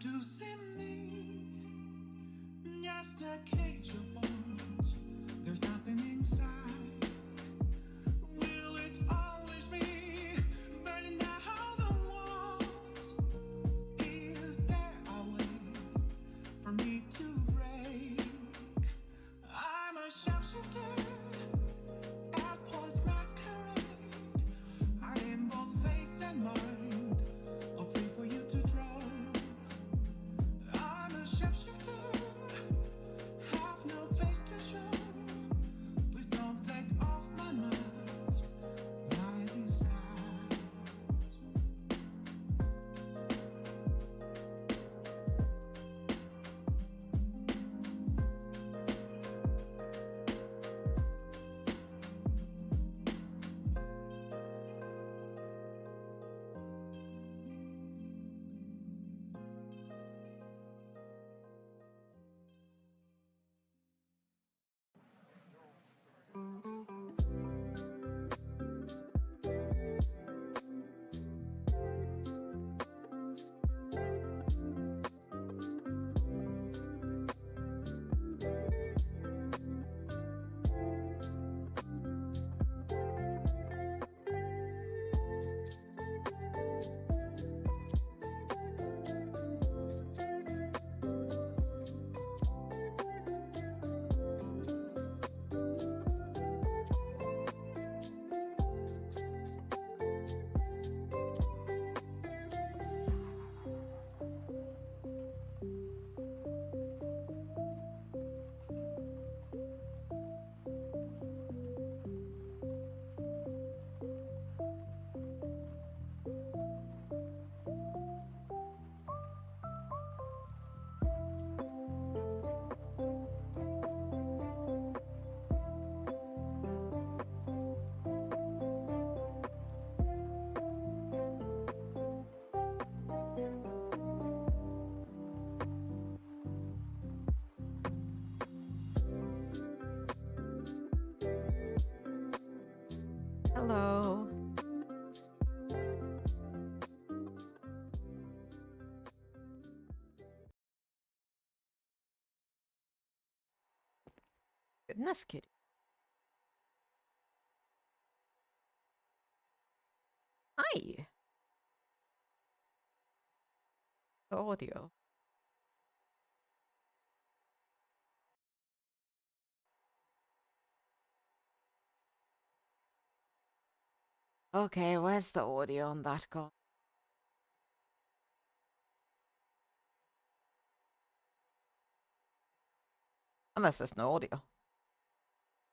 to see me, just a cage of bones. There's nothing inside. Will it always be burning down the walls? Is there a way for me to break? I'm a sharpshooter at Paul's masquerade. I am both face and mind, all free for you to draw. I'm a shapeshifter, have no face to show. Please don't take off my mask, my disguise. Hello. Goodness, kitty. Hi. The audio. Okay, where's the audio on that call? Unless there's no audio.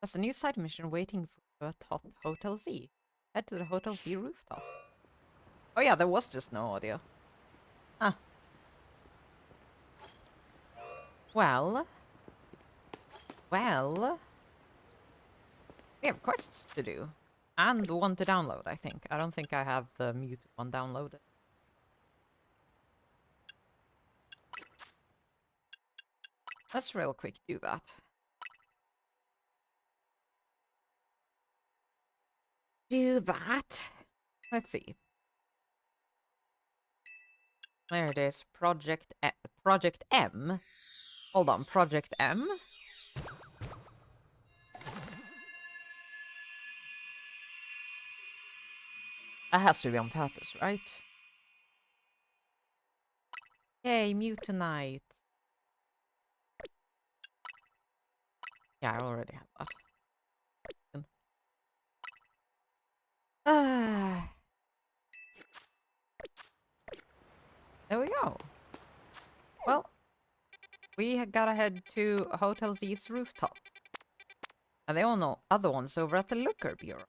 There's a new side mission waiting for atop Hotel Z. Head to the Hotel Z rooftop. Oh yeah, there was just no audio. Huh. Well. Well. We have quests to do. And one to download, I think. I don't think I have the mute one downloaded. Let's real quick do that. Do that. Let's see. There it is. Project M. Hold on, Project M? That has to be on purpose, right? Yay, Mutanite. Yeah, I already have that. There we go. Well, we gotta head to Hotel Z's rooftop. And the other one's over at the Liquor Bureau.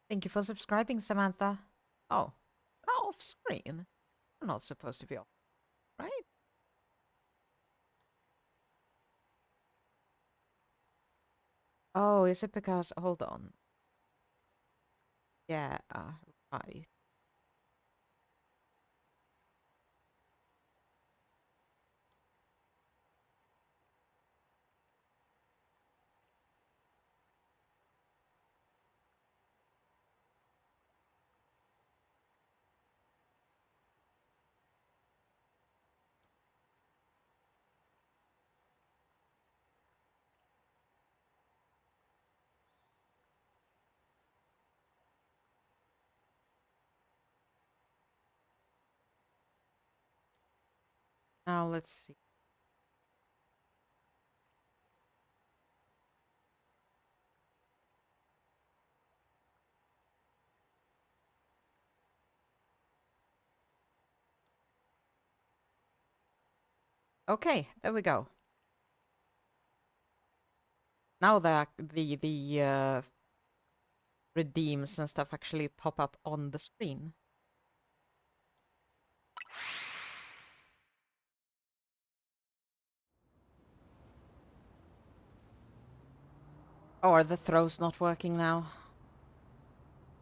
Thank you for subscribing, Samantha. Oh, off screen. I'm not supposed to be off, right? Oh, is it because... Hold on. Yeah, right. Now let's see. Okay, there we go. Now the redeems and stuff actually pop up on the screen. Oh, are the throws not working now?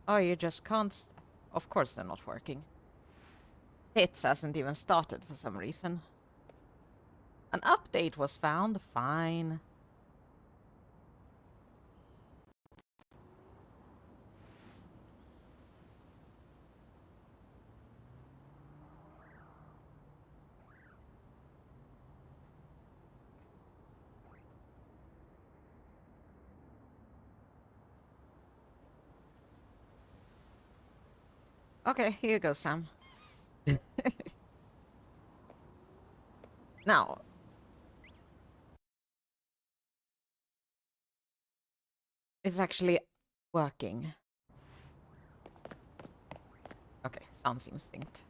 Oh, you just can't... Of course they're not working. Hits hasn't even started for some reason. An update was found. Fine. Okay, here you go, Sam. Now. It's actually working. Okay, sounds instinct.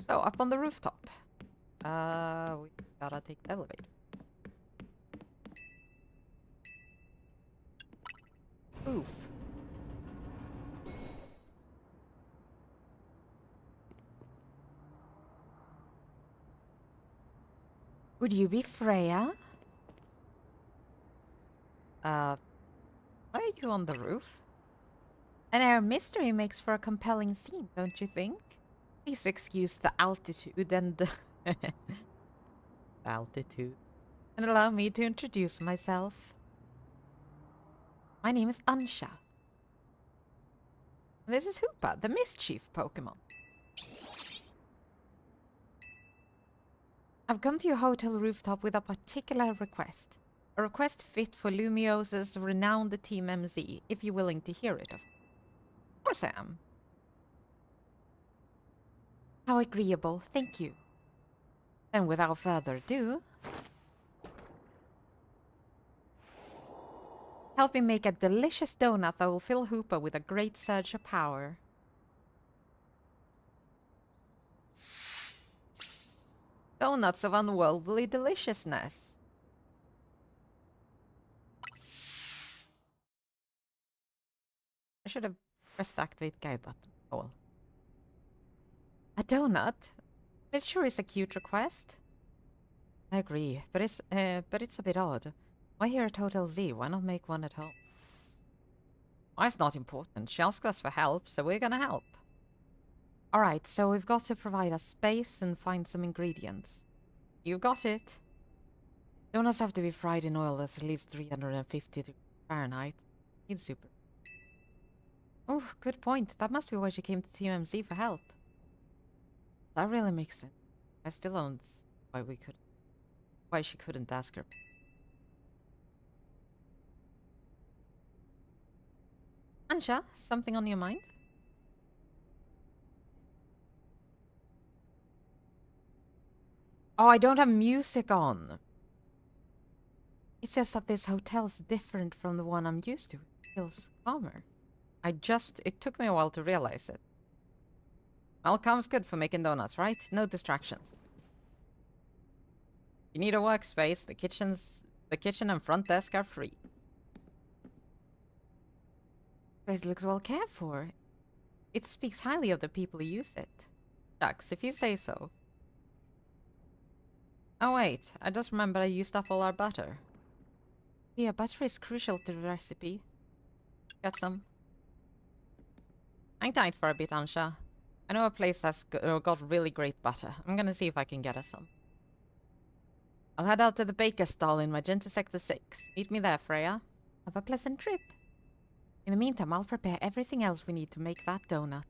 So, up on the rooftop. We gotta take the elevator. Oof. Would you be Freya? Why are you on the roof? An air of mystery makes for a compelling scene, don't you think? Please excuse the altitude and the altitude. And allow me to introduce myself. My name is Ansha. This is Hoopa, the mischief Pokémon. I've come to your hotel rooftop with a particular request. A request fit for Lumios's renowned Team MZ, if you're willing to hear it. Of course I am. How agreeable, thank you. Then without further ado, help me make a delicious donut that will fill Hoopa with a great surge of power. Donuts of unworldly deliciousness. I should have pressed the activate guide button. Oh well. A donut? It sure is a cute request. I agree, but it's a bit odd. Why here at Hotel Z? Why not make one at home? Why, it's not important. She asked us for help, so we're gonna help. Alright, so we've got to provide a space and find some ingredients. You got it. Donuts have to be fried in oil that's at least 350 degrees Fahrenheit. Need super. Oh, good point. That must be why she came to TMZ for help. That really makes sense. I still don't see why she couldn't ask her. Ansha, something on your mind? Oh, I don't have music on. It's just that this hotel's different from the one I'm used to. It feels calmer. It took me a while to realize it. Well, calm's good for making donuts, right? No distractions. You need a workspace, the kitchen and front desk are free. Place looks well cared for. It speaks highly of the people who use it. Shucks, if you say so. Oh wait, I just remembered I used up all our butter. Yeah, butter is crucial to the recipe. Got some. Hang tight for a bit, Ansha. I know a place that's got really great butter. I'm gonna see if I can get us some. I'll head out to the baker's stall in Magenta Sector 6. Meet me there, Freya. Have a pleasant trip. In the meantime, I'll prepare everything else we need to make that donut.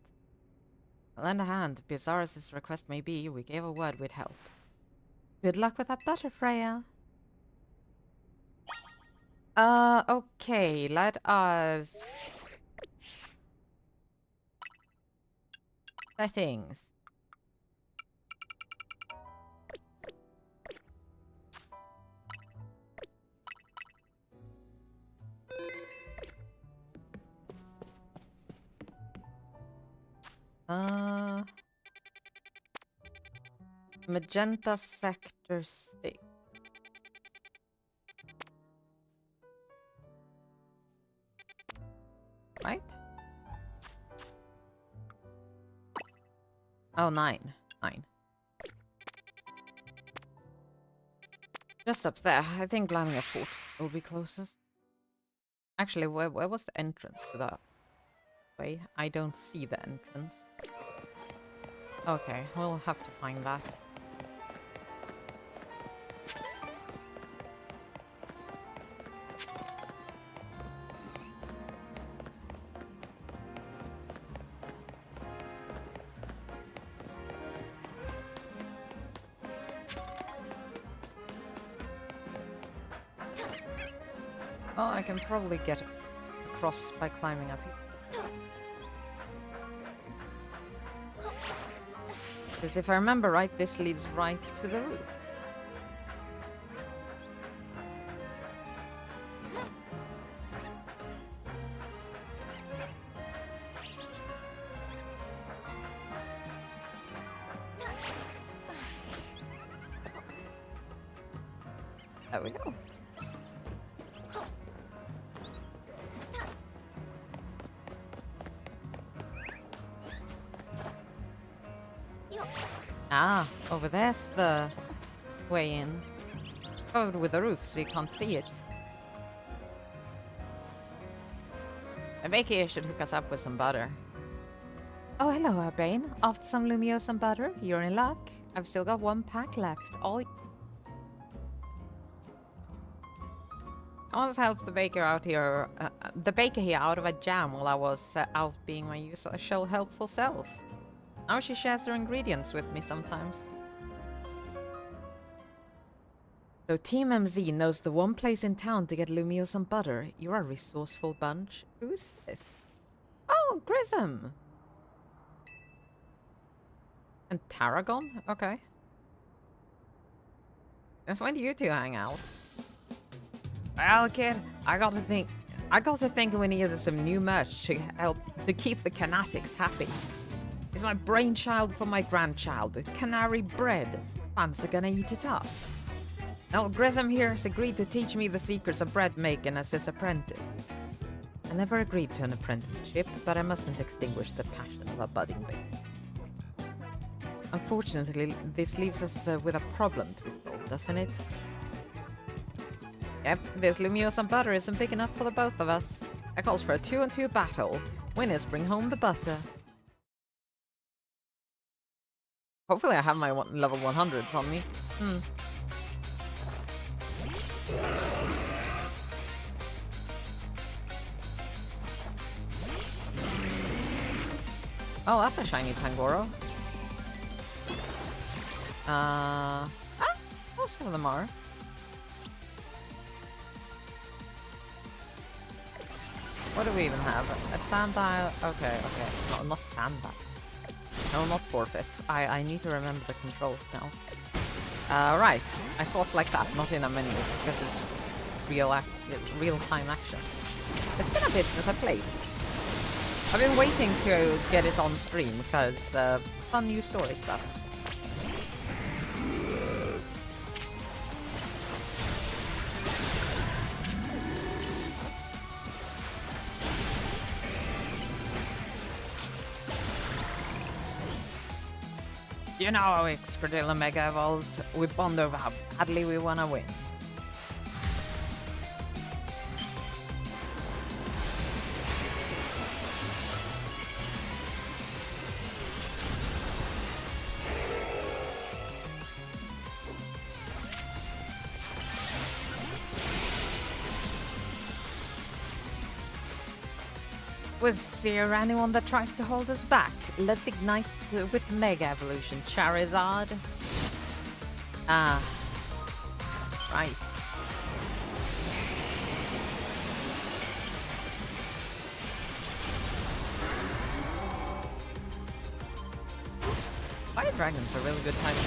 I'll lend a hand. Bizarre as this request may be, we gave a word we'd help. Good luck with that butter, Freya. Okay, let us... Settings. Magenta sector 6. Right? Oh, 9. 9. Just up there. I think landing a fort will be closest. Actually, where was the entrance to that way? I don't see the entrance. Okay, we'll have to find that. Oh, I can probably get across by climbing up here. Because if I remember right, this leads right to the roof. There we go. Ah, over there's the way in. Covered with a roof, so you can't see it. The baker here should hook us up with some butter. Oh, hello, Urbane. After some Lumiose and butter, you're in luck. I've still got 1 pack left. I once helped the baker out here, out of a jam while I was out being my usual helpful self. Now she shares her ingredients with me sometimes. So Team MZ knows the one place in town to get Lumiose and butter. You're a resourceful bunch. Who's this? Oh, Grissom! And Tarragon? Okay. That's when you two hang out. Well, kid, I got to think we needed some new merch to help to keep the Canatics happy. It's my brainchild for my grandchild, canary bread. Fans are gonna eat it up. Now, Grissom here has agreed to teach me the secrets of bread making as his apprentice. I never agreed to an apprenticeship, but I mustn't extinguish the passion of a budding baker. Unfortunately, this leaves us with a problem to resolve, doesn't it? Yep, this Lumiose and butter isn't big enough for the both of us. That calls for a 2-on-2 battle. Winners bring home the butter. Hopefully I have my level 100s on me. Oh, that's a shiny Tangoro. Most of them are. What do we even have? A Sandile? Okay. No, not Sandile. No, not forfeit. I need to remember the controls now. Right. I swap like that, not in a menu, because it's real-time action. It's been a bit since I played. I've been waiting to get it on stream, because fun new story stuff. You know how Excadrill Mega evolves. We bond over how badly we want to win. Is there anyone that tries to hold us back? Let's ignite with Mega Evolution, Charizard. Ah, right. Fire dragons are really good timing.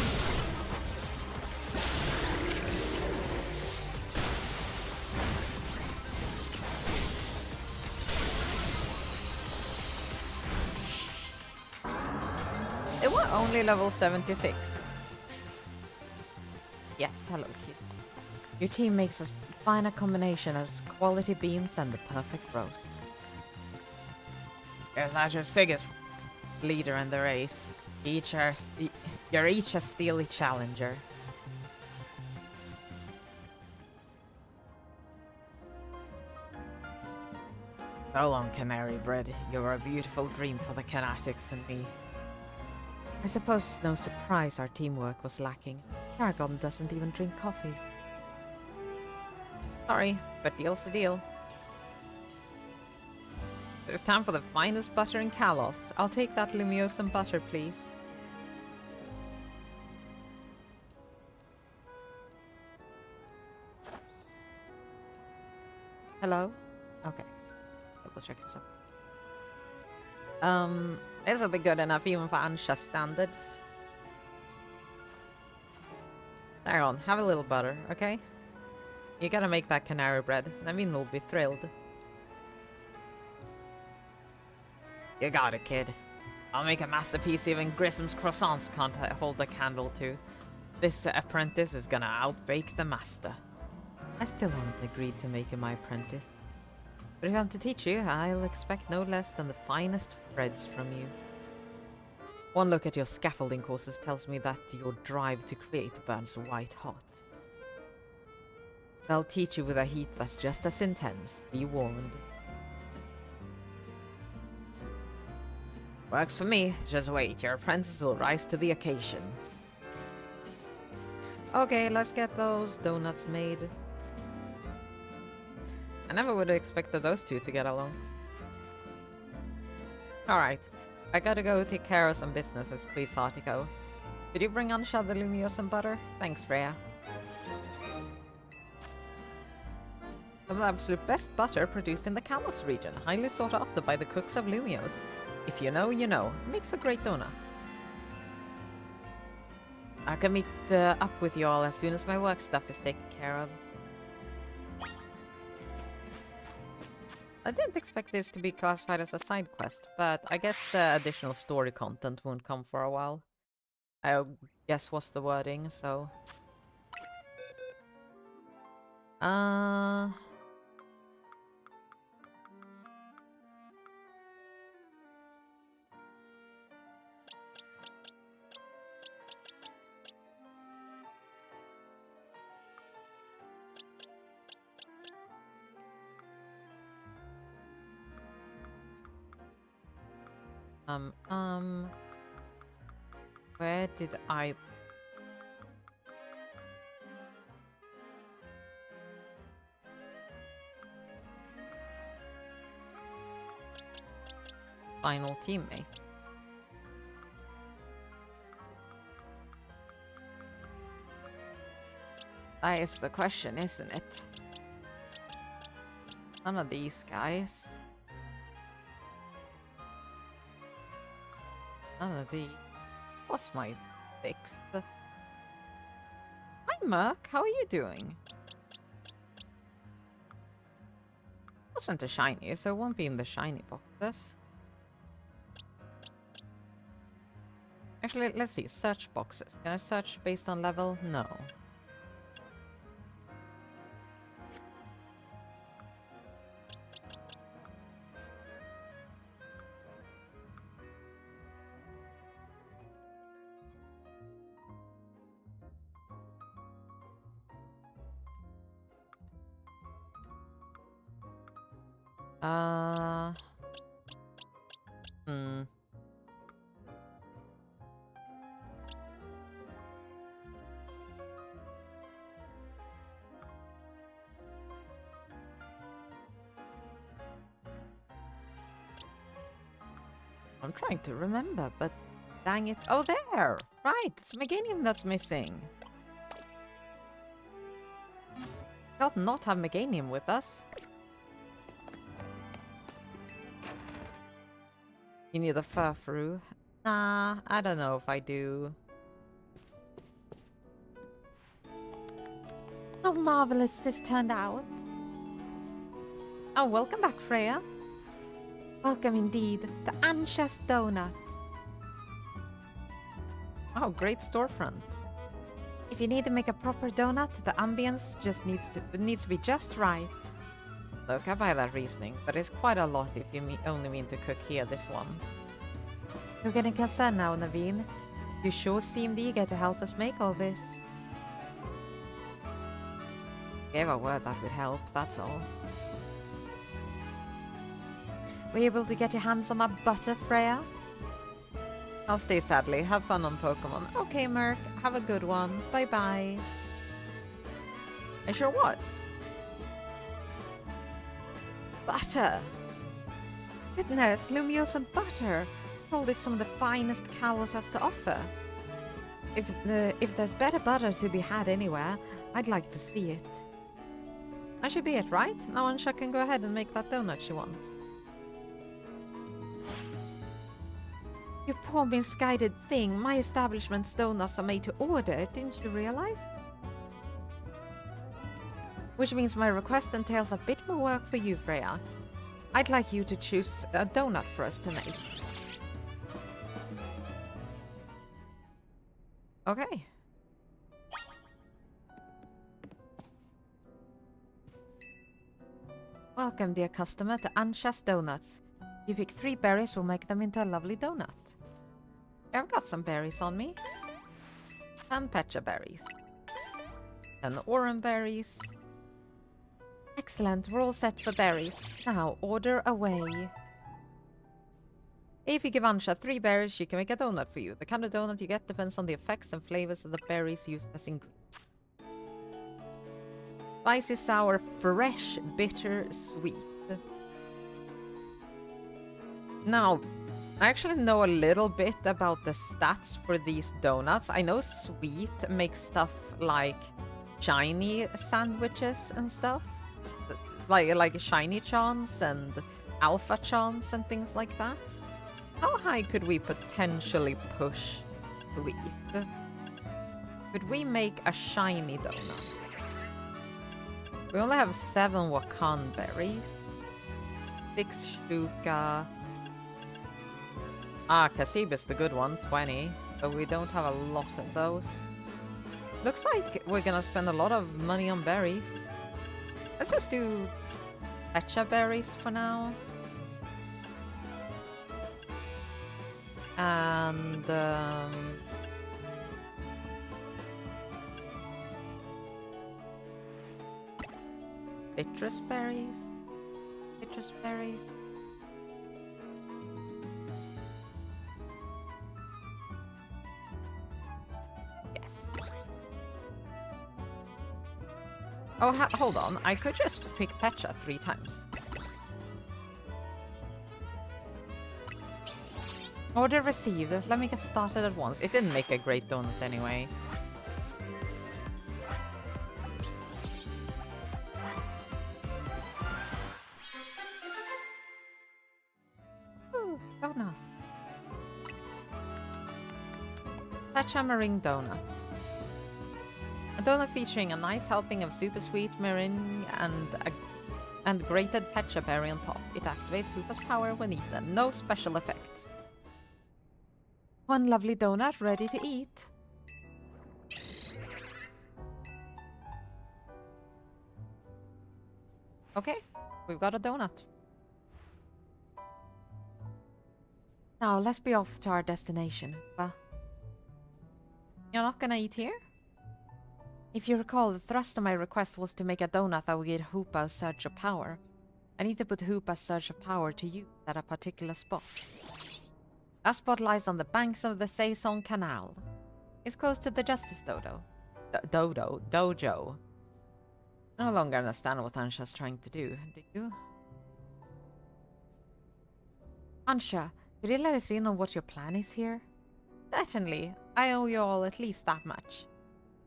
It was only level 76. Yes, hello kid. Your team makes as fine a combination as quality beans and the perfect roast. Yes, I just figures leader in the race. You're each a steely challenger. So long, Canary Bread. You're a beautiful dream for the Canatics and me. I suppose it's no surprise our teamwork was lacking. Paragon doesn't even drink coffee. Sorry, but deal's a deal. It's time for the finest butter in Kalos. I'll take that Lumiosan butter, please. Hello? Okay. Double check this up. This'll be good enough even for Ansha's standards. Hang on, have a little butter, okay? You gotta make that canary bread. Naveen will be thrilled. You got it, kid. I'll make a masterpiece even Grissom's croissants can't hold a candle to. This apprentice is gonna outbake the master. I still haven't agreed to make him my apprentice. But if I'm to teach you, I'll expect no less than the finest breads from you. One look at your scaffolding courses tells me that your drive to create burns white hot. I'll teach you with a heat that's just as intense, be warned. Works for me, just wait, your apprentice will rise to the occasion. Okay, let's get those donuts made. I never would have expected those two to get along. Alright, I gotta go take care of some businesses, please, Artico. Could you bring Ansha the Lumios and butter? Thanks, Freya. Some of the absolute best butter produced in the Kalos region, highly sought after by the cooks of Lumios. If you know, you know. Makes for great donuts. I can meet up with you all as soon as my work stuff is taken care of. I didn't expect this to be classified as a side quest, but I guess the additional story content won't come for a while. I guess was the wording, so... Where did I... Final teammate? That is the question, isn't it? None of these guys. None of these. What's my sixth? Hi Merc, how are you doing? Wasn't a shiny, so it won't be in the shiny boxes. Actually, let's see. Search boxes. Can I search based on level? No. I'm trying to remember, but dang it. Oh, there! Right, it's Meganium that's missing. Can't not have Meganium with us. You need a Furfru. Nah, I don't know if I do. How marvelous this turned out. Oh, welcome back, Freya. Welcome indeed to Ansha's Donuts. Oh, great storefront. If you need to make a proper donut, the ambience just needs to be just right. Look, I buy that reasoning, but it's quite a lot if you only mean to cook here this once. You're getting concerned now, Naveen. You sure seemed eager to help us make all this. Gave a word that would help, that's all. Were you able to get your hands on that butter, Freya? I'll stay sadly. Have fun on Pokémon. Okay, Merc. Have a good one. Bye-bye. I sure was. Butter! Goodness, Lumiosa butter! Told it's some of the finest Kalos has to offer. If there's better butter to be had anywhere, I'd like to see it. That should be it, right? Now Ansha can go ahead and make that donut she wants. You poor misguided thing. My establishment's donuts are made to order, didn't you realize? Which means my request entails a bit more work for you, Freya. I'd like you to choose a donut for us to make. Okay. Welcome, dear customer, to Ansha's Donuts. You pick 3 berries, we'll make them into a lovely donut. I've got some berries on me. 10 pecha berries. 10 orange berries. Excellent, we're all set for berries. Now, order away. If you give Ansha 3 berries, she can make a donut for you. The kind of donut you get depends on the effects and flavors of the berries used as ingredients. Spicy, sour, fresh, bitter, sweet. Now, I actually know a little bit about the stats for these donuts. I know sweet makes stuff like shiny sandwiches and stuff. Like shiny chance and alpha chance and things like that. How high could we potentially push sweet? Could we make a shiny donut? We only have 7 Wakan berries. 6 Shuka. Ah, Kasib's the good one, 20. But we don't have a lot of those. Looks like we're gonna spend a lot of money on berries. Let's just do pecha berries for now. And citrus berries. Citrus berries. Yes. Oh, hold on. I could just pick pecha 3 times. Order received. Let me get started at once. It didn't make a great donut anyway. Ooh, donut. Pecha meringue donut. A donut featuring a nice helping of super sweet meringue and grated pecha berry on top. It activates Hoopa's power when eaten. No special effects. One lovely donut ready to eat. Okay, we've got a donut. Now let's be off to our destination. You're not gonna eat here? If you recall, the thrust of my request was to make a donut that would give Hoopa a surge of power. I need to put Hoopa's surge of power to use at a particular spot. That spot lies on the banks of the Saison Canal. It's close to the Justice Dojo. I no longer understand what Ansha's trying to do you? Ansha, could you let us in on what your plan is here? Certainly. I owe you all at least that much.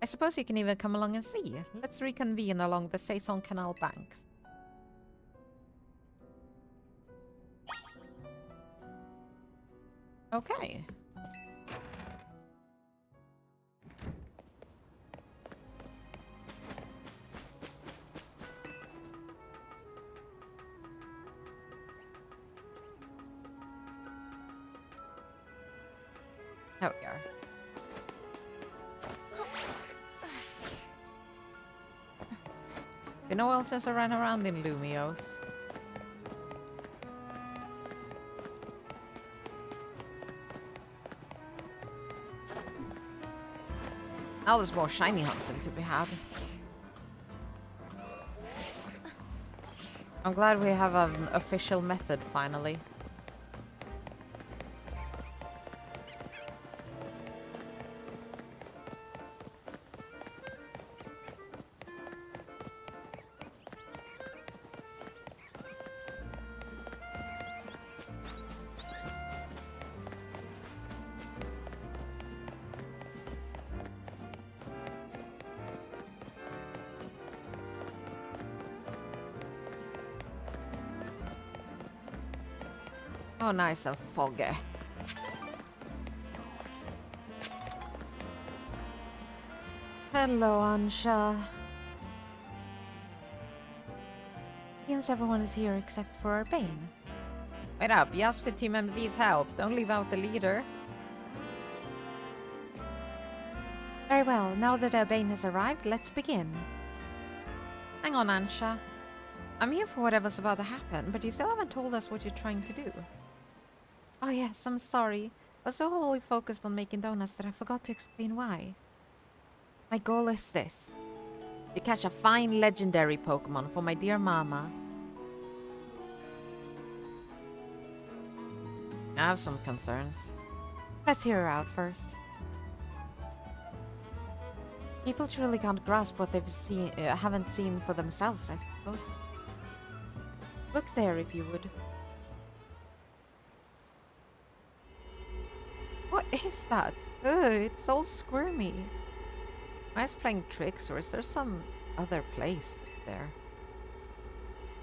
I suppose you can even come along and see. Let's reconvene along the Saison Canal banks. Okay. There we are. Been a while since I ran around in Lumios. Now there's more shiny hunting to be had. I'm glad we have an official method finally. Oh, nice and foggy. Hello, Ansha. Seems everyone is here except for Urbane. Wait up, you asked for Team MZ's help. Don't leave out the leader. Very well, now that Urbane has arrived, let's begin. Hang on, Ansha. I'm here for whatever's about to happen, but you still haven't told us what you're trying to do. Oh yes, I'm sorry. I was so wholly focused on making donuts that I forgot to explain why. My goal is this. To catch a fine legendary Pokémon for my dear mama. I have some concerns. Let's hear her out first. People truly can't grasp what they've haven't seen for themselves, I suppose. Look there if you would. What is that? Ugh, it's all squirmy. Am I just playing tricks, or is there some other place there?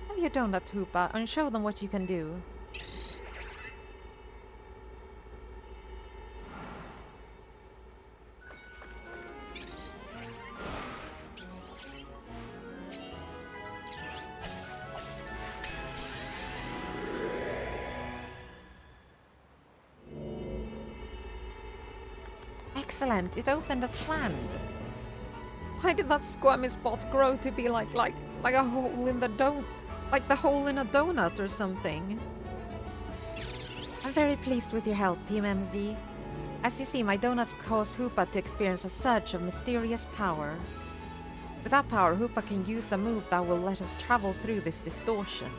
Have your donut, Hoopa, and show them what you can do. Excellent, it opened as planned. Why did that squammy spot grow to be like a hole in the like the hole in a donut or something? I'm very pleased with your help, Team MZ. As you see, my donuts cause Hoopa to experience a surge of mysterious power. With that power, Hoopa can use a move that will let us travel through this distortion.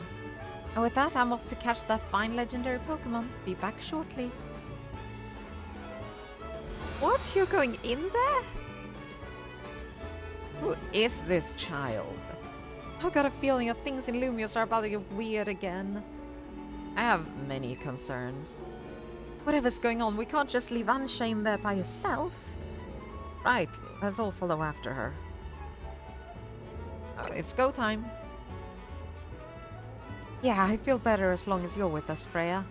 And with that, I'm off to catch that fine legendary Pokémon. Be back shortly. What? You're going in there? Who is this child? I've got a feeling that things in Lumios are about to get weird again. I have many concerns. Whatever's going on, we can't just leave Ansha in there by herself. Right, let's all follow after her. It's go time. Yeah, I feel better as long as you're with us, Freya.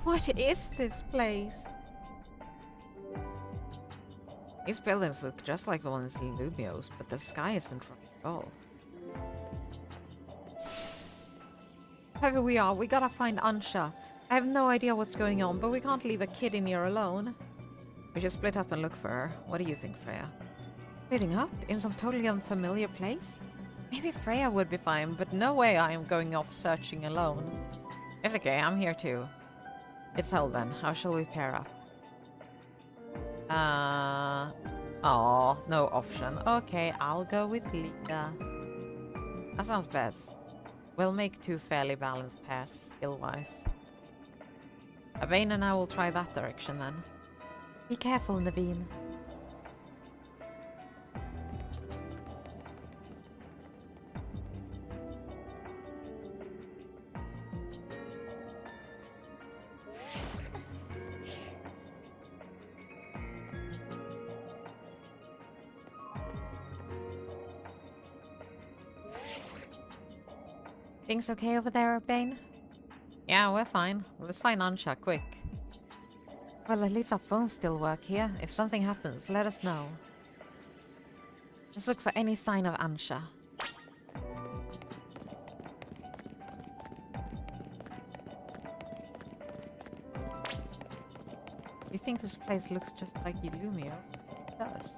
What is this place? These buildings look just like the ones in Lumios, but the sky isn't right at all. Whoever we are, we gotta find Ansha. I have no idea what's going on, but we can't leave a kid in here alone. We should split up and look for her. What do you think, Freya? Splitting up? In some totally unfamiliar place? Maybe Freya would be fine, but no way I am going off searching alone. It's okay, I'm here too. It's held then. How shall we pair up? No option. Okay, I'll go with Lita. That sounds best. We'll make two fairly balanced pairs, skill-wise. Avane and I will try that direction then. Be careful, Naveen. Things okay over there, Bane? Yeah, we're fine. Let's find Ansha, quick. Well, at least our phones still work here. If something happens, let us know. Let's look for any sign of Ansha. You think this place looks just like Illumio? It does.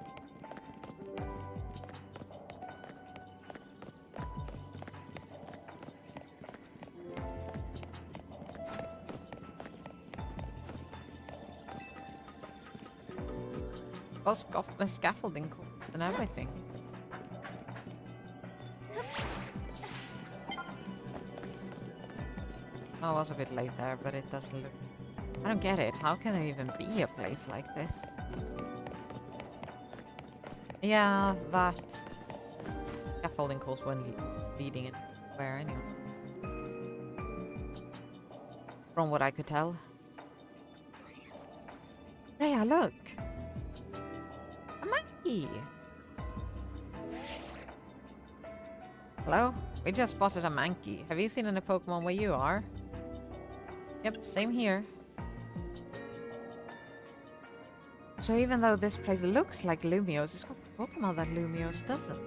Well, scaffolding and everything. I was a bit late there, but it doesn't look... I don't get it. How can there even be a place like this? Yeah, that... Scaffolding calls weren't leading anywhere anyway. From what I could tell. Rhea, look! A monkey! Hello? We just spotted a monkey. Have you seen any Pokemon where you are? Yep, same here. So even though this place looks like Lumio's, it's got Pokemon that Lumio's doesn't.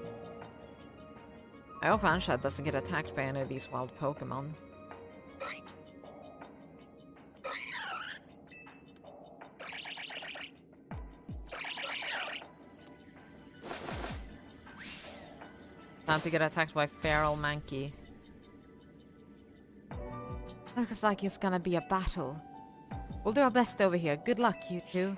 I hope Ansha doesn't get attacked by any of these wild Pokemon. Time to get attacked by feral monkey. Looks like it's gonna be a battle. We'll do our best over here. Good luck, you two.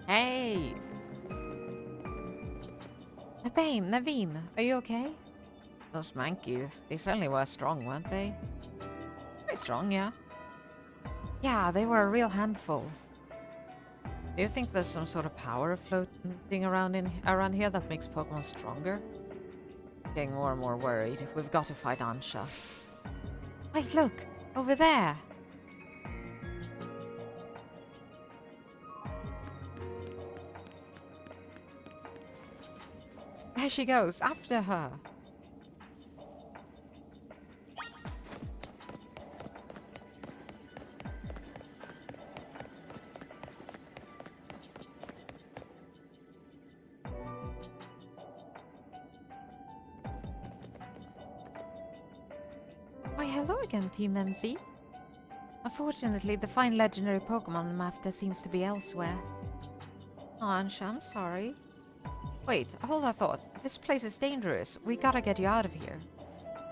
Hey! Bane, Naveen, are you okay? Those monkeys, they certainly were strong, weren't they? Very strong, yeah. Yeah, they were a real handful. Do you think there's some sort of power floating around here that makes Pokemon stronger? Getting more and more worried. We've got to fight Ansha. Wait, look! Over there! There she goes, after her! Why, hello again, Team MC. Unfortunately, the fine legendary Pokemon I'm after seems to be elsewhere. Oh, Ansha, I'm sorry. Wait, hold that thought. This place is dangerous. We gotta get you out of here.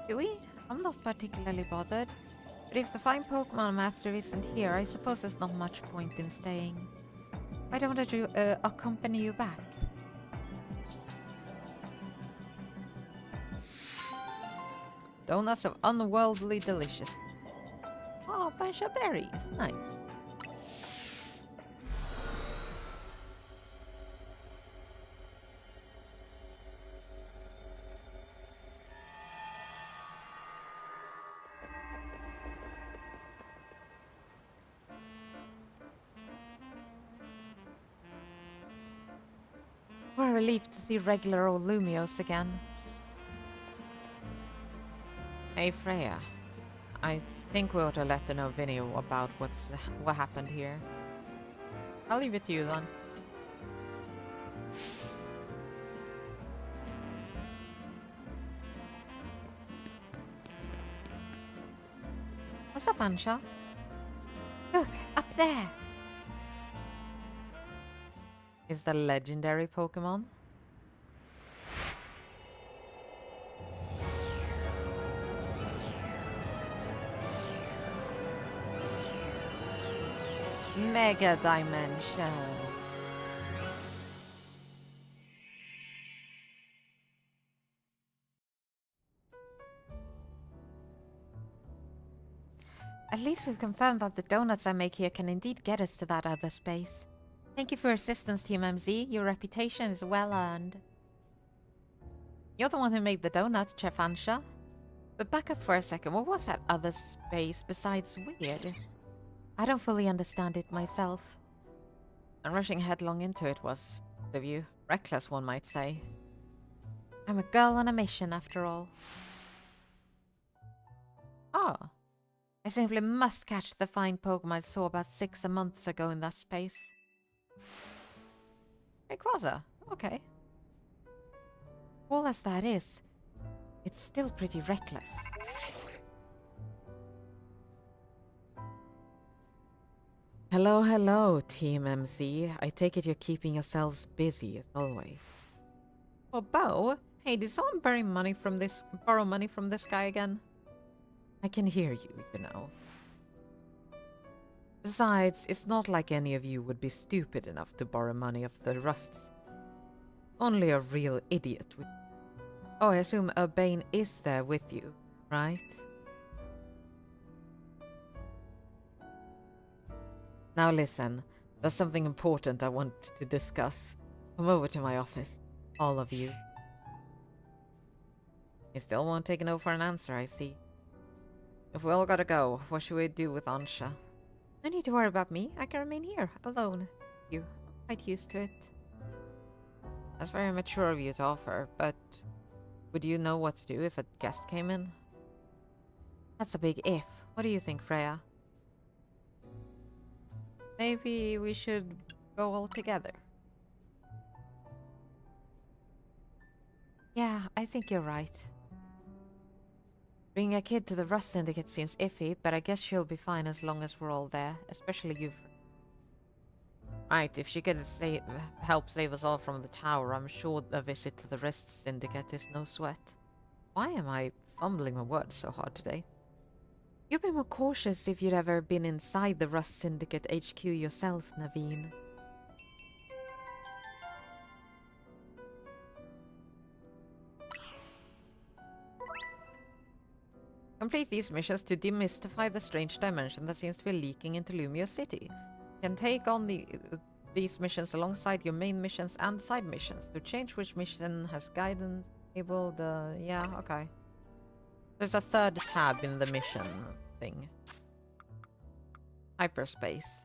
Do we? I'm not particularly bothered. But if the fine Pokemon I'm after isn't here, I suppose there's not much point in staying. Why don't I accompany you back? Donuts of unworldly delicious. Oh, a bunch of berries. Nice. We're relieved to see regular old Lumios again. Hey Freya, I think we ought to let know Vinny about what happened here. I'll leave it to you then. What's up, Ansha? Look, up there! Is the legendary Pokemon? Mega dimension. At least we've confirmed that the donuts I make here can indeed get us to that other space. Thank you for your assistance, Team MZ. Your reputation is well earned. You're the one who made the donut, Chef Ansha. But back up for a second, what was that other space besides weird? I don't fully understand it myself. And rushing headlong into it was, of you, reckless one might say. I'm a girl on a mission after all. Oh. I simply must catch the fine Pokemon I saw about 6 months ago in that space. Rayquaza, okay. Cool as that is, it's still pretty reckless. Hello, hello, Team MZ. I take it you're keeping yourselves busy as always. Oh, Bo? Hey, did someone borrow money from this guy again? I can hear you, you know. Besides, it's not like any of you would be stupid enough to borrow money off the Rusts. Only a real idiot would. Oh, I assume Urbane is there with you, right? Now listen, there's something important I want to discuss. Come over to my office, all of you. You still won't take a no for an answer, I see. If we all gotta go, what should we do with Ansha? No need to worry about me. I can remain here, alone. I'm quite used to it. That's very mature of you to offer, but would you know what to do if a guest came in? That's a big if. What do you think, Freya? Maybe we should go all together. Yeah, I think you're right. Bringing a kid to the Rust Syndicate seems iffy, but I guess she'll be fine as long as we're all there, especially you. Right, if she could help save us all from the tower, I'm sure a visit to the Rust Syndicate is no sweat. Why am I fumbling my words so hard today? You'd be more cautious if you'd ever been inside the Rust Syndicate HQ yourself, Naveen. Complete these missions to demystify the strange dimension that seems to be leaking into Lumio City. You can take on these missions alongside your main missions and side missions. To change which mission has guidance enabled, yeah, okay. There's a third tab in the mission thing. Hyperspace.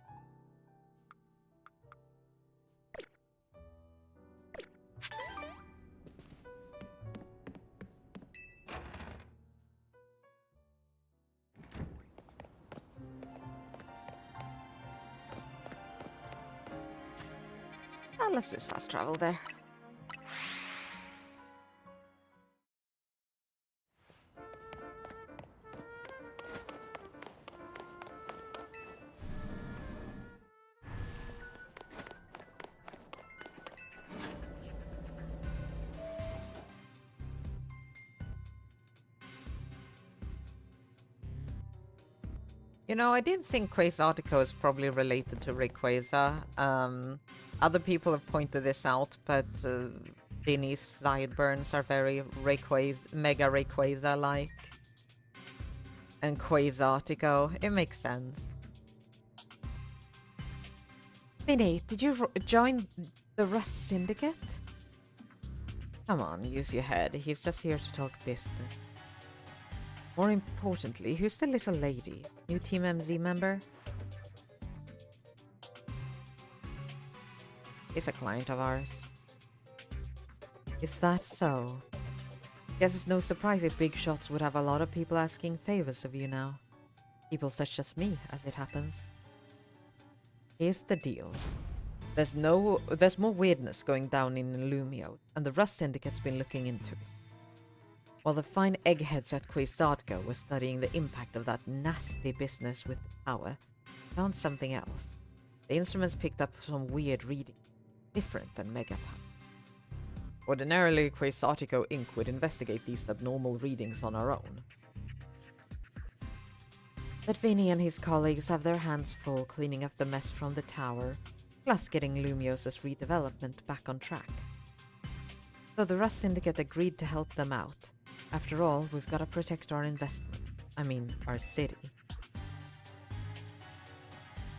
Well, let's just fast travel there. You know, I did think Quasartico is probably related to Rayquaza. Other people have pointed this out, but Dinny's sideburns are very Mega Rayquaza-like. And Quasartico, it makes sense. Vinny, did you join the Rust Syndicate? Come on, use your head. He's just here to talk business. More importantly, who's the little lady? New Team MZ member? He's a client of ours. Is that so? Guess it's no surprise if big shots would have a lot of people asking favors of you now. People such as me, as it happens. Here's the deal. There's more weirdness going down in Lumio, and the Rust Syndicate's been looking into it. While the fine eggheads at Quasartico were studying the impact of that nasty business with the power, found something else. The instruments picked up some weird reading, different than Mega Power. Ordinarily, Quasartico Inc. would investigate these abnormal readings on our own. But Vinny and his colleagues have their hands full cleaning up the mess from the tower, plus getting Lumios's redevelopment back on track. So the Rust Syndicate agreed to help them out. After all, we've got to protect our investment. Our city.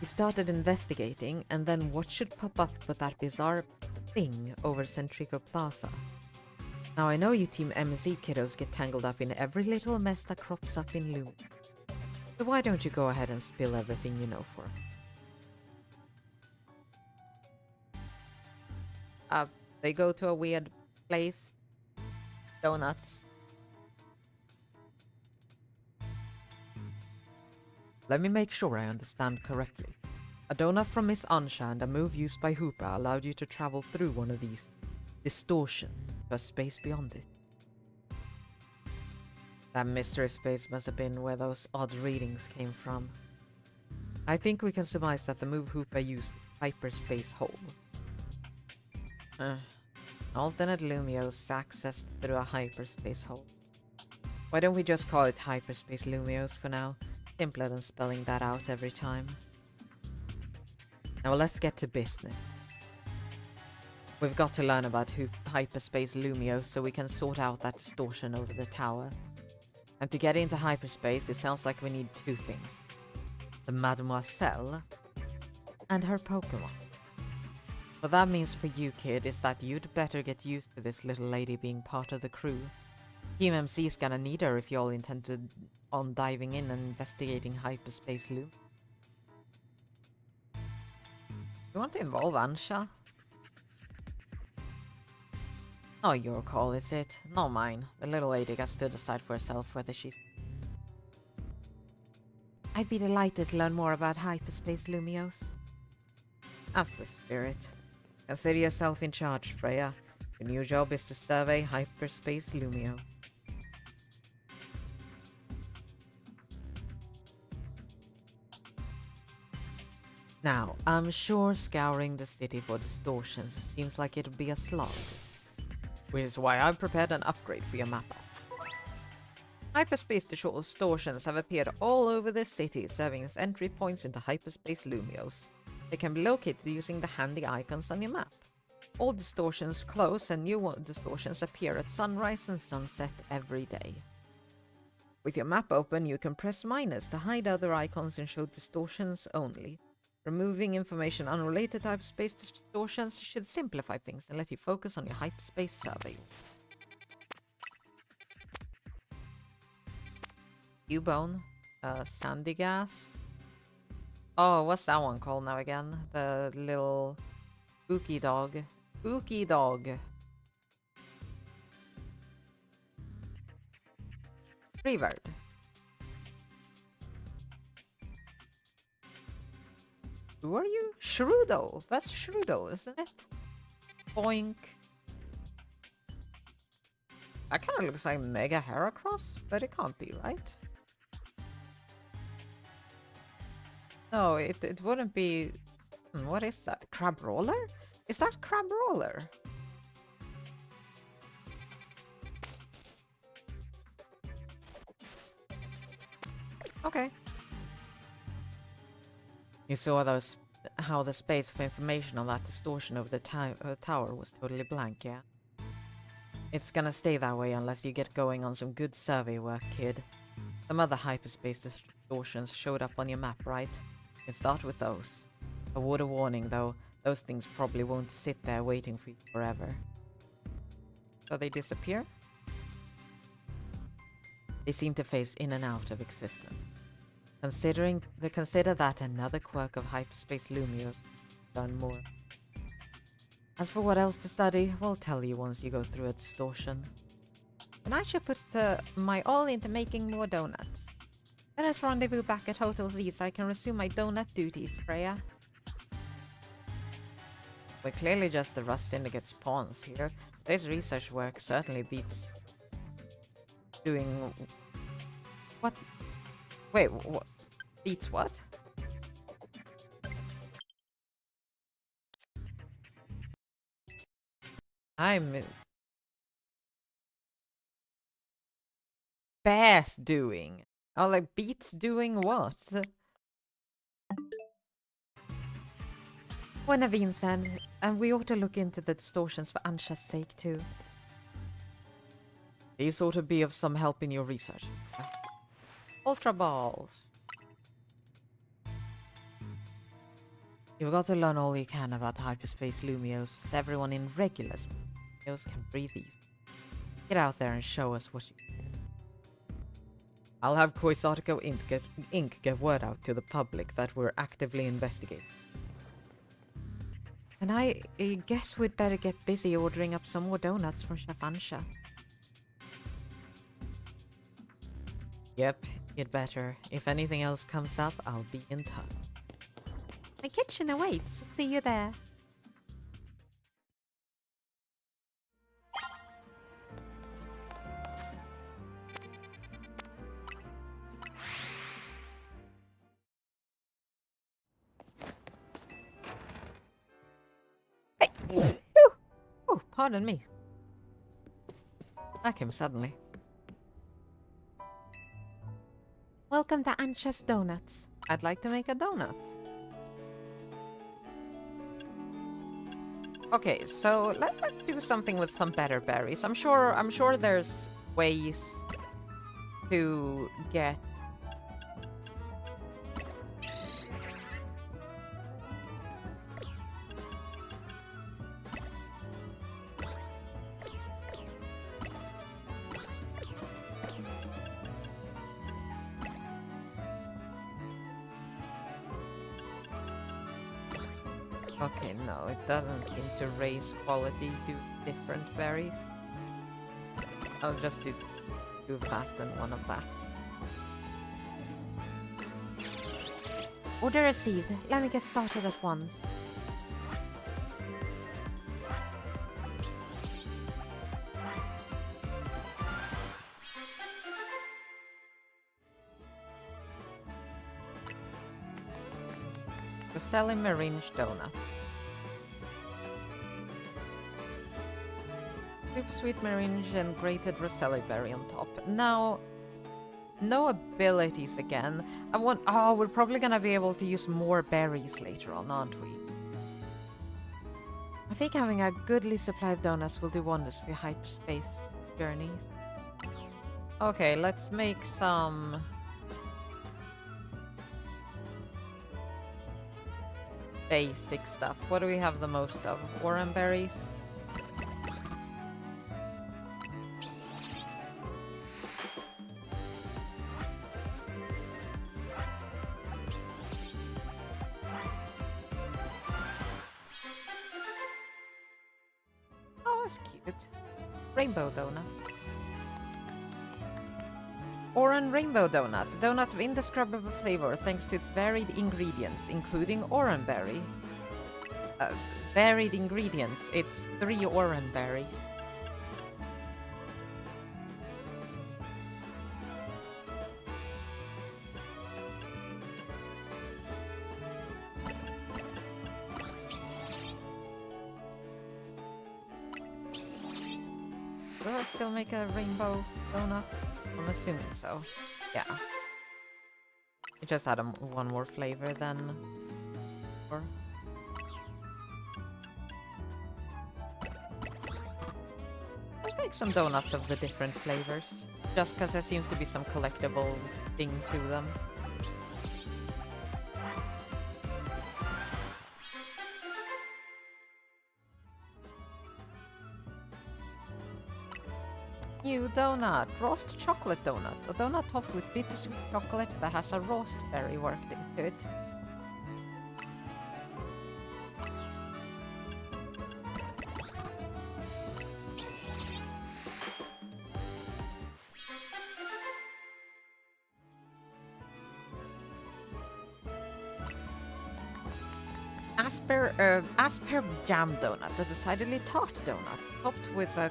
We started investigating, and then what should pop up with that bizarre thing over Centrico Plaza? Now I know you Team MZ kiddos get tangled up in every little mess that crops up in Loom. So why don't you go ahead and spill everything you know for me? They go to a weird place. Donuts. Let me make sure I understand correctly. A donut from Miss Ansha and a move used by Hoopa allowed you to travel through one of these distortions to a space beyond it. That mystery space must have been where those odd readings came from. I think we can surmise that the move Hoopa used is hyperspace hole. Alternate Lumios accessed through a hyperspace hole. Why don't we just call it hyperspace Lumios for now? Simpler than spelling that out every time. Now let's get to business. We've got to learn about hyperspace Lumios so we can sort out that distortion over the tower. And to get into hyperspace, it sounds like we need two things. The Mademoiselle and her Pokémon. What that means for you, kid, is that you'd better get used to this little lady being part of the crew. Team MC's gonna need her if you all intend on diving in and investigating hyperspace loop. You want to involve Ansha? Oh, your call, is it? Not mine. The little lady got stood aside for herself whether she's... I'd be delighted to learn more about hyperspace Lumios. That's the spirit. Consider yourself in charge, Freya. Your new job is to survey hyperspace Lumio. Now, I'm sure scouring the city for distortions seems like it'd be a slog. Which is why I've prepared an upgrade for your map app. Hyperspace distortions have appeared all over the city, serving as entry points into hyperspace Lumios. They can be located using the handy icons on your map. All distortions close and new distortions appear at sunrise and sunset every day. With your map open, you can press minus to hide other icons and show distortions only. Removing information unrelated to hyperspace distortions should simplify things and let you focus on your hyperspace survey. Cubone, Sandy Gas. Oh, what's that one called now again? The little spooky dog. Spooky dog. Freebird. Who are you? Shrudel. That's Shrudel, isn't it? Boink. That kind of looks like Mega Heracross, but it can't be, right? No, it wouldn't be... What is that? Crab Roller? Is that Crab Roller? Okay. You saw how the space for information on that distortion over the tower was totally blank, yeah? It's gonna stay that way unless you get going on some good survey work, kid. Some other hyperspace distortions showed up on your map, right? You can start with those. A word of warning, though, those things probably won't sit there waiting for you forever. So they disappear? They seem to phase in and out of existence. Consider that another quirk of hyperspace Lumios. Learn more. As for what else to study, we'll tell you once you go through a distortion. And I should put my all into making more donuts. Let us rendezvous back at Hotel Z so I can resume my donut duties, Freya. We're clearly just the Rust Syndicate's pawns here. This research work certainly beats doing... What? Wait, what? Beats what? I'm... Best doing. Oh, like beats doing what? When Naveen said, and we ought to look into the distortions for Ansha's sake too. These ought to be of some help in your research. Ultra Balls. You've got to learn all you can about hyperspace Lumios, so everyone in regular Lumios can breathe easy. Get out there and show us what you can do. I'll have Koisatiko Inc. get word out to the public that we're actively investigating. And I guess we'd better get busy ordering up some more donuts from Chef Ansha. Yep, you'd better. If anything else comes up, I'll be in touch. My kitchen awaits. See you there. Hey. Oh, pardon me. That came suddenly. Welcome to Ansha's Donuts. I'd like to make a donut. Okay, so let's do something with some better berries. I'm sure there's ways to get Okay, no, it doesn't seem to raise quality to different berries. I'll just do two of that and one of that. Order received. Let me get started at once. Selling Maringe donut. Super sweet Maringe and grated Rosselli berry on top. Now, no abilities again. Oh, we're probably gonna be able to use more berries later on, aren't we? I think having a goodly supply of donuts will do wonders for your hyperspace journeys. Okay, let's make some basic stuff. What do we have the most of? Oran berries? Oh, that's cute. Rainbow donut. Oran Rainbow Donut. Donut of indescribable flavor thanks to its varied ingredients, including oran berry. Varied ingredients. It's 3 oran berries. Will I still make a rainbow donut? I'm assuming so. Yeah. It just had one more flavor than before. Let's make some donuts of the different flavors. Just because there seems to be some collectible thing to them. New donut, roast chocolate donut. A donut topped with bittersweet chocolate that has a roast berry worked into it. Asper jam donut, a decidedly tart donut, topped with a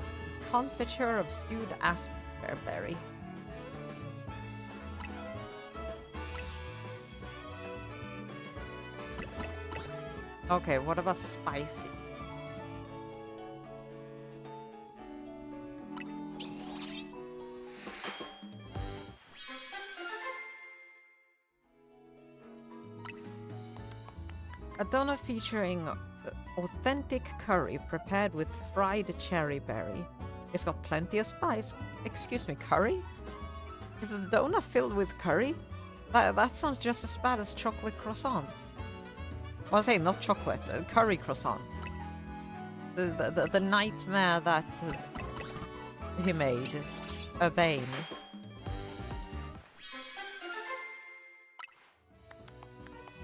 confiture of stewed asperberry. Okay, what about spicy? A donut featuring authentic curry prepared with fried cherry berry. It's got plenty of spice. Excuse me, curry? Is the donut filled with curry? That sounds just as bad as chocolate croissants. Well, I say not chocolate, curry croissants. The nightmare that he made. A bane.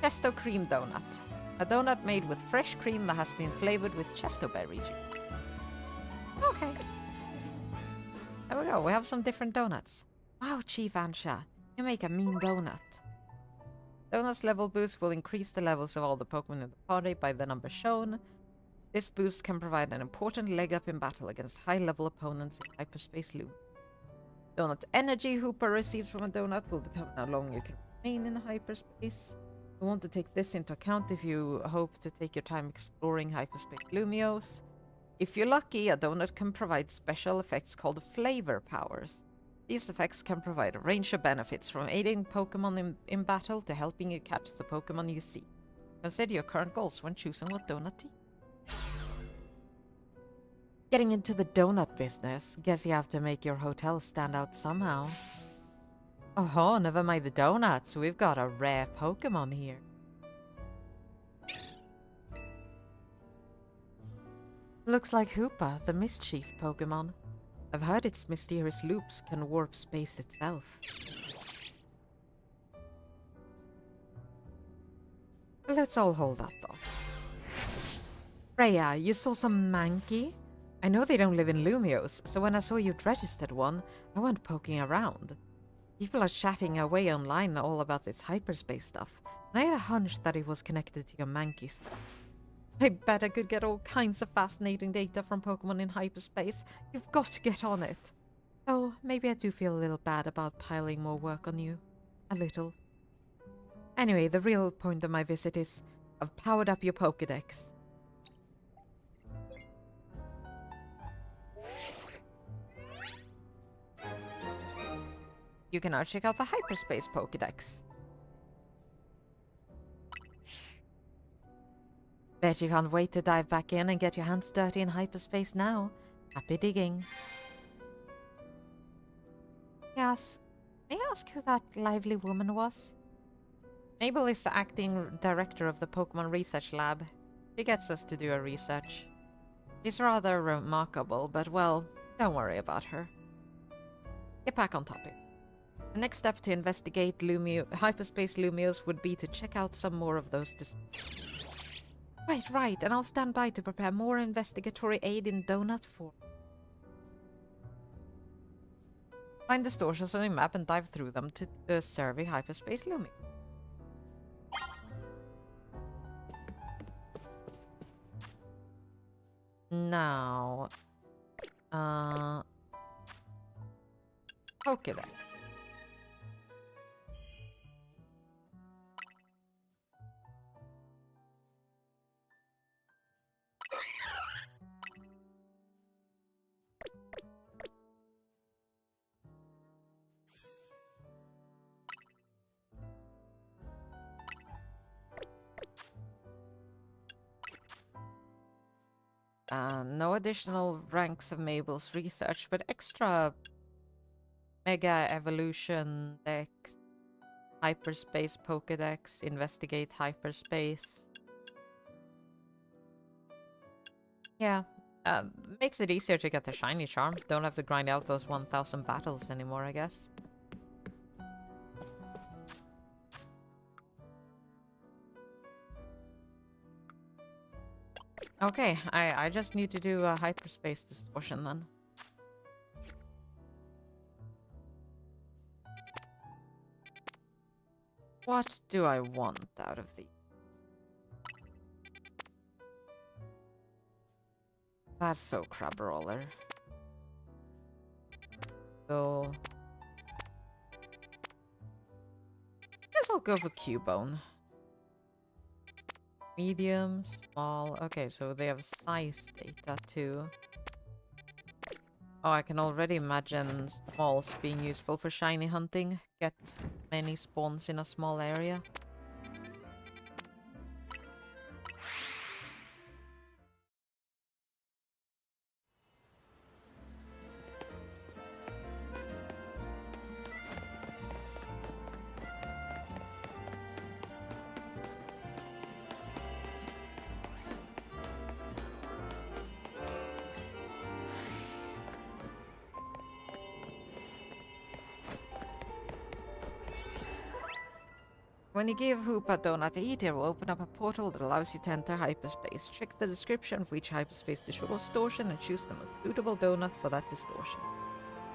Chesto cream donut. A donut made with fresh cream that has been flavored with chesto berry juice. Okay. There we go. We have some different donuts. Wow, Chief Ansha. You make a mean donut. Donut's level boost will increase the levels of all the Pokemon in the party by the number shown. This boost can provide an important leg up in battle against high-level opponents in Hyperspace Loom. Donut energy Hooper receives from a donut will determine how long you can remain in hyperspace. You want to take this into account if you hope to take your time exploring Hyperspace Lumiose. If you're lucky, a donut can provide special effects called flavor powers. These effects can provide a range of benefits, from aiding Pokemon in battle to helping you catch the Pokemon you see. Consider your current goals when choosing what donut to eat. Getting into the donut business, guess you have to make your hotel stand out somehow. Oh, never mind the donuts, we've got a rare Pokemon here. Looks like Hoopa, the Mischief Pokemon. I've heard its mysterious loops can warp space itself. Let's all hold that thought. Freya, you saw some Mankey? I know they don't live in Lumiose, so when I saw you'd registered one, I went poking around. People are chatting away online all about this hyperspace stuff, and I had a hunch that it was connected to your Mankey stuff. I bet I could get all kinds of fascinating data from Pokemon in hyperspace. You've got to get on it. Oh, maybe I do feel a little bad about piling more work on you. A little. Anyway, the real point of my visit is I've powered up your Pokédex. You can now check out the Hyperspace Pokédex. Bet you can't wait to dive back in and get your hands dirty in hyperspace now. Happy digging. Yes, may I ask who that lively woman was? Mabel is the acting director of the Pokemon Research Lab. She gets us to do her research. She's rather remarkable, but well, don't worry about her. Get back on topic. The next step to investigate Hyperspace Lumiose would be to check out some more of those Right, and I'll stand by to prepare more investigatory aid in donut form. Find distortions on a map and dive through them to survey Hyperspace Lumi. Now, Pokédex. No additional ranks of Mabel's research, but extra Mega Evolution Dex, Hyperspace Pokédex, Investigate Hyperspace. Yeah, makes it easier to get the shiny charm. Don't have to grind out those 1000 battles anymore, I guess. Okay, I just need to do a hyperspace distortion then. What do I want out of these? That's so crab roller. So guess I'll go for Cubone. Medium, small. Okay, so they have size data too. Oh, I can already imagine smalls being useful for shiny hunting. Get many spawns in a small area. When you give Hoop a donut to eat, it will open up a portal that allows you to enter hyperspace. Check the description for each hyperspace distortion and choose the most suitable donut for that distortion.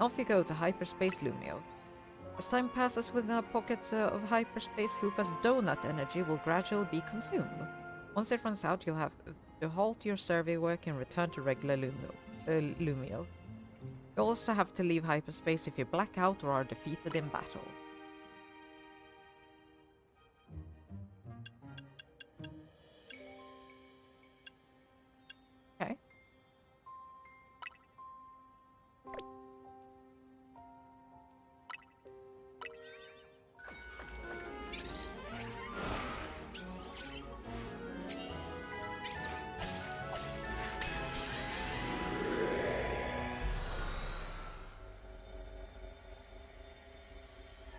Off you go to hyperspace Lumio. As time passes within a pocket of hyperspace, Hoopa's donut energy will gradually be consumed. Once it runs out, you'll have to halt your survey work and return to regular Lumio. You also have to leave hyperspace if you black out or are defeated in battle. Okay.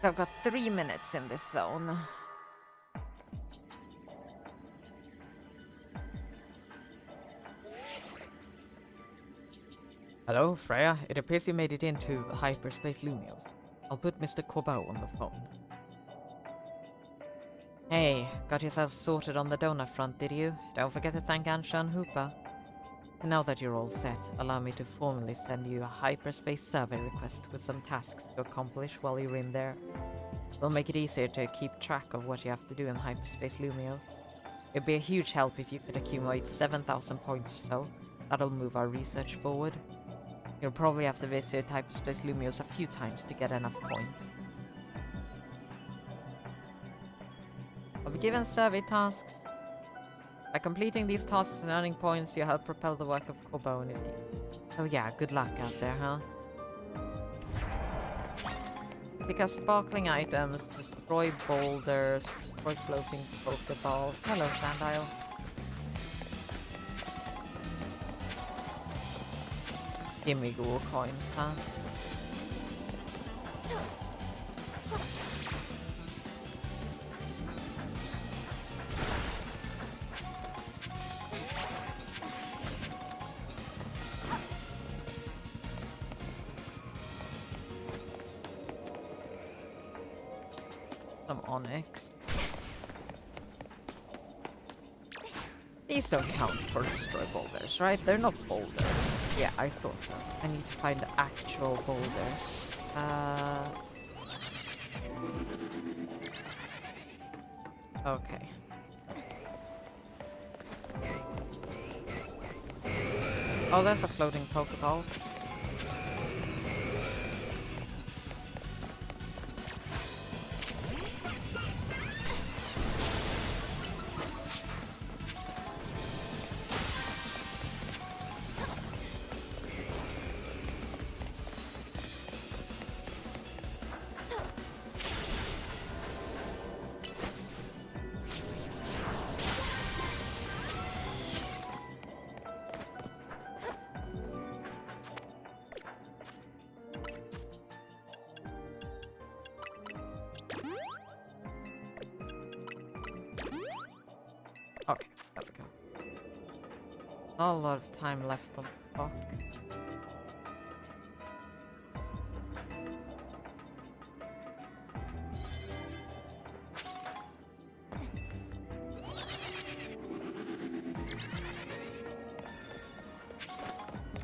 I've got 3 minutes in this zone. Hello, Freya. It appears you made it into hyperspace Lumios. I'll put Mr. Corbeau on the phone. Hey, got yourself sorted on the donut front, did you? Don't forget to thank Ansha and Hoopa. And now that you're all set, allow me to formally send you a hyperspace survey request with some tasks to accomplish while you're in there. It'll make it easier to keep track of what you have to do in hyperspace Lumios. It'd be a huge help if you could accumulate 7,000 points or so. That'll move our research forward. You'll probably have to visit hyperspace Lumios a few times to get enough points. I'll be given survey tasks. By completing these tasks and earning points, you help propel the work of Corbeau and his team. So yeah, good luck out there, huh? Pick up sparkling items, destroy boulders, destroy floating Pokeballs. Hello, Sandile. Gimme ghoul coins, huh? Some onyx. These don't count for destroy boulders, right? They're not boulders. Yeah, I thought so. I need to find the actual boulders. Okay. Oh, there's a floating Pokeball. Okay, there we go. Not a lot of time left on the clock.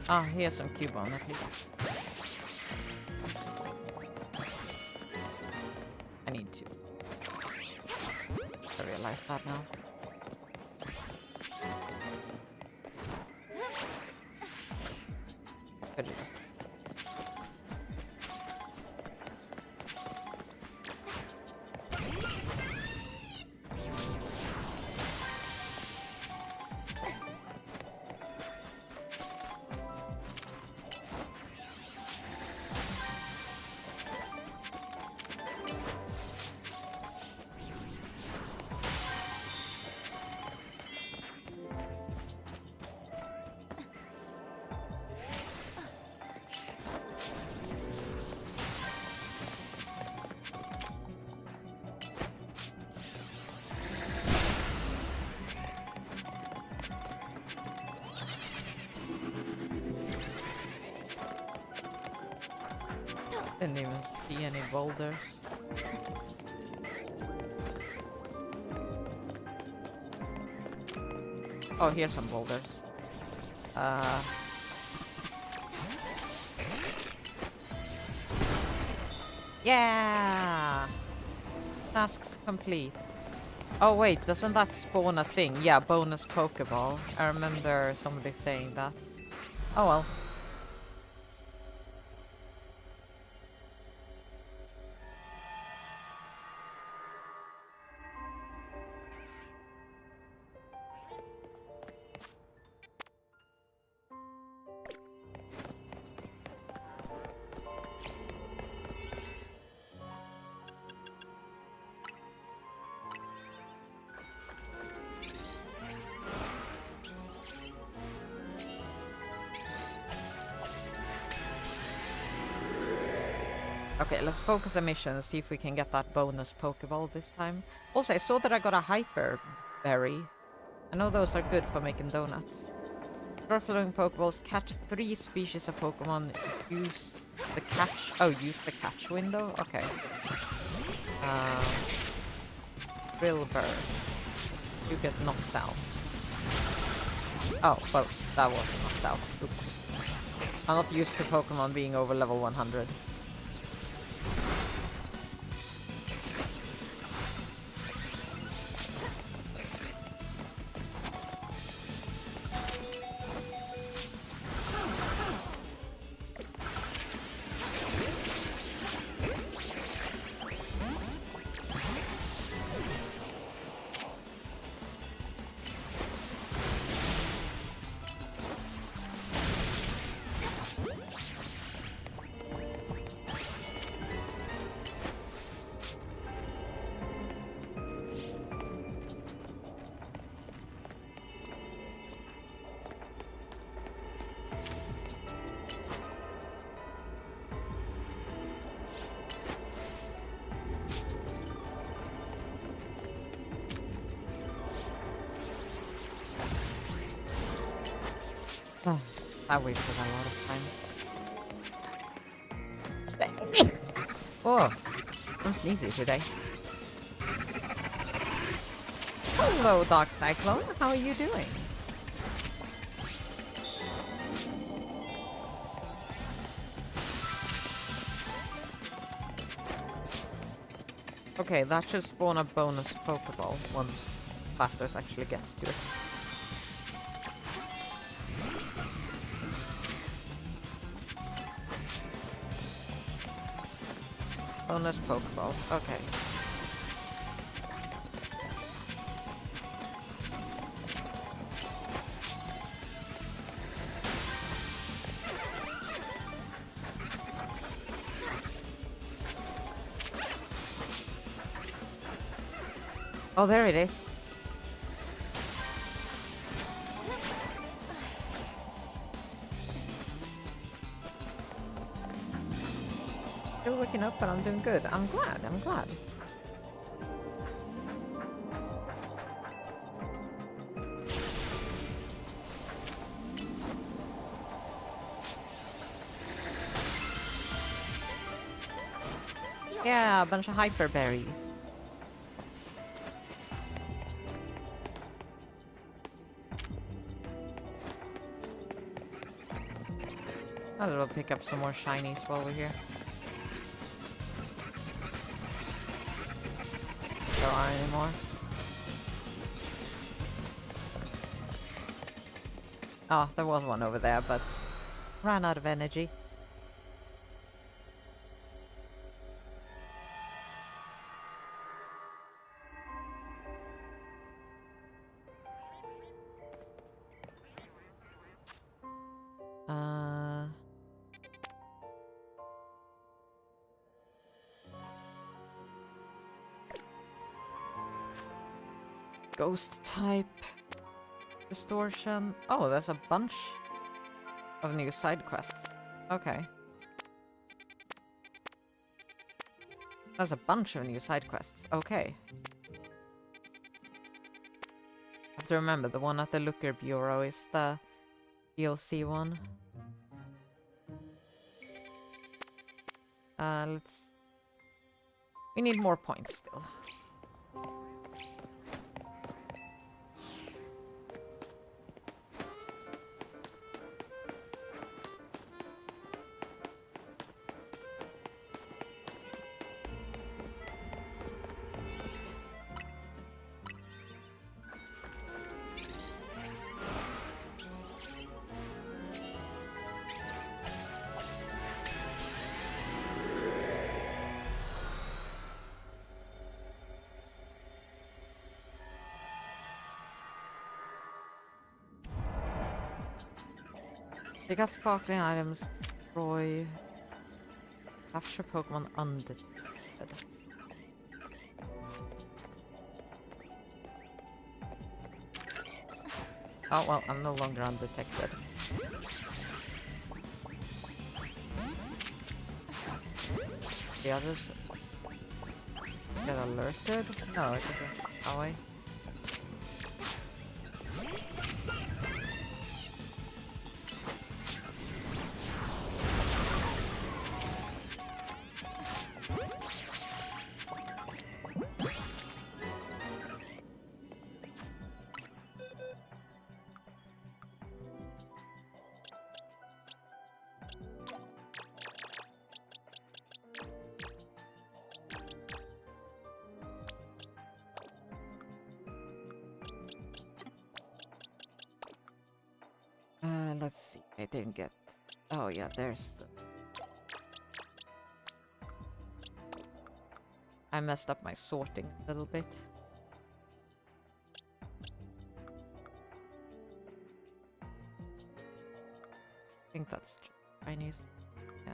Ah, here's some Cubone at least. I need to. I realize that now. Could have just... Didn't even see any boulders. Oh, here's some boulders. Yeah! Tasks complete. Oh wait, doesn't that spawn a thing? Yeah, bonus Pokeball. I remember somebody saying that. Oh well. Okay, let's focus on mission and see if we can get that bonus Pokeball this time. Also, I saw that I got a Hyper Berry. I know those are good for making donuts. Draw following Pokeballs, catch 3 species of Pokemon, use the catch... Oh, use the catch window? Okay. Drill Bird. You get knocked out. Oh, well, that was knocked out. Oops. I'm not used to Pokemon being over level 100. Oh, that wasted a lot of time. Oh, I'm sneezy today. Hello, Dark Cyclone. How are you doing? Okay, that should spawn a bonus Pokeball once Blasters actually gets to it. Bonus Pokeball. Okay. Oh, there it is. Still waking up, but I'm doing good. I'm glad. I'm glad. Yeah, a bunch of hyper berries. Might as well pick up some more shinies while we're here. There aren't any more. Oh, there was one over there, but ran out of energy. Ghost type. Distortion. Oh, there's a bunch of new side quests. Okay. There's a bunch of new side quests. Okay. I have to remember, the one at the Looker Bureau is the DLC one. Let's... We need more points still. Pick up sparkling items, destroy, capture Pokemon undetected. Oh well, I'm no longer undetected. The others get alerted? No, it doesn't. Oh wait. Let's see. I didn't get. Oh yeah, there's the. I messed up my sorting a little bit. I think that's Chinese. Yeah.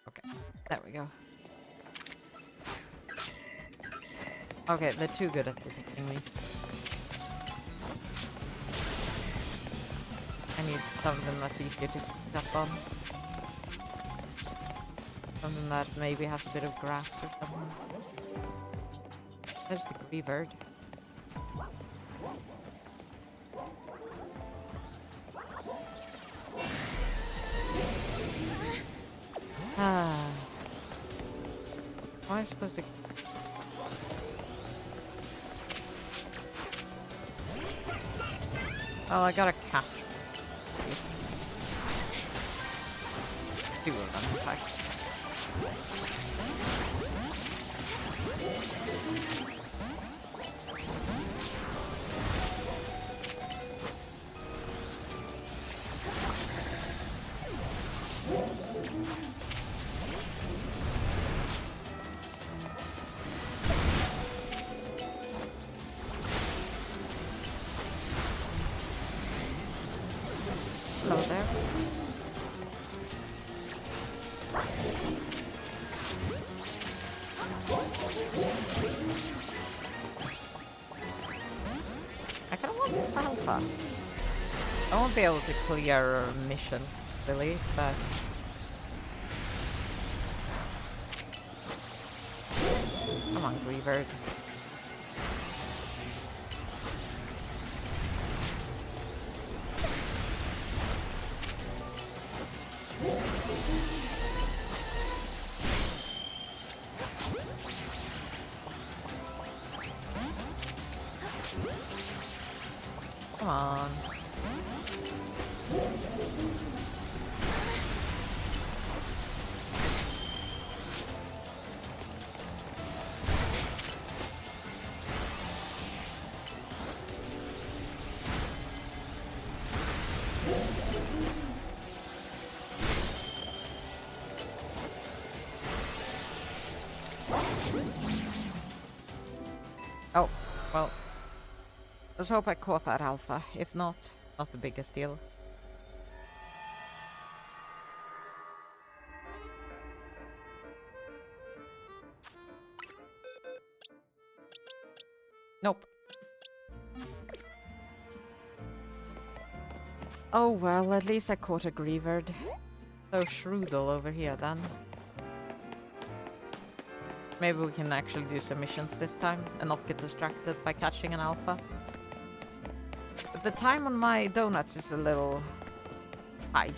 Okay, there we go. Okay, they're too good at detecting me. I need something that's easier to step on. Something that maybe has a bit of grass or something. There's the Greavard. Ah. How am I supposed to... Oh, I got a catch. Two of them, in fact. Hello there. I kind of want this alpha. I won't be able to clear missions, really, but... Come on, Greavard. Come on. Oh, well. Let's hope I caught that alpha. If not, not the biggest deal. Nope. Oh well, at least I caught a Greavard. So Shroodle over here then. Maybe we can actually do some missions this time and not get distracted by catching an alpha. But the time on my donuts is a little tight.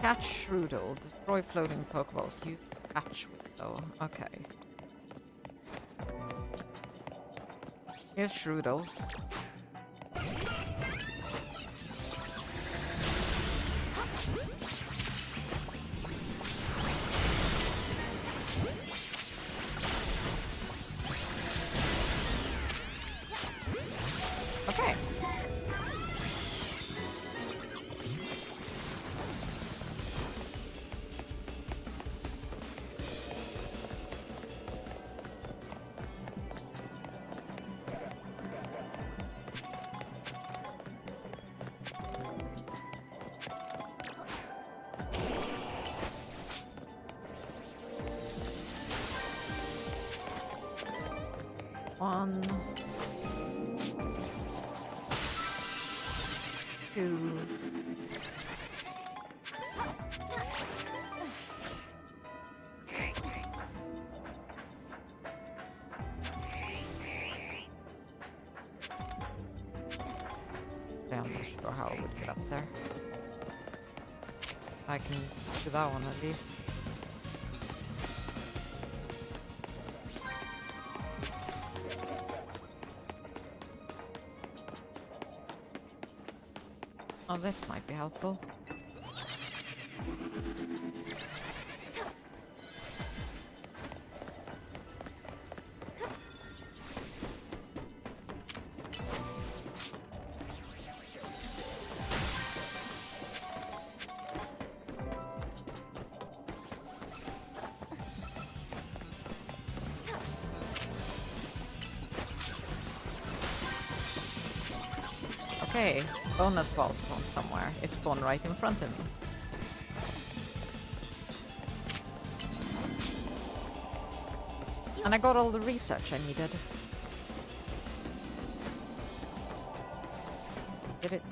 Catch Shroodle. Destroy floating Pokeballs. Use catch window. Okay. Here's Shroodle. Okay. One, two, yeah, I'm not sure how I would get up there. I can do that one at least. Oh, this might be helpful. Okay, bonus ball spawned somewhere. It spawned right in front of me. And I got all the research I needed. Did it?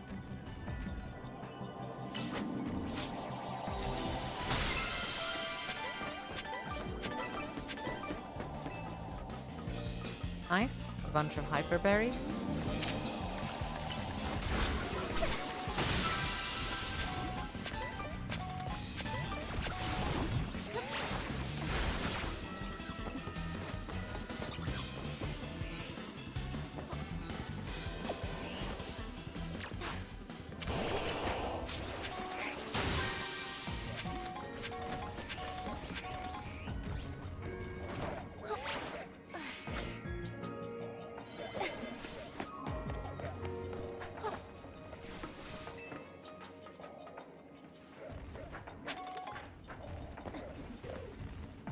Nice. A bunch of hyper berries.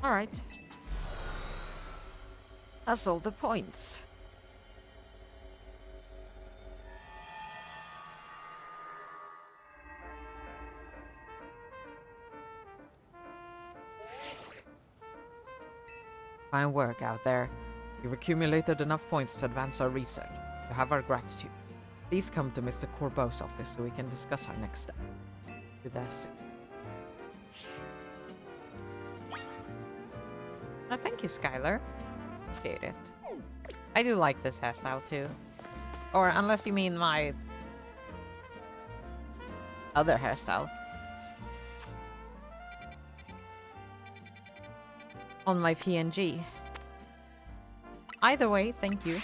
Alright. That's all the points. Fine work out there. You've accumulated enough points to advance our research. You have our gratitude. Please come to Mr. Corbeau's office so we can discuss our next step. Be there soon. Thank you, Skylar. Appreciate it. I do like this hairstyle too. Or unless you mean my other hairstyle. On my PNG. Either way, thank you.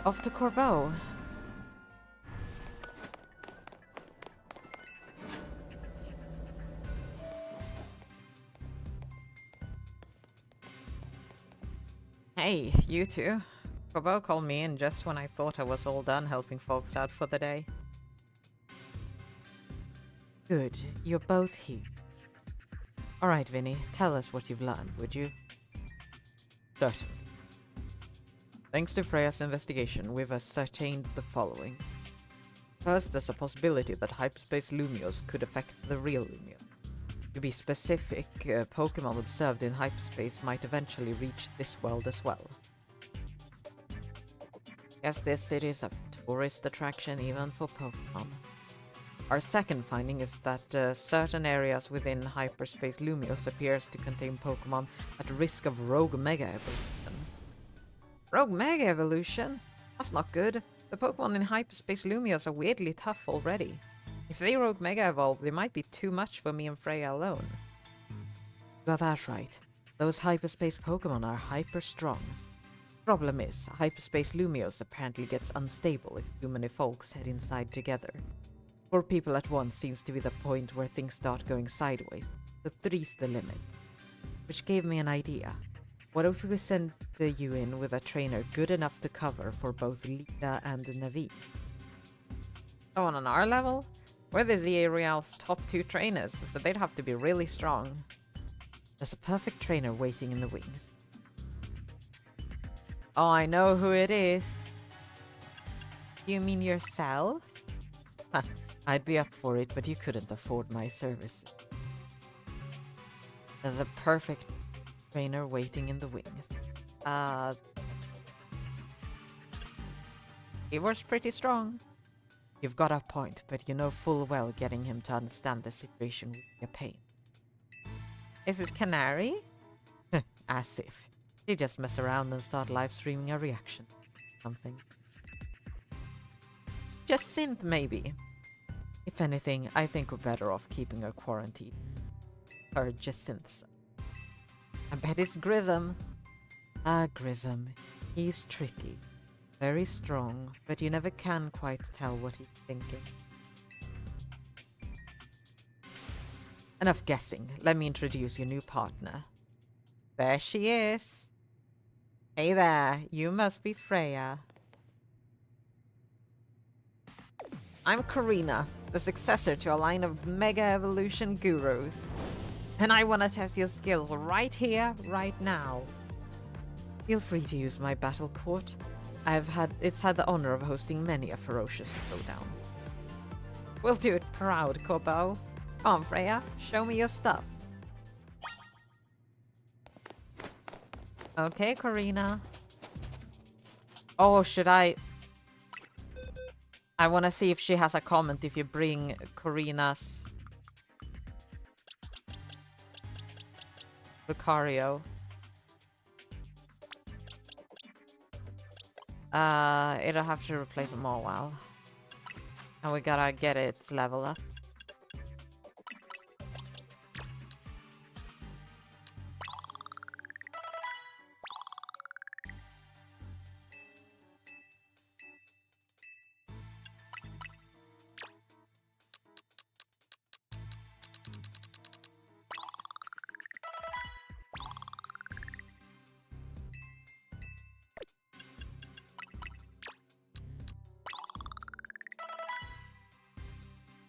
Off to Corbeau. Hey, you two. Corbeau called me in just when I thought I was all done helping folks out for the day. Good, you're both here. Alright, Vinny, tell us what you've learned, would you? Certainly. Thanks to Freya's investigation, we've ascertained the following. First, there's a possibility that hyperspace Lumios could affect the real Lumio. To be specific, Pokémon observed in hyperspace might eventually reach this world as well. Guess this city is a tourist attraction even for Pokémon. Our second finding is that certain areas within hyperspace Lumios appears to contain Pokémon at risk of rogue Mega Evolution. Rogue Mega Evolution? That's not good. The Pokemon in Hyperspace Lumios are weirdly tough already. If they Rogue Mega Evolve, they might be too much for me and Freya alone. Got that right. Those Hyperspace Pokemon are hyper strong. Problem is, Hyperspace Lumios apparently gets unstable if too many folks head inside together. 4 people at once seems to be the point where things start going sideways, so 3's the limit. Which gave me an idea. What if we sent you in with a trainer good enough to cover for both Lita and Navi? Someone on our level? We're the ZA Real's top 2 trainers, so they'd have to be really strong. There's a perfect trainer waiting in the wings. Oh, I know who it is. You mean yourself? I'd be up for it, but you couldn't afford my services. There's a perfect trainer waiting in the wings. He was pretty strong. You've got a point, but you know full well getting him to understand the situation would be a pain. Is it Canary? As if. She just mess around and start live streaming a reaction. Something. Just Synth, maybe. If anything, I think we're better off keeping her quarantined. Or just Synths. I bet it's Grism. Ah, Grism. He's tricky. Very strong, but you never can quite tell what he's thinking. Enough guessing. Let me introduce your new partner. There she is. Hey there, you must be Freya. I'm Karina, the successor to a line of Mega Evolution gurus. And I want to test your skills right here, right now. Feel free to use my battle court. It's had the honor of hosting many a ferocious throwdown. We'll do it proud, Corbo. Come on, Freya, show me your stuff. Okay, Karina. Oh, should I want to see if she has a comment if you bring Karina's Lucario. It'll have to replace a Mawile. And we gotta get its level up.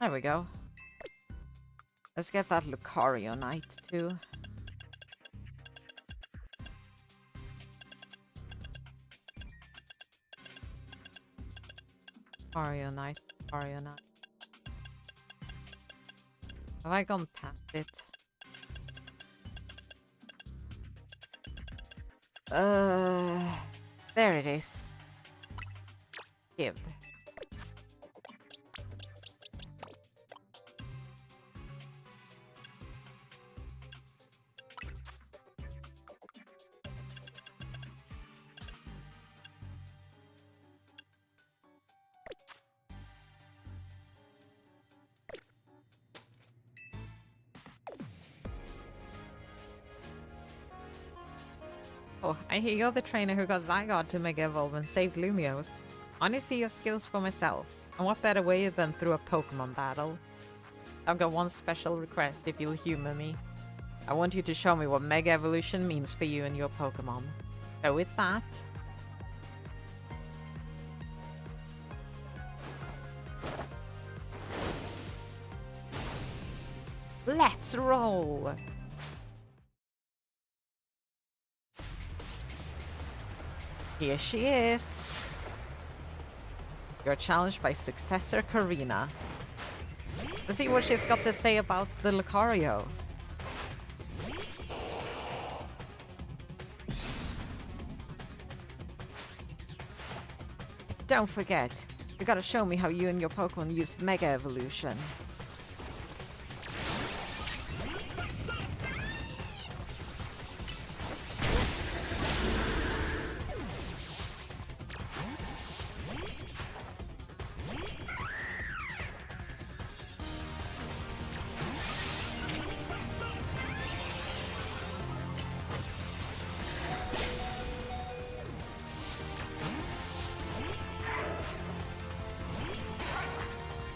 There we go. Let's get that Lucario Knight too. Lucario Knight, Lucario Knight. Have I gone past it? There it is. Give. Oh, I hear you're the trainer who got Zygarde to Mega Evolve and saved Lumios. I want to see your skills for myself. And what better way than through a Pokemon battle? I've got one special request if you'll humor me. I want you to show me what Mega Evolution means for you and your Pokemon. So with that... let's roll! Here she is. You're challenged by successor Karina. Let's see what she's got to say about the Lucario. Don't forget, you gotta show me how you and your Pokemon use Mega Evolution.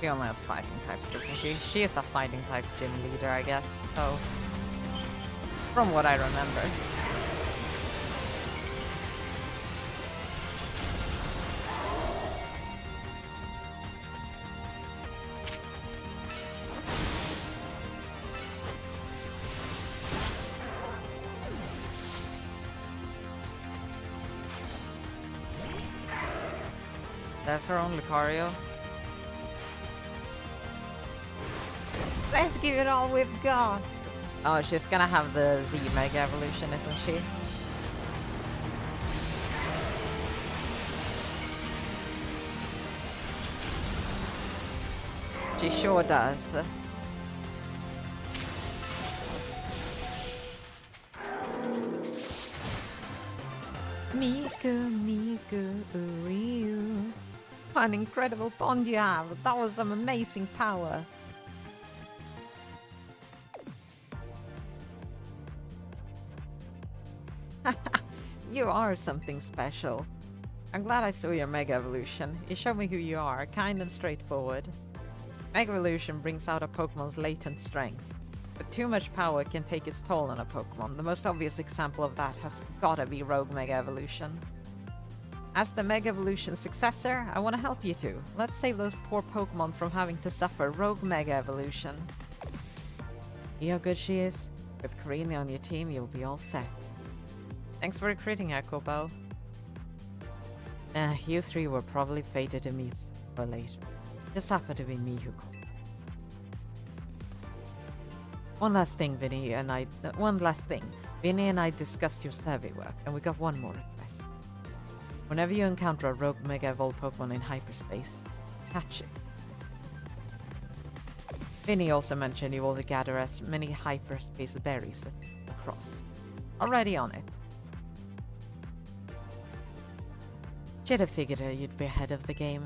She only has fighting types, doesn't she? She is a fighting type gym leader, I guess, so... From what I remember. That's her own Lucario. Let's give it all we've got! Oh, she's gonna have the Z Mega Evolution, isn't she? She sure does. Miku, Miku, Ryu. What an incredible bond you have. That was some amazing power. You are something special. I'm glad I saw your Mega Evolution. It showed me who you are, kind and straightforward. Mega Evolution brings out a Pokemon's latent strength. But too much power can take its toll on a Pokemon. The most obvious example of that has gotta be Rogue Mega Evolution. As the Mega Evolution successor, I want to help you two. Let's save those poor Pokemon from having to suffer Rogue Mega Evolution. See how good she is? With Karina on your team, you'll be all set. Thanks for recruiting her, Kobo. You three were probably fated to meet for later. Just happened to be me who called. One last thing. Vinny and I discussed your survey work, and we got one more request. Whenever you encounter a rogue Mega Evolved Pokemon in hyperspace, catch it. Vinny also mentioned you will gather as many hyperspace berries across. Already on it. Should have figured you'd be ahead of the game.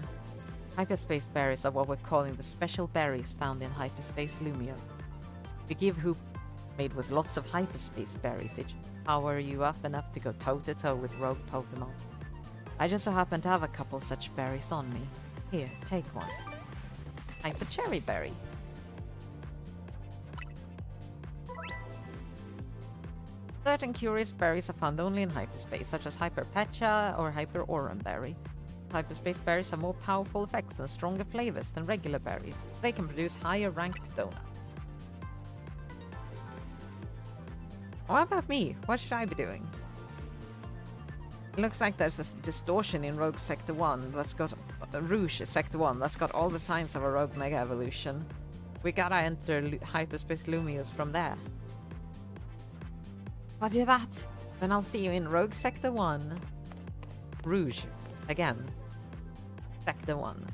Hyperspace berries are what we're calling the special berries found in Hyperspace Lumio. If you give Hoop made with lots of hyperspace berries, it should power you up enough to go toe-to-toe with rogue Pokemon. I just so happen to have a couple such berries on me. Here, take one. Hyper Cherry Berry. Certain curious berries are found only in hyperspace, such as Hyper Pecha or Hyper Aurum Berry. Hyperspace berries have more powerful effects and stronger flavors than regular berries. They can produce higher ranked donuts. What about me? What should I be doing? It looks like there's a distortion in Rogue Sector 1 that's got... Rouge Sector 1 that's got all the signs of a Rogue Mega Evolution. We gotta enter Hyperspace Lumios from there. Roger that. Then I'll see you in Rogue Sector 1. Rouge. Again. Sector 1.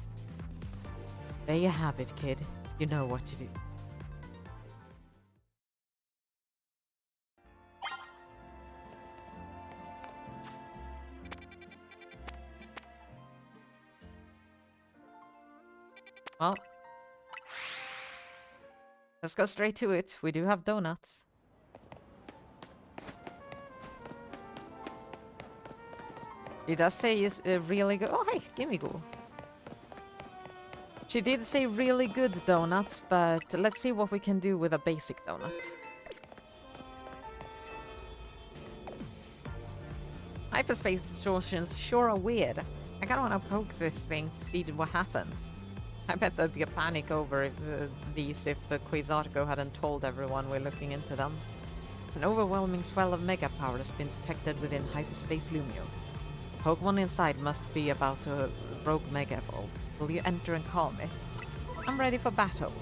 There you have it, kid. You know what to do. Well. Let's go straight to it. We do have donuts. She does say is really good. Oh, hey, gimme go. She did say really good donuts, but let's see what we can do with a basic donut. Hyperspace distortions sure are weird. I kinda wanna poke this thing to see what happens. I bet there'd be a panic over these if Quasargo hadn't told everyone we're looking into them. An overwhelming swell of mega power has been detected within Hyperspace Lumio. Pokemon inside must be about to rogue Mega Evolve. Will you enter and calm it? I'm ready for battle.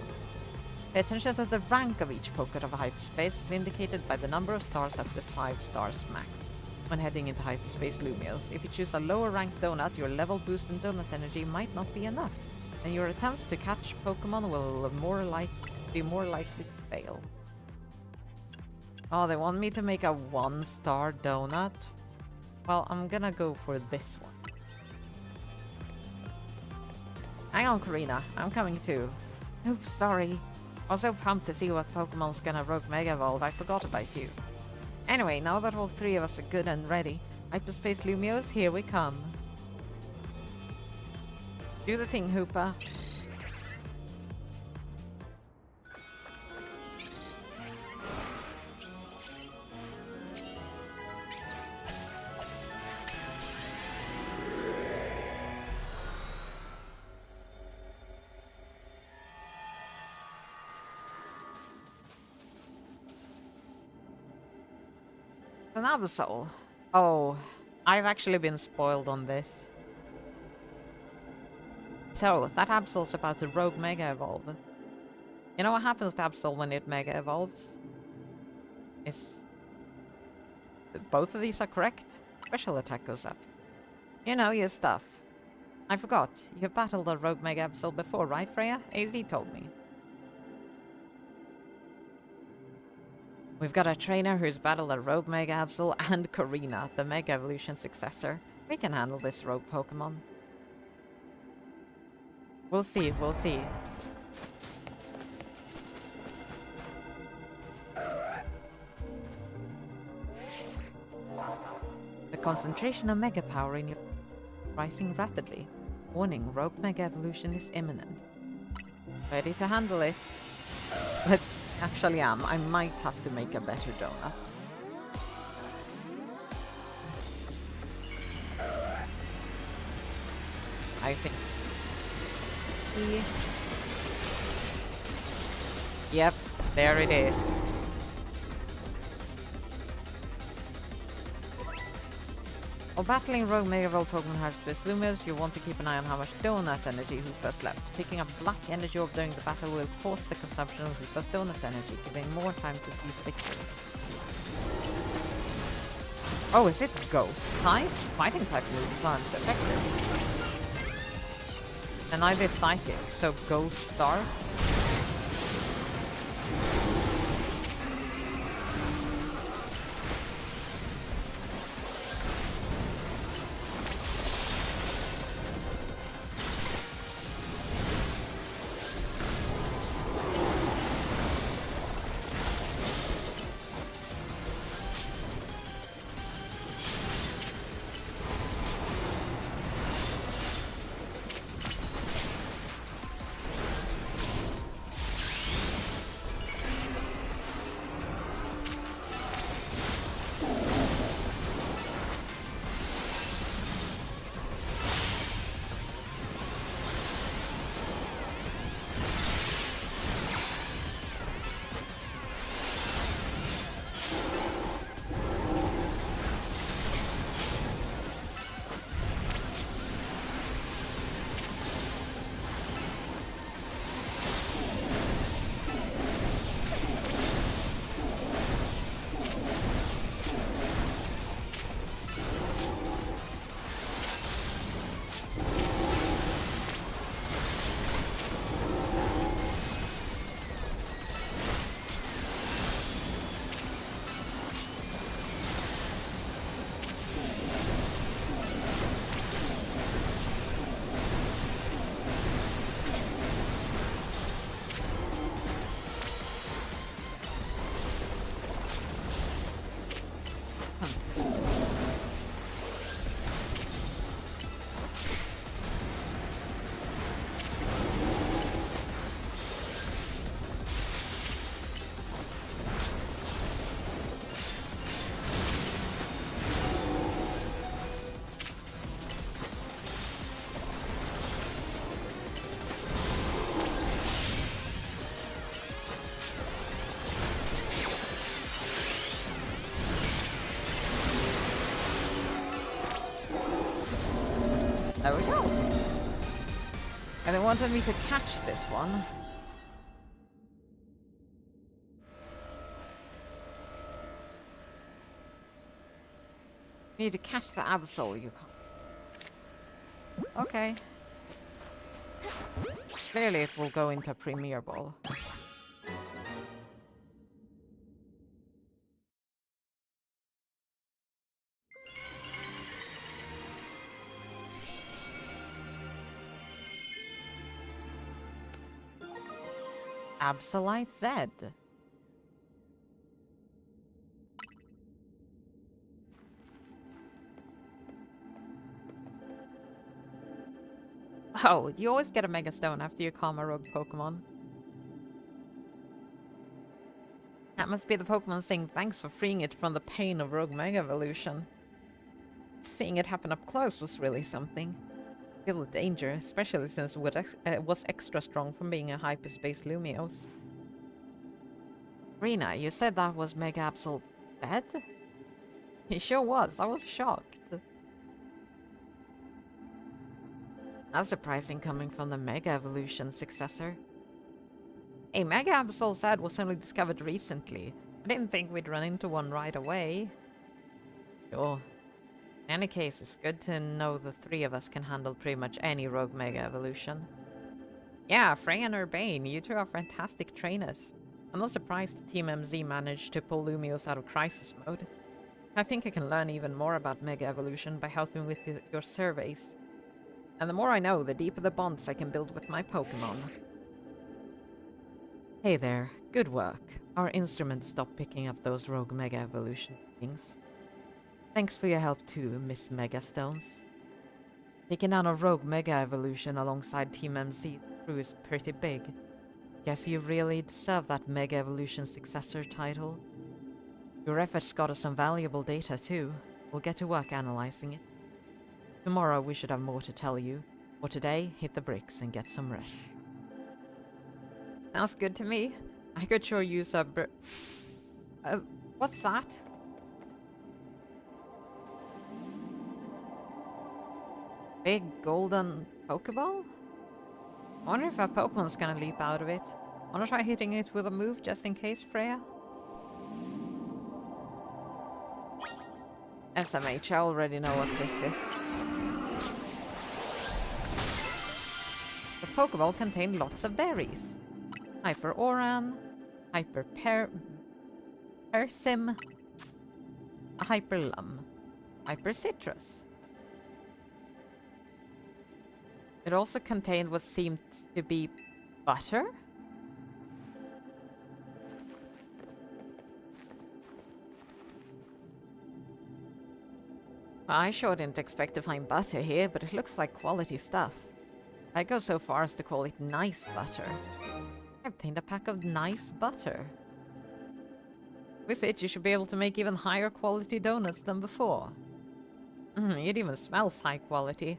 Pay attention to the rank of each Pocket of hyperspace is indicated by the number of stars up to 5 stars max. When heading into Hyperspace Lumios, if you choose a lower ranked donut, your level boost in donut energy might not be enough, and your attempts to catch Pokemon will be more likely to fail. Oh, they want me to make a 1-star donut? Well, I'm gonna go for this one. Hang on, Karina. I'm coming too. Oops, sorry. I was so pumped to see what Pokemon's gonna rogue Mega Evolve, I forgot about you. Anyway, now that all three of us are good and ready, Hyperspace Lumios, here we come. Do the thing, Hoopa. An Absol. Oh, I've actually been spoiled on this. So, that Absol's about to Rogue Mega Evolve. You know what happens to Absol when it Mega Evolves? Both of these are correct. Special attack goes up. You know your stuff. I forgot. You've battled a Rogue Mega Absol before, right, Freya? AZ told me. We've got a trainer who's battled a Rogue Mega Absol and Karina, the Mega Evolution successor. We can handle this rogue Pokémon. We'll see, we'll see. The concentration of Mega Power in your rising rapidly. Warning, Rogue Mega Evolution is imminent. Ready to handle it. But actually I might have to make a better donut. I think. Yep, there it is. While battling Rogue Mega Evolved Pokemon Harvest Lumios, you want to keep an eye on how much Donut energy Hoopa's left. Picking up Black Energy Orb during the battle will pause the consumption of Hoopa's Donut energy, giving more time to seize victory. Oh, is it Ghost type? Fighting type moves aren't effective. And neither is Psychic, so Ghost Dark. There we go. And they wanted me to catch this one. You need to catch the Absol, you can't. Okay. Clearly it will go into Premier Ball. Absolite Z. Oh, you always get a Mega Stone after you calm a rogue Pokemon. That must be the Pokemon saying thanks for freeing it from the pain of Rogue Mega Evolution. Seeing it happen up close was really something. Feel the danger, especially since it was extra strong from being a hyperspace Lumios. Rena, you said that was Mega Absol dead? He sure was. I was shocked. That's surprising coming from the Mega Evolution successor. A Mega Absol set was only discovered recently. I didn't think we'd run into one right away. Sure. In any case, it's good to know the three of us can handle pretty much any rogue Mega Evolution. Yeah, Freya and Urbane, you two are fantastic trainers. I'm not surprised Team MZ managed to pull Lumios out of crisis mode. I think I can learn even more about Mega Evolution by helping with your surveys. And the more I know, the deeper the bonds I can build with my Pokémon. Hey there, good work. Our instruments stopped picking up those rogue Mega Evolution things. Thanks for your help too, Miss Megastones. Taking down a rogue Mega Evolution alongside Team MC crew is pretty big. Guess you really deserve that Mega Evolution successor title. Your efforts got us some valuable data too. We'll get to work analyzing it. Tomorrow we should have more to tell you. For today, hit the bricks and get some rest. Sounds good to me. I could sure use a what's that? Big golden Pokeball? I wonder if our Pokemon's gonna leap out of it. Wanna try hitting it with a move just in case, Freya? SMH, I already know what this is. The Pokeball contained lots of berries. Hyper Oran, Hyper Persim, a Hyper Lum, Hyper Citrus. It also contained what seemed to be butter? I sure didn't expect to find butter here, but it looks like quality stuff. I'd go so far as to call it nice butter. I obtained a pack of nice butter. With it, you should be able to make even higher quality donuts than before. It even smells high quality.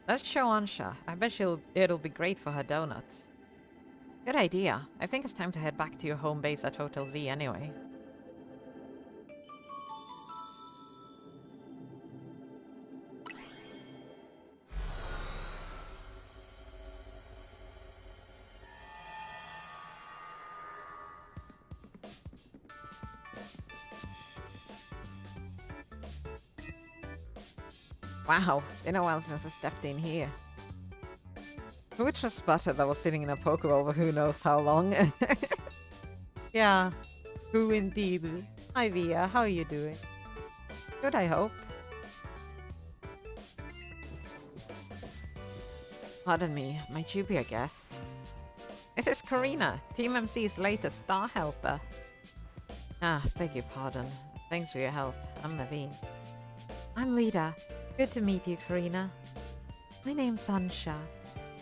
Let's show Ansha. I bet it'll be great for her donuts. Good idea. I think it's time to head back to your home base at Hotel Z anyway. Wow, been a while since I stepped in here. Who would trust butter that was sitting in a Pokeball for who knows how long? Yeah, who indeed. Hi Via, how are you doing? Good, I hope. Pardon me, might you be a guest? This is Karina, Team MC's latest star helper. Ah, beg your pardon. Thanks for your help. I'm Naveen. I'm Lita. Good to meet you, Karina. My name's Ansha.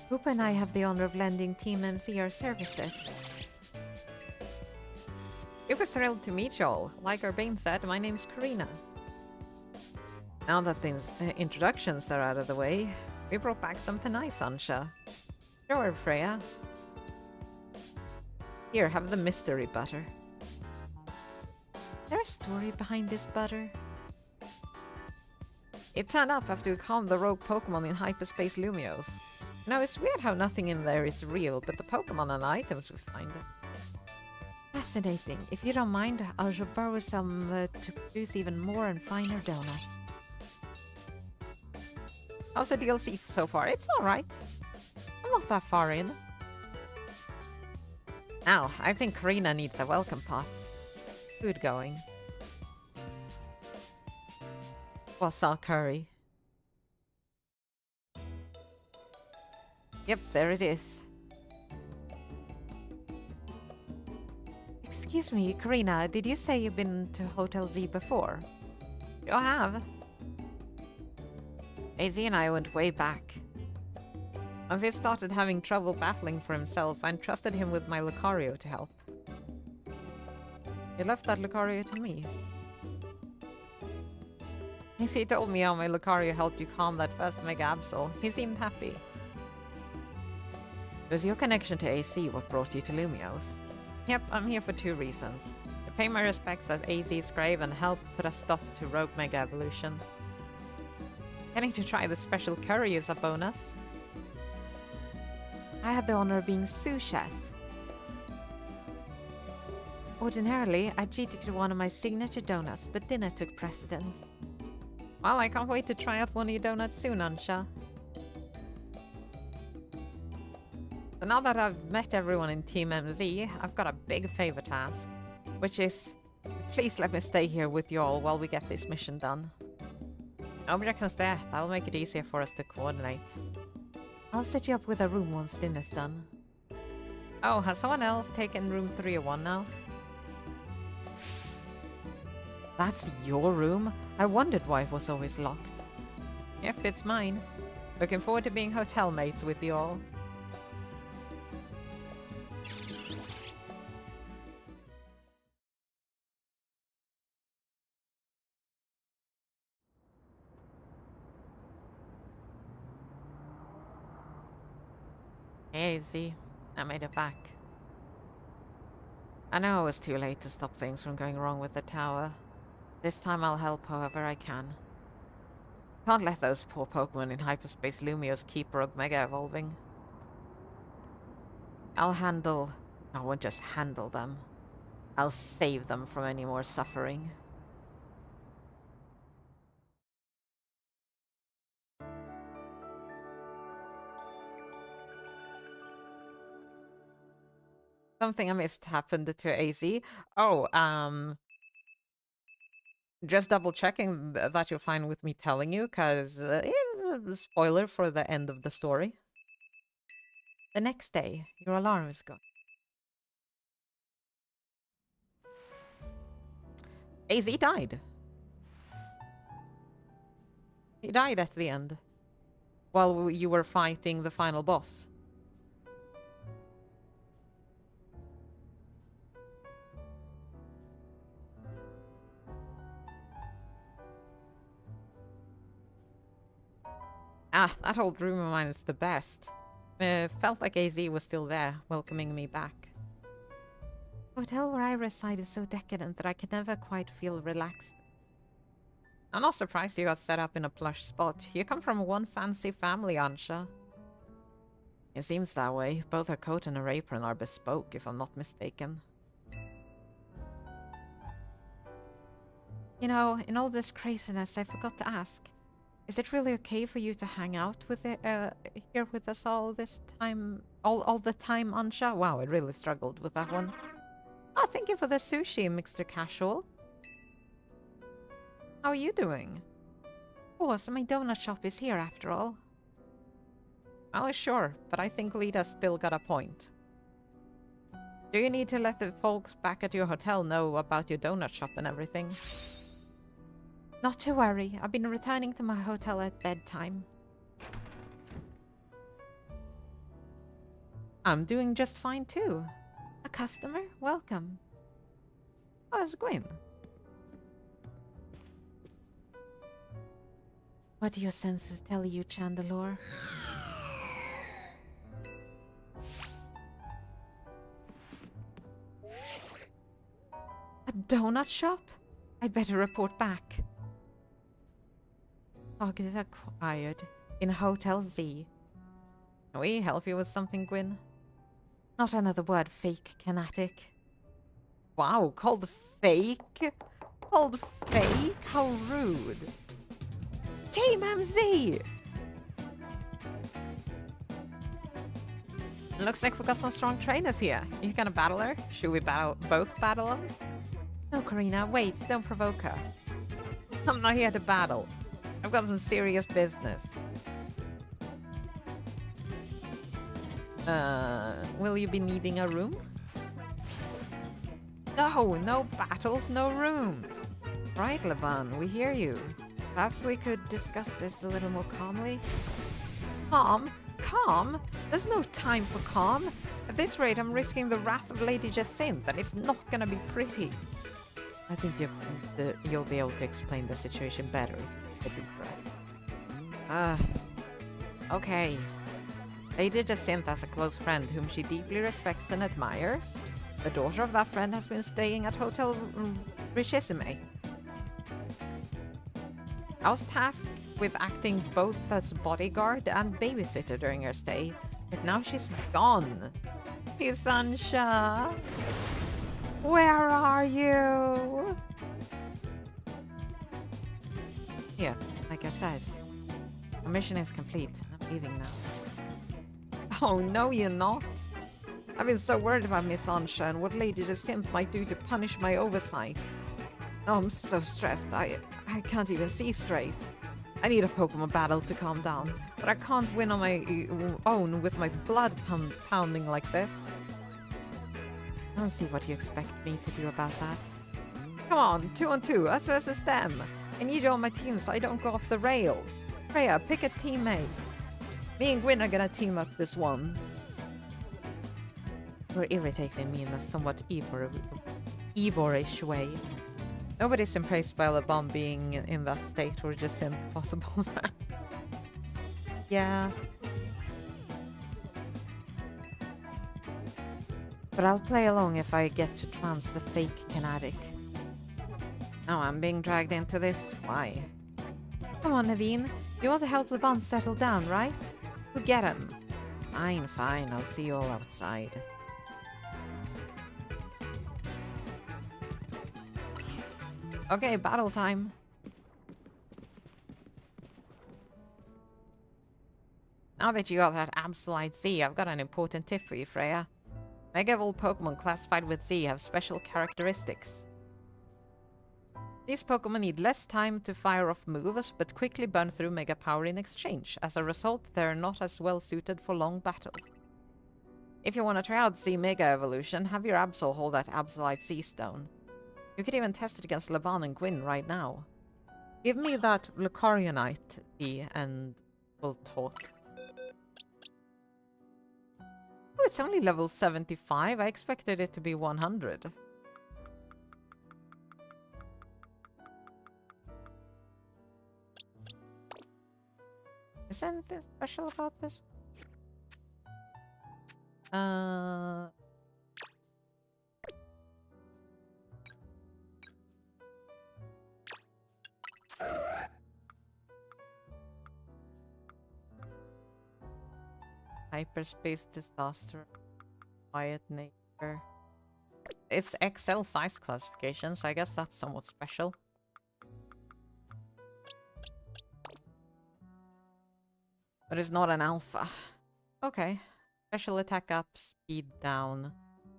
Hoopa and I have the honor of lending Team MC our services. We were thrilled to meet y'all. Like Urbane said, my name's Karina. Now that things introductions are out of the way, we brought back something nice, Ansha. Sure, Freya. Here, have the mystery butter. Is there a story behind this butter? It turned up after we calmed the rogue Pokemon in Hyperspace Lumios. Now, it's weird how nothing in there is real, but the Pokemon and the items we find. Fascinating. If you don't mind, I'll borrow some to produce even more and finer donut. How's the DLC so far? It's alright. I'm not that far in. Now, I think Karina needs a welcome pot. Food going. What's our curry? Yep, there it is. Excuse me, Karina, did you say you've been to Hotel Z before? You have. AZ and I went way back. Once he started having trouble battling for himself, I entrusted him with my Lucario to help. He left that Lucario to me. He told me how my Lucario helped you calm that first Mega Absol. He seemed happy. Was your connection to AC what brought you to Lumios? Yep, I'm here for two reasons. The Pay my respects at AZ's grave and help put a stop to rogue mega evolution. Getting to try the special curry is a bonus. I had the honor of being sous chef. Ordinarily, I cheated to one of my signature donuts, but dinner took precedence. Well, I can't wait to try out one of your donuts soon, Ansha. So now that I've met everyone in Team MZ, I've got a big favor to ask, which is, please let me stay here with you all while we get this mission done. No objections there, that'll make it easier for us to coordinate. I'll set you up with a room once dinner's done. Oh, has someone else taken room 301 now? That's your room? I wondered why it was always locked. Yep, it's mine. Looking forward to being hotel mates with you all. Hey, Z. I made it back. I know it was too late to stop things from going wrong with the tower. This time I'll help however I can. Can't let those poor Pokémon in hyperspace Lumios keep rogue mega evolving. I won't just handle them. I'll save them from any more suffering. Something I missed happened to AZ. Oh, just double checking that you're fine with me telling you, because spoiler for the end of the story. The next day, your alarm is gone. AZ died. He died at the end, while you were fighting the final boss. Ah, that old room of mine is the best. Felt like AZ was still there, welcoming me back. The hotel where I reside is so decadent that I can never quite feel relaxed. I'm not surprised you got set up in a plush spot. You come from one fancy family, Ansha. It seems that way. Both her coat and her apron are bespoke, if I'm not mistaken. You know, in all this craziness, I forgot to ask. Is it really okay for you to hang out with here with us all this time? All the time, Ansha? Wow, I really struggled with that one. Oh, thank you for the sushi, Mr. Casual. How are you doing? Oh, so my donut shop is here after all. Well, sure, but I think Lita's still got a point. Do you need to let the folks back at your hotel know about your donut shop and everything? Not to worry, I've been returning to my hotel at bedtime. I'm doing just fine too. A customer? Welcome. Oh, it's Gwyn. What do your senses tell you, Chandelure? A donut shop? I'd better report back. Target acquired in Hotel Z. Can we help you with something, Gwyn? Not another word, fake Canatic. Wow, called fake? Called fake? How rude. Team MZ! Looks like we got some strong trainers here. You gonna battle her? Should we both battle them? No, Karina, wait, don't provoke her. I'm not here to battle. I've got some serious business. Will you be needing a room? No, no battles, no rooms. Right, Laban, we hear you. Perhaps we could discuss this a little more calmly? Calm? Calm? There's no time for calm. At this rate, I'm risking the wrath of Lady Jacinth, and it's not gonna be pretty. I think you'll be able to explain the situation better if you take a deep breath. Okay. Lady Jacinth has a close friend whom she deeply respects and admires. The daughter of that friend has been staying at Hotel Richissime. I was tasked with acting both as bodyguard and babysitter during her stay, but now she's gone. Pisansha, where are you? Here, like I said, my mission is complete. I'm leaving now. Oh, no, you're not. I've been so worried about Miss Ansha and what Lady the Synth might do to punish my oversight. Oh, I'm so stressed. I can't even see straight. I need a Pokemon battle to calm down, but I can't win on my own with my blood pounding like this. I don't see what you expect me to do about that. Come on, 2-on-2, us versus them. I need you on my team so I don't go off the rails. Freya, pick a teammate. Me and Gwyn are gonna team up this one. You're irritating me in a somewhat Evorish way. Nobody's impressed by the bomb being in that state or just impossible. Yeah. But I'll play along if I get to trance the fake Kinetic. Now I'm being dragged into this. Why? Come on, Naveen. You want to help the bond settle down, right? We'll get him. Fine, fine. I'll see you all outside. Okay, battle time. Now that you got that Absolute Z, I've got an important tip for you, Freya. Mega Evolved Pokemon classified with Z have special characteristics. These Pokemon need less time to fire off moves, but quickly burn through Mega Power in exchange. As a result, they're not as well suited for long battles. If you want to try out Z Mega Evolution, have your Absol hold that Absolute Z Stone. You could even test it against Laban and Gwyn right now. Give me that Lucarionite Z and we'll talk. Oh, it's only level 75. I expected it to be 100. Is anything special about this? Hyperspace disaster, quiet nature. It's XL size classification, so I guess that's somewhat special. But it's not an alpha. Okay. Special attack up, speed down.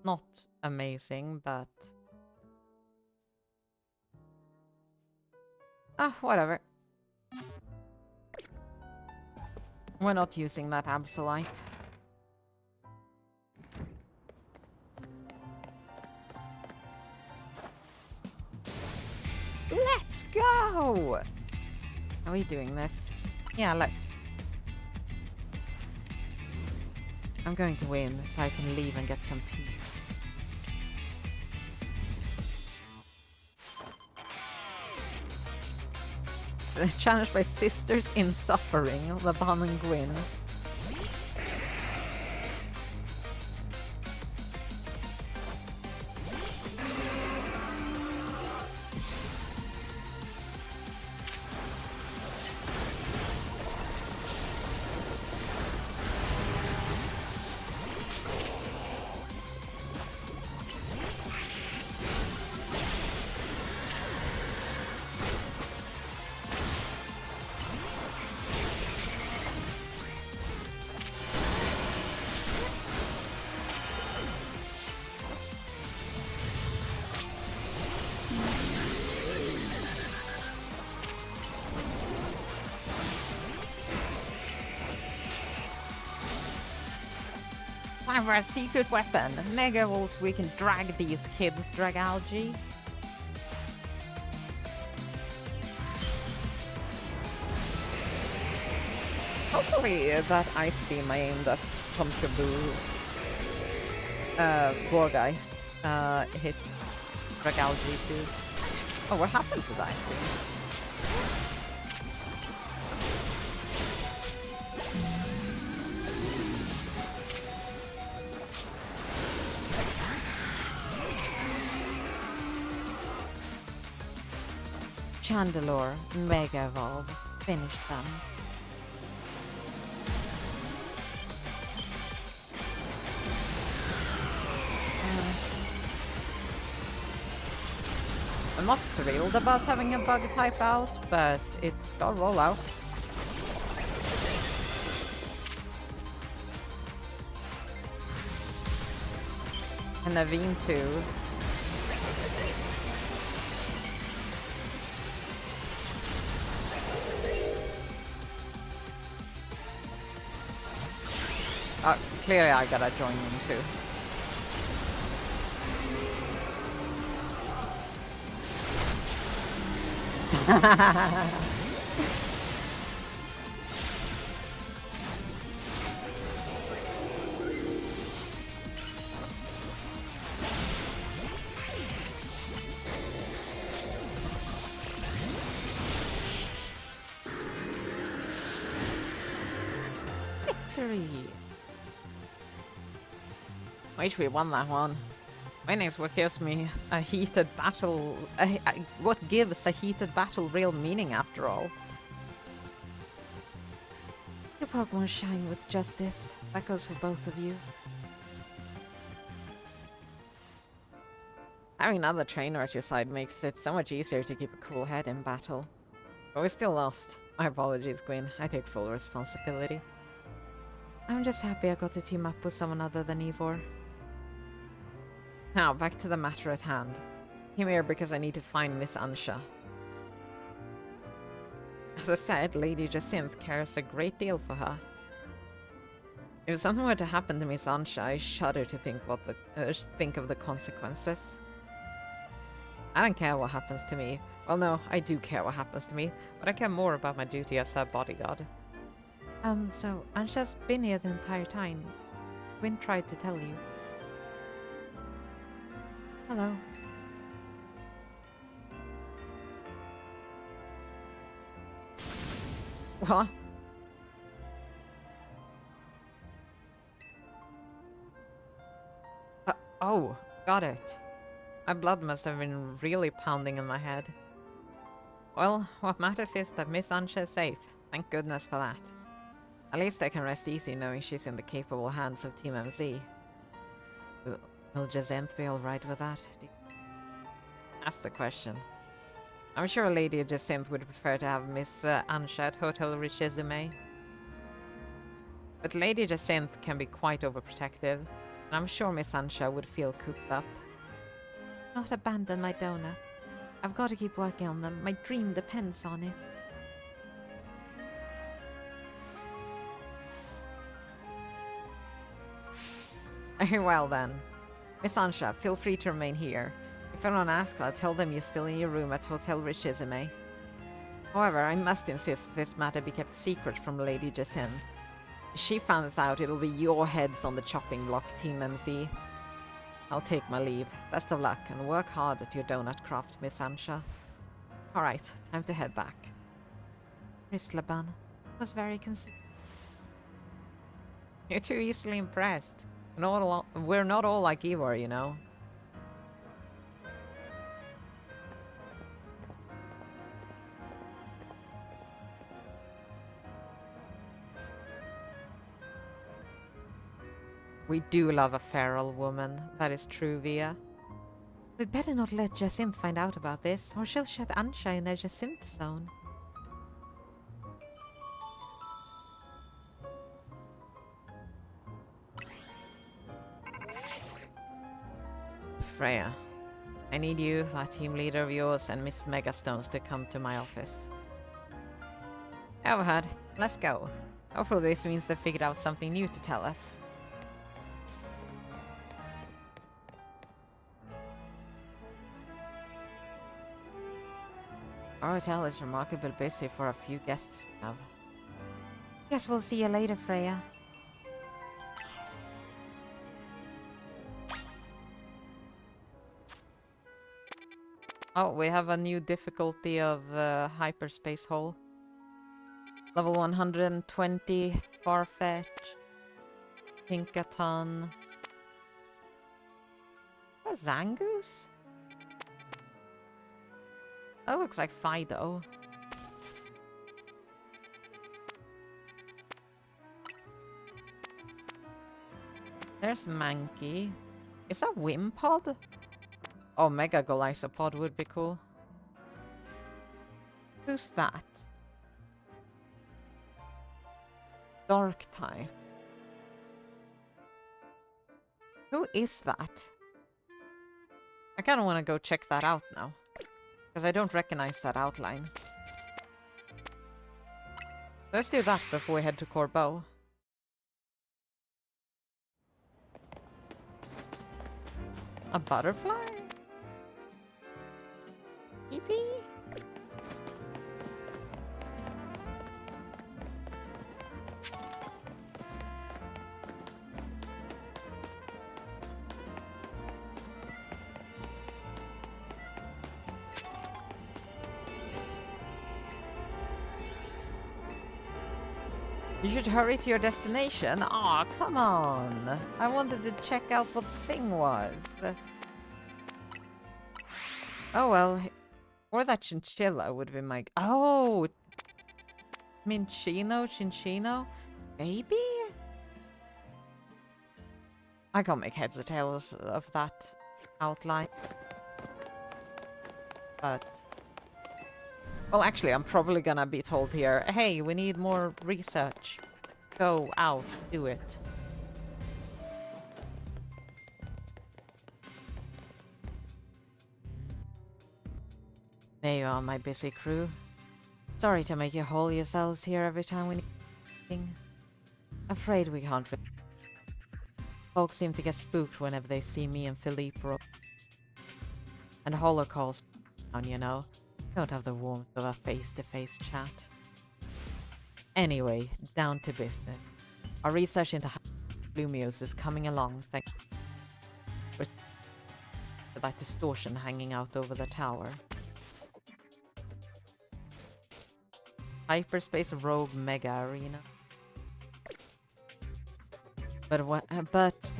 Not amazing, but... ah, whatever. We're not using that Absolite. Let's go! Are we doing this? Yeah, let's. I'm going to win so I can leave and get some peace. Challenged by sisters in suffering, Laban and Gwyn. Time for a secret weapon. Mega Evolves, we can drag these kids, Dragalge. Hopefully that Ice Beam I aimed at Tomkaboo Gorgeist hits Dragalge too. Oh, what happened to the Ice Beam? Chandelure, Mega Evolve. Finish them. I'm not thrilled about having a bug type out, but it's got roll out. And Naveen too. Oh, clearly I gotta join in too. Victory! Wish we won that one. Winning is what gives me a heated battle. What gives a heated battle real meaning, after all. Your Pokemon shine with justice. That goes for both of you. Having another trainer at your side makes it so much easier to keep a cool head in battle. But we still lost. My apologies, Gwyn. I take full responsibility. I'm just happy I got to team up with someone other than Ivor. Now, back to the matter at hand. Came here because I need to find Miss Ansha. As I said, Lady Jacinthe cares a great deal for her. If something were to happen to Miss Ansha, I shudder to think of the consequences. I don't care what happens to me. Well, no, I do care what happens to me, but I care more about my duty as her bodyguard. So Ansha's been here the entire time. Gwyn tried to tell you. Hello. What? Oh, got it. My blood must have been really pounding in my head. Well, what matters is that Miss Ansha is safe. Thank goodness for that. At least I can rest easy knowing she's in the capable hands of Team MZ. Will Jacinthe be alright with that? That's the question. I'm sure Lady Jacinthe would prefer to have Miss Ansha at Hotel Richizume. But Lady Jacinthe can be quite overprotective, and I'm sure Miss Ansha would feel cooped up. Not abandon my donut. I've got to keep working on them. My dream depends on it. Very well then. Miss Ansha, feel free to remain here. If anyone asks, I'll tell them you're still in your room at Hotel Richizume. However, I must insist that this matter be kept secret from Lady Jacinthe. If she finds out, it'll be your heads on the chopping block, Team MZ. I'll take my leave. Best of luck, and work hard at your donut craft, Miss Ansha. Alright, time to head back. Miss Laban was very considerate. You're too easily impressed. We're not all like Ivor, you know. We do love a feral woman. That is true, Via. We'd better not let Jacinthe find out about this, or she'll shut Ansha in the Jacinthe zone. Freya, I need you, that team leader of yours, and Miss Megastones to come to my office. Overheard. Let's go. Hopefully this means they figured out something new to tell us. Our hotel is remarkably busy for a few guests we have. Guess we'll see you later, Freya. Oh, we have a new difficulty of Hyperspace Hole. Level 120, Farfetch, Pinkaton. A Zangoose? That looks like Fido. There's Mankey. Is that Wimpod? Oh, Mega Golisopod would be cool. Who's that? Dark type. Who is that? I kind of want to go check that out now. Because I don't recognize that outline. Let's do that before we head to Corbeau. A butterfly? Eepee? You should hurry to your destination. Aw, come on. I wanted to check out what the thing was. Oh well. Or that chinchilla would be my... Oh! Chinchino? Baby? I can't make heads or tails of that outline. But... Well, actually, I'm probably gonna be told here, hey, we need more research. Go out, do it. There you are, my busy crew. Sorry to make you haul yourselves here every time we need anything. Afraid we can't. Folks seem to get spooked whenever they see me and Philippe and holler calls down, you know. Don't have the warmth of a face-to-face chat. Anyway, down to business. Our research into Lumios is coming along thanks to that distortion hanging out over the tower. Hyperspace Rogue Mega Arena. But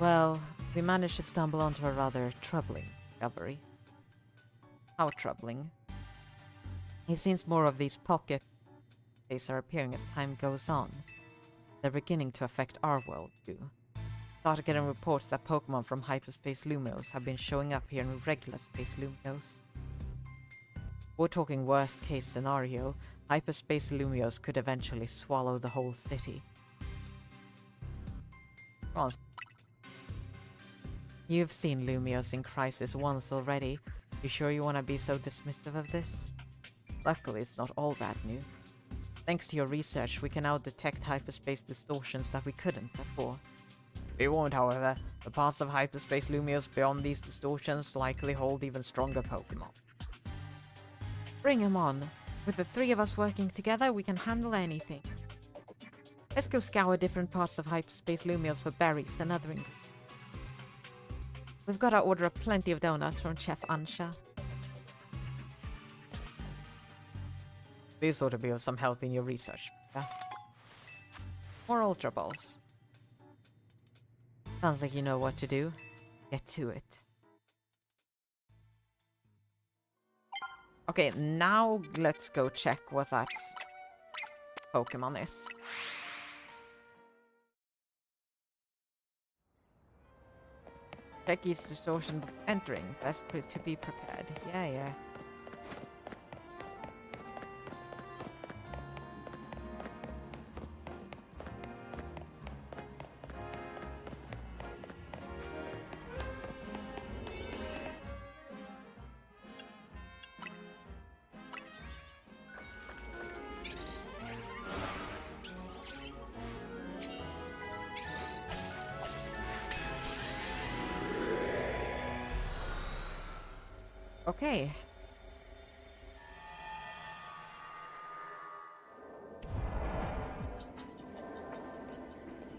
well, we managed to stumble onto a rather troubling discovery. How troubling? It seems more of these pocket are appearing as time goes on. They're beginning to affect our world too. Started getting reports that Pokémon from Hyperspace Lumios have been showing up here in regular Space Lumios. We're talking worst case scenario, Hyperspace Lumios could eventually swallow the whole city. Come on. You've seen Lumios in crisis once already. You sure you want to be so dismissive of this? Luckily, it's not all bad news. Thanks to your research, we can now detect hyperspace distortions that we couldn't before. Be warned, however, the parts of hyperspace Lumios beyond these distortions likely hold even stronger Pokémon. Bring 'em on. With the three of us working together, we can handle anything. Let's go scour different parts of hyperspace Lumios for berries and other ingredients. We've got to order up plenty of donuts from Chef Ansha. This ought to be of some help in your research. Yeah? More Ultra Balls. Sounds like you know what to do. Get to it. Okay, now let's go check what that Pokemon is. Check each distortion entering. Best to be prepared. Yeah. Okay.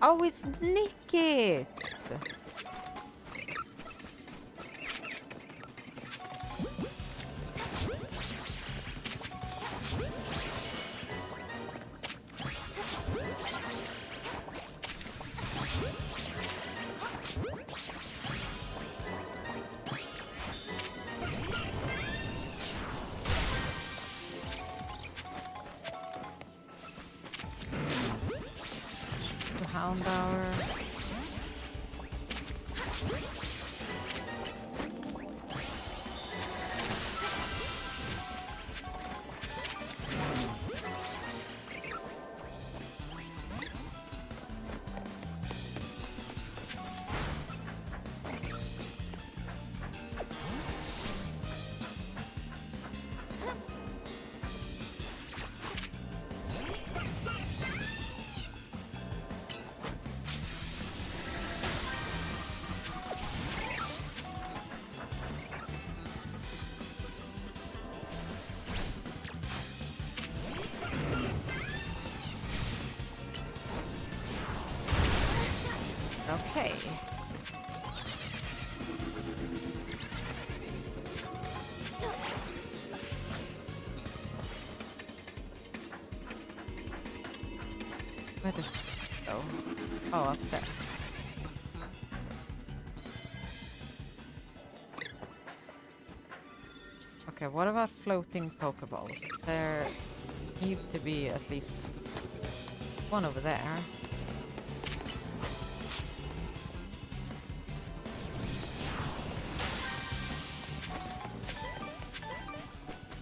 Oh, it's Nickit! found our... Okay. Where does it go? Oh, up there. Okay, what about floating Pokeballs? There need to be at least one over there.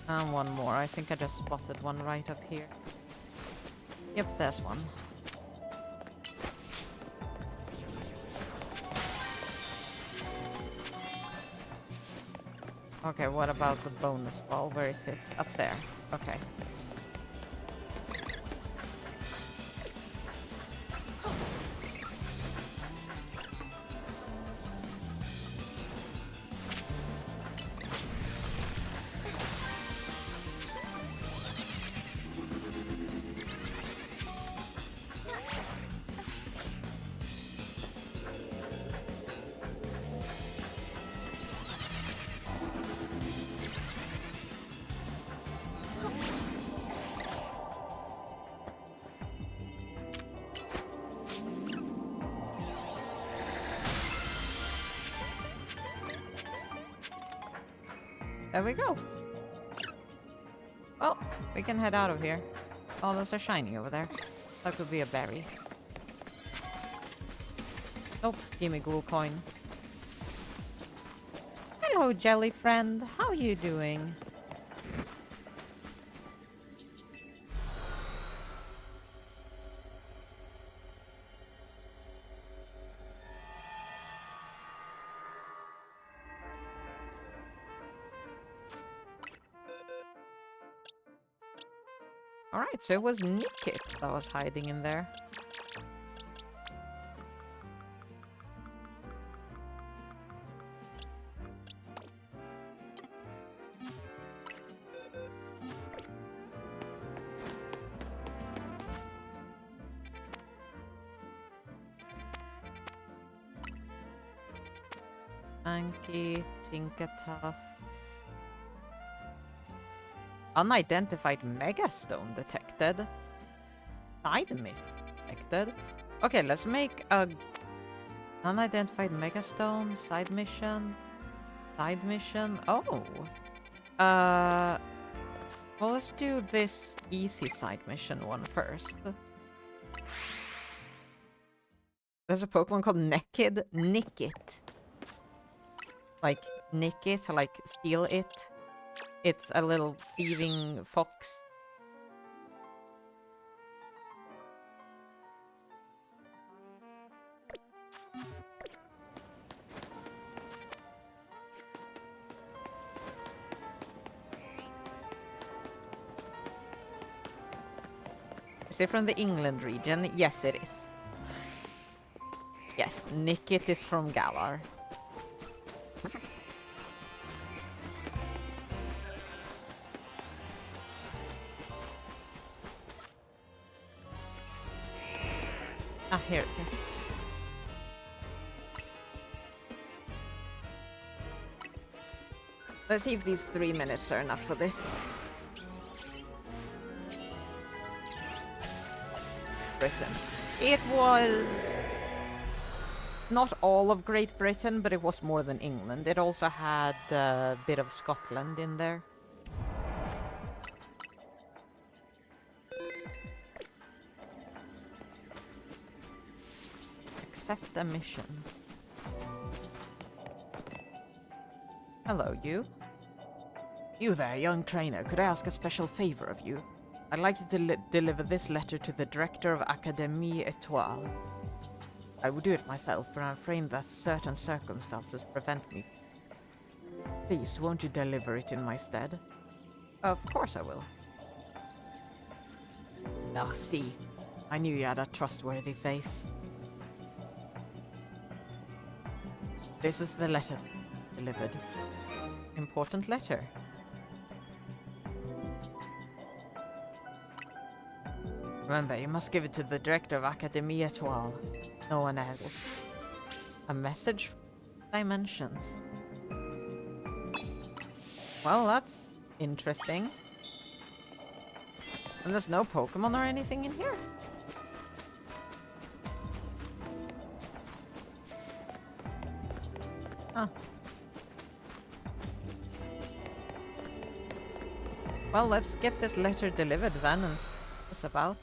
And one more. I think I just spotted one right up here. Yep, there's one. Okay, what about the bonus ball? Where is it? Up there. Okay. There we go. Well, we can head out of here. Oh, those are shiny over there. That could be a berry. Nope, gimme ghoul coin. Hello, jelly friend. How you doing? Alright, so it was Nickit that was hiding in there. Anki, Tinkertuff. Unidentified Megastone detected. Side mission detected. Okay, let's make a unidentified Megastone side mission. Side mission. Oh. Well, let's do this easy side mission one first. There's a Pokemon called Nickit. Like, nick it, like steal it. It's a little thieving fox. Is it from the England region? Yes, it is. Yes, Nickit is from Galar. Ah, here it is. Let's see if these 3 minutes are enough for this. Britain. It was not all of Great Britain, but it was more than England. It also had a bit of Scotland in there. accept a mission. Hello, you. You there, young trainer. Could I ask a special favor of you? I'd like you to deliver this letter to the director of Académie Étoile. I would do it myself, but I'm afraid that certain circumstances prevent me. Please, won't you deliver it in my stead? Of course I will. Merci. I knew you had a trustworthy face. This is the letter delivered. Important letter. Remember, you must give it to the director of Académie Étoile. No one else. A message from dimensions. Well, that's interesting. And there's no Pokémon or anything in here. Huh. Well, let's get this letter delivered then and see what it's about.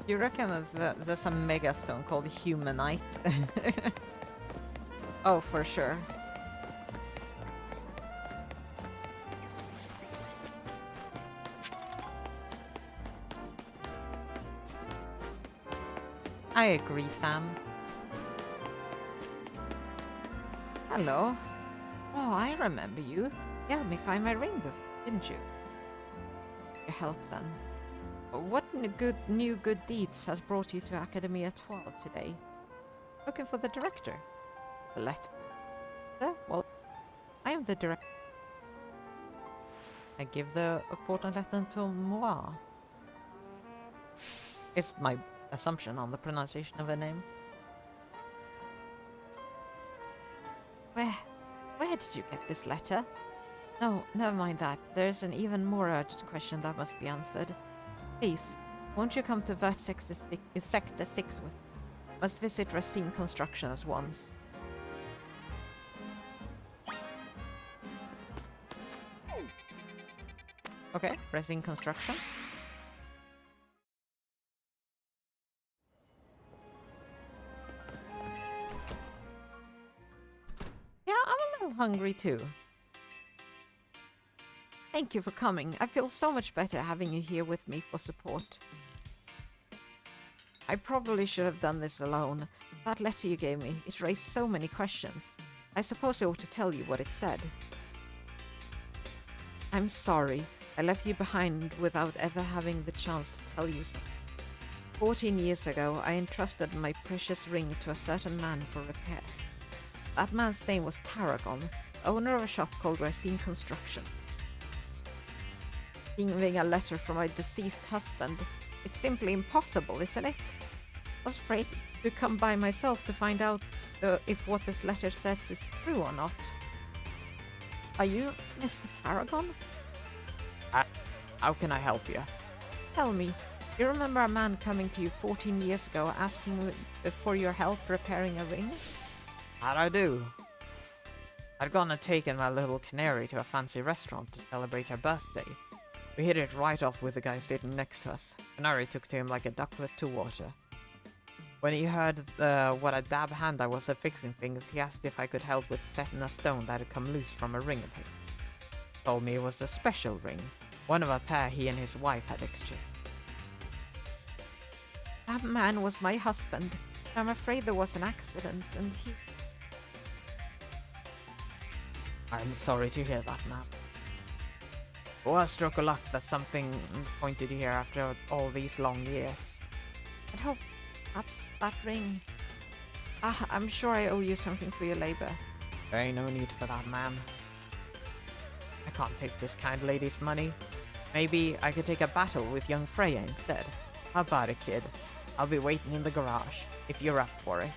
You reckon there's a megastone called Humanite? Oh, for sure. I agree, Sam. Hello. Oh, I remember you. You helped me find my ring before, didn't you? Your help then. What new good deeds has brought you to Académie Étoile today? Looking for the director. The letter? Well, I am the director. I give the important letter to moi. Is my assumption on the pronunciation of the name. Where did you get this letter? No, never mind that. There's an even more urgent question that must be answered. Please, won't you come to Sector 6 with... Must visit Racine Construction at once. Okay, Racine Construction. Yeah, I'm a little hungry too. Thank you for coming. I feel so much better having you here with me for support. I probably should have done this alone. That letter you gave me, it raised so many questions. I suppose I ought to tell you what it said. I'm sorry. I left you behind without ever having the chance to tell you so. 14 years ago, I entrusted my precious ring to a certain man for repairs. That man's name was Tarragon, owner of a shop called Racine Construction. Giving a letter from my deceased husband. It's simply impossible, isn't it? I was afraid to come by myself to find out if what this letter says is true or not. Are you Mr. Tarragon? How can I help you? Tell me, you remember a man coming to you 14 years ago asking for your help repairing a ring? That I do. I'd gone and taken my little canary to a fancy restaurant to celebrate her birthday. We hit it right off with the guy sitting next to us. Canary took to him like a ducklet to water. When he heard what a dab hand I was at fixing things, he asked if I could help with setting a stone that had come loose from a ring of his. Told me it was a special ring, one of a pair he and his wife had exchanged. That man was my husband. I'm afraid there was an accident and he... I'm sorry to hear that, ma'am. What a stroke of luck that something pointed here after all these long years. I hope perhaps that ring... Ah, I'm sure I owe you something for your labor. There ain't no need for that, ma'am. I can't take this kind lady's money. Maybe I could take a battle with young Freya instead. How about it, kid? I'll be waiting in the garage, if you're up for it.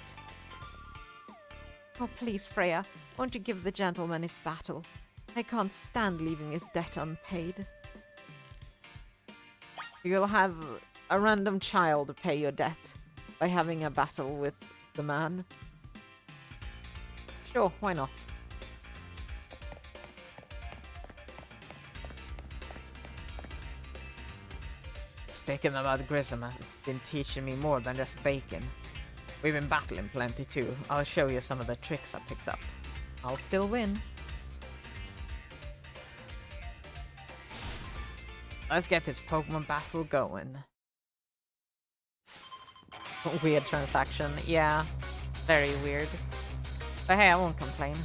Oh, please, Freya, won't you give the gentleman his battle? I can't stand leaving his debt unpaid. You'll have a random child pay your debt by having a battle with the man. Sure, why not? Stick in the mud Grissom has been teaching me more than just bacon. We've been battling plenty too. I'll show you some of the tricks I picked up. I'll still win. Let's get this Pokemon battle going. Weird transaction. Yeah, very weird. But hey, I won't complain.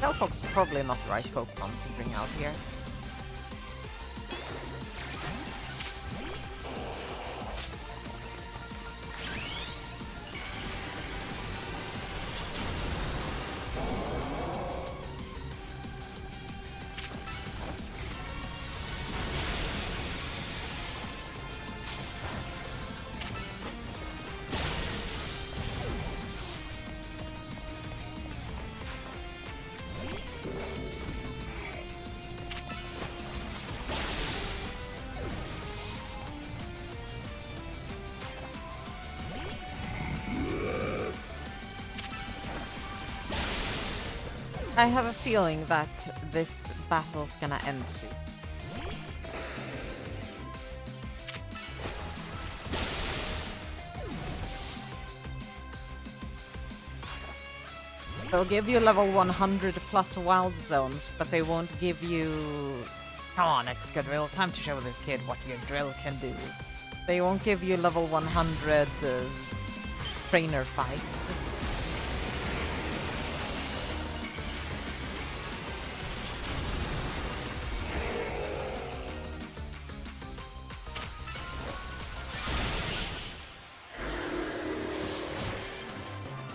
Delphox is probably not the right Pokemon to bring out here. I have a feeling that this battle's gonna end soon. They'll give you level 100 plus wild zones, but they won't give you... Come on, Excadrill, time to show this kid what your drill can do. They won't give you level 100 trainer fights.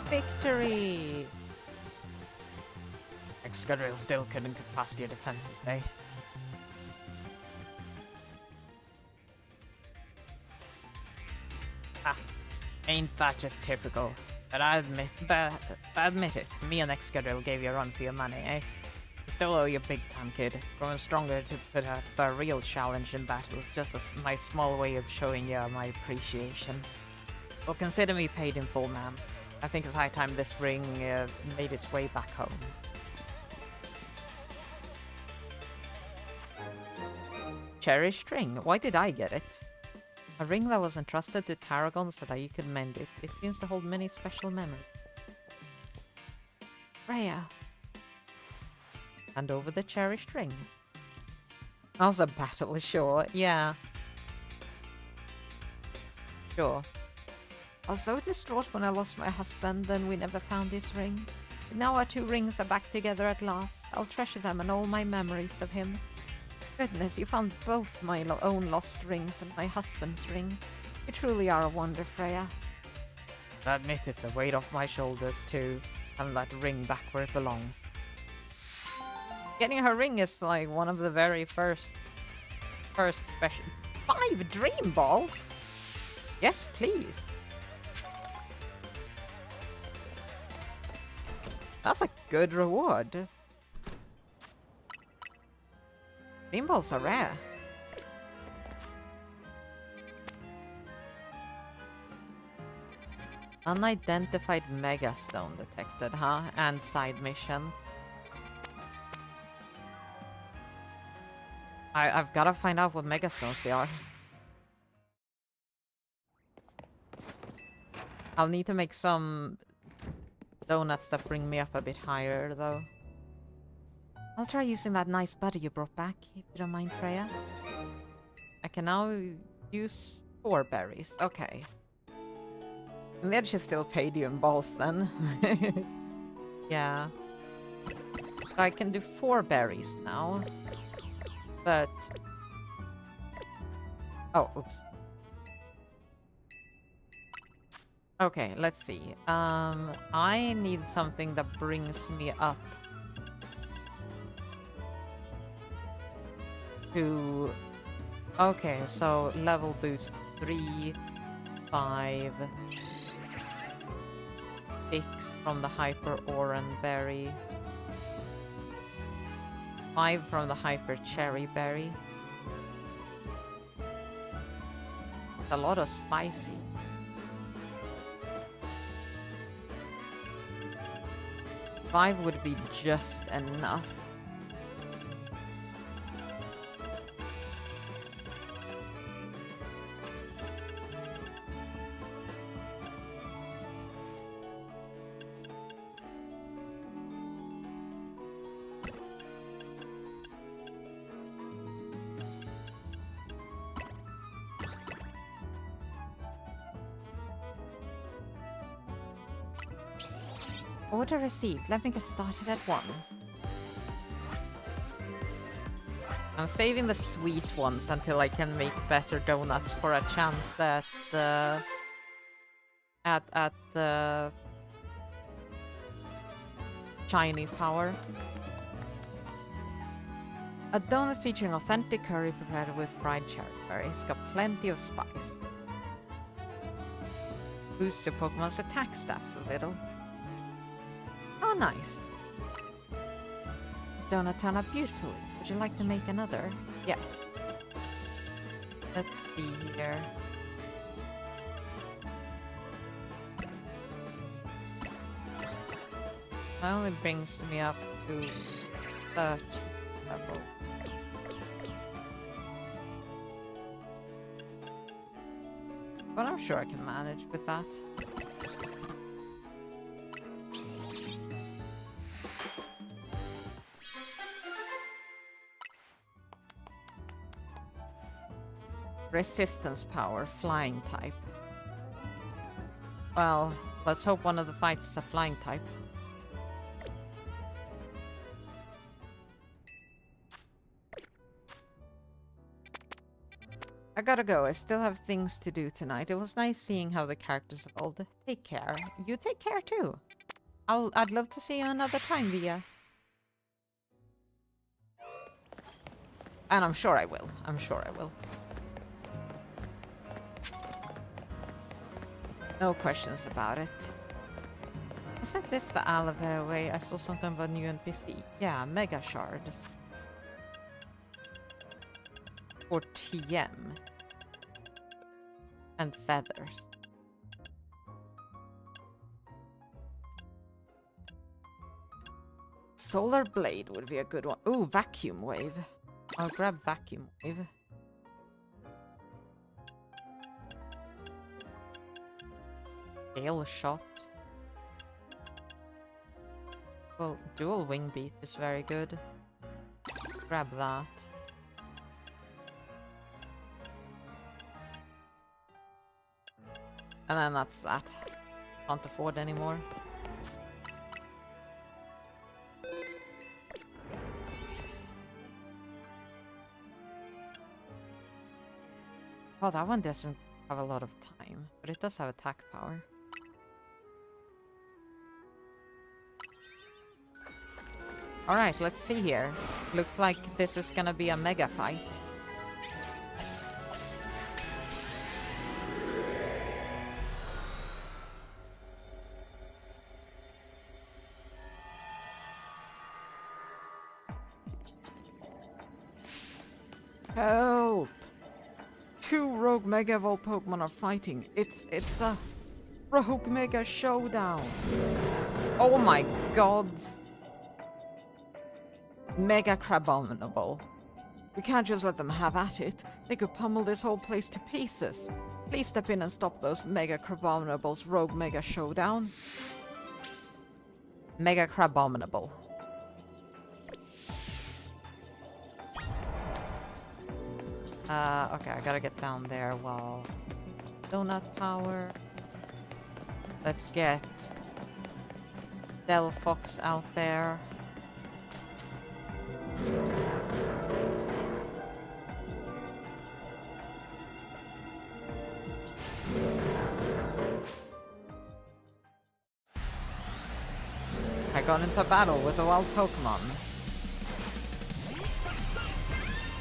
Victory! Excadrill still couldn't get past your defenses, eh? Ah, ain't that just typical? But I admit it, me and Excadrill gave you a run for your money, eh? I still owe you big time, kid. Growing stronger to put up a real challenge in battle is just my small way of showing you my appreciation. Well, consider me paid in full, ma'am. I think it's high time this ring made its way back home. Cherished ring. Why did I get it? A ring that was entrusted to Tarragon so that you could mend it. It seems to hold many special memories. Freya. Hand over the cherished ring. That was a battle, sure. Yeah. Sure. I was so distraught when I lost my husband, then we never found his ring. But now our two rings are back together at last. I'll treasure them and all my memories of him. Goodness, you found both my own lost rings and my husband's ring. You truly are a wonder, Freya. I admit it's a weight off my shoulders too, having that ring back where it belongs. Getting her ring is like one of the very first special... 5 dream balls? Yes, please. That's a good reward. Dream balls are rare. Unidentified megastone detected, huh? And side mission. I've gotta find out what megastones they are. I'll need to make some donuts that bring me up a bit higher, though. I'll try using that nice butter you brought back, if you don't mind, Freya. I can now use 4 berries. Okay. Maybe she still paid you in balls, then. Yeah. So I can do 4 berries now. But... Oh, oops. Okay, let's see. I need something that brings me up to... Okay, so level boost 3, 5, 6 from the Hyper Oran Berry, 5 from the Hyper Cherry Berry. A lot of spicy. Five would be just enough. Order received. Let me get started at once. I'm saving the sweet ones until I can make better donuts for a chance at shiny power. A donut featuring authentic curry prepared with fried cherry berries. Got plenty of spice. Boost your Pokemon's attack stats a little. Oh, nice. Donut turned out beautifully. Would you like to make another? Yes. Let's see here. That only brings me up to 30 level. But I'm sure I can manage with that. Resistance power, flying type. Well, let's hope one of the fights is a flying type. I gotta go. I still have things to do tonight. It was nice seeing how the characters evolved. Take care. You take care too. I'd love to see you another time, Via. And I'm sure I will. I'm sure I will. No questions about it. Wasn't this the Aloe way? I saw something about new NPC. Yeah, Mega Shards. Or TM. And feathers. Solar Blade would be a good one. Ooh, Vacuum Wave. I'll grab Vacuum Wave. Hail Shot. Well, Dual Wing Beat is very good. Grab that. And then that's that. Can't afford anymore. Well, that one doesn't have a lot of time, but it does have attack power. Alright, let's see here. Looks like this is gonna be a mega fight. Help! Two Rogue Mega Evolved Pokemon are fighting. It's a Rogue Mega Showdown. Oh my god. Mega Crabominable. We can't just let them have at it. They could pummel this whole place to pieces. Please step in and stop those Mega Crabominables Rogue Mega Showdown. Mega Crabominable. Okay, I gotta get down there while... Donut Power. Let's get... Delphox out there. I got into battle with a wild Pokemon.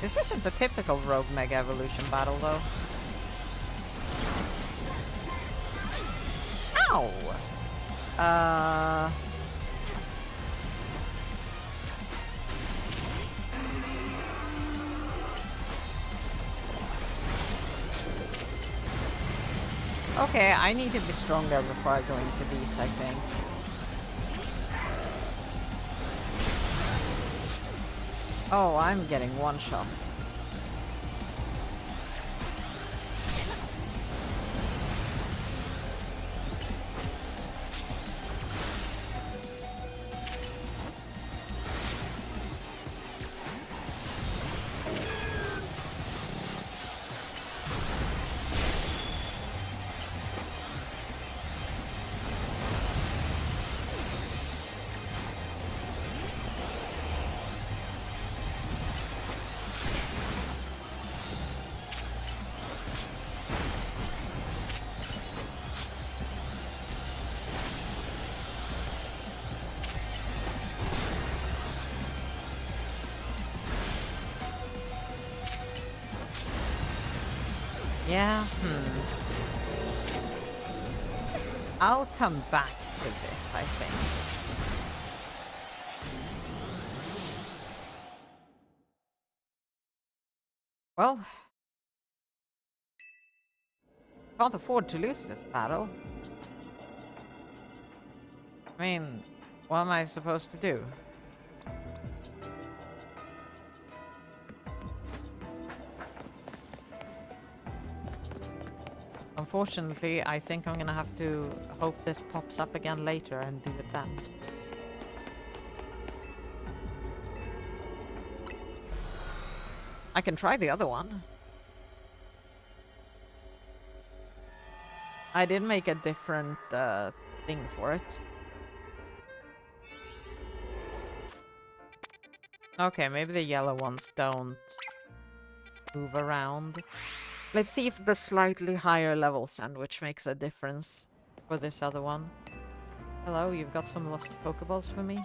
This isn't the typical Rogue Mega Evolution battle, though. Ow! Okay, I need to be stronger before I go into these, I think. Oh, I'm getting one-shot. Yeah, I'll come back to this, I think. Well, can't afford to lose this battle. I mean, what am I supposed to do? Unfortunately, I think I'm gonna have to hope this pops up again later and do it then. I can try the other one. I did make a different thing for it. Okay, maybe the yellow ones don't move around. Let's see if the slightly higher level sandwich makes a difference for this other one. Hello, you've got some lost Pokeballs for me?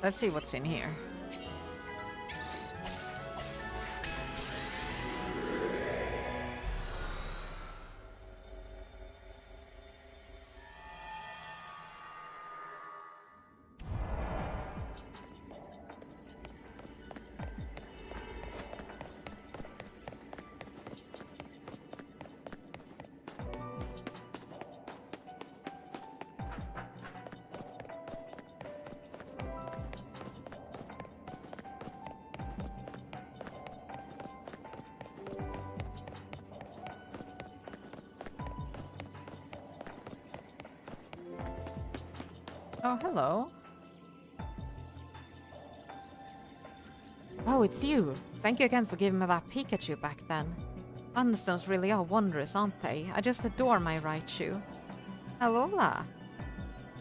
Let's see what's in here. Oh, hello. Oh, it's you. Thank you again for giving me that Pikachu back then. Thunderstones really are wondrous, aren't they? I just adore my Raichu. Alola.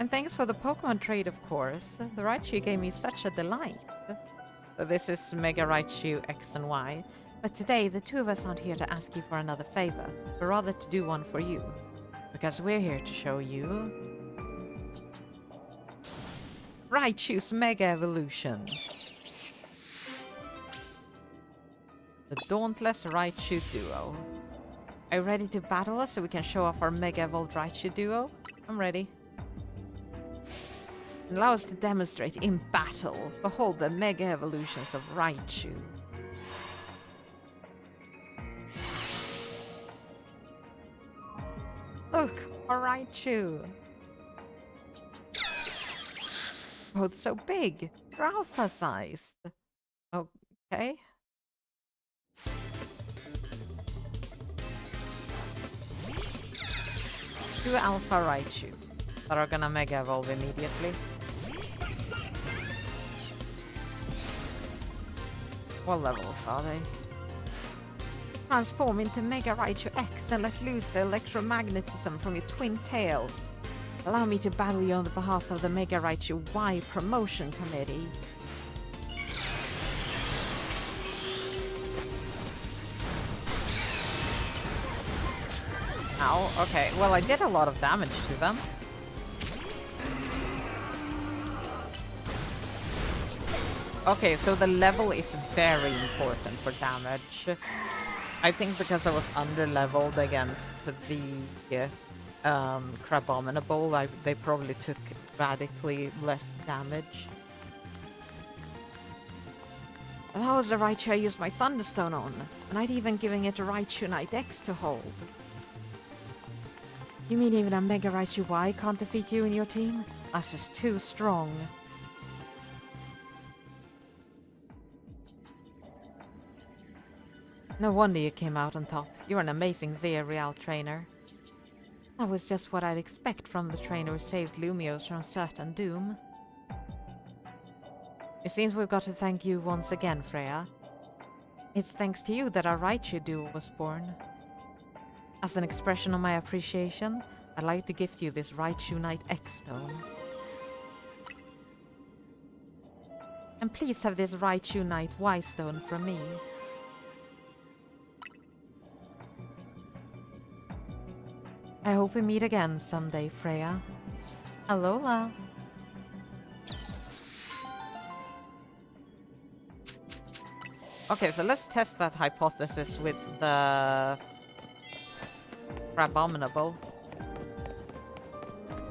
And thanks for the Pokemon trade, of course. The Raichu gave me such a delight. So this is Mega Raichu X and Y. But today, the two of us aren't here to ask you for another favor, but rather to do one for you. Because we're here to show you Raichu's Mega Evolution. The Dauntless Raichu Duo. Are you ready to battle us so we can show off our Mega Evolved Raichu Duo? I'm ready. Allow us to demonstrate in battle. Behold the Mega Evolutions of Raichu. Look, our Raichu. Both so big. They're alpha-sized. Okay. Two Alpha Raichu that are gonna Mega Evolve immediately. What levels are they? Transform into Mega Raichu X and let loose the electromagnetism from your twin tails. Allow me to battle you on the behalf of the Mega Raichu Y Promotion Committee. Ow, okay. Well, I did a lot of damage to them. Okay, so the level is very important for damage. I think because I was under-leveled against the Crabominable, they probably took radically less damage. And that was the Raichu I used my Thunderstone on, and I'd even given it a Raichu Knight X to hold. You mean even a Mega Raichu Y can't defeat you and your team? That's just too strong. No wonder you came out on top. You're an amazing Zerial trainer. That was just what I'd expect from the trainer who saved Lumiose from certain doom. It seems we've got to thank you once again, Freya. It's thanks to you that our Raichu duo was born. As an expression of my appreciation, I'd like to gift you this Raichu Knight X stone. And please have this Raichu Knight Y stone from me. I hope we meet again someday, Freya. Alola! Okay, so let's test that hypothesis with the Crabominable.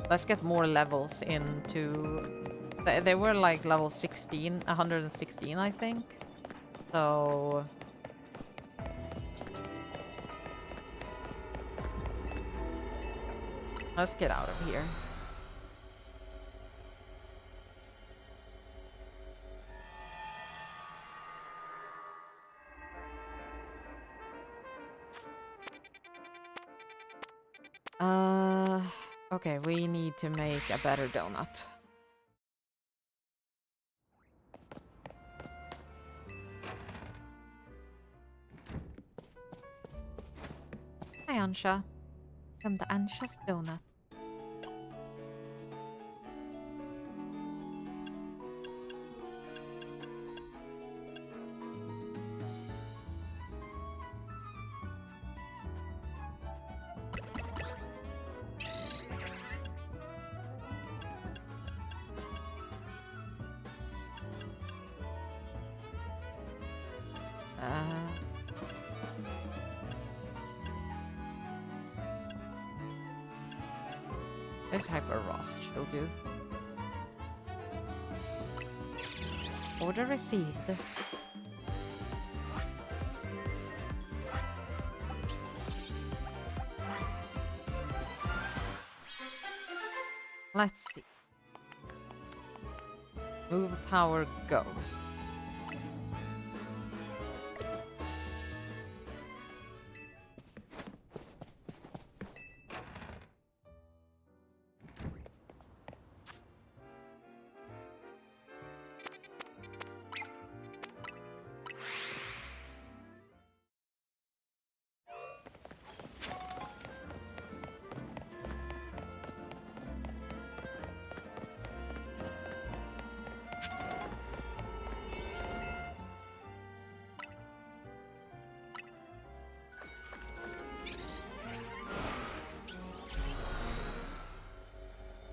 Let's get more levels into... They were like level 16, 116 I think. So... let's get out of here. Okay, we need to make a better donut. Hi, Ansha. Welcome to Ansha's Donut. This Hyper Rost will do. Order received. Let's see. Move power goes.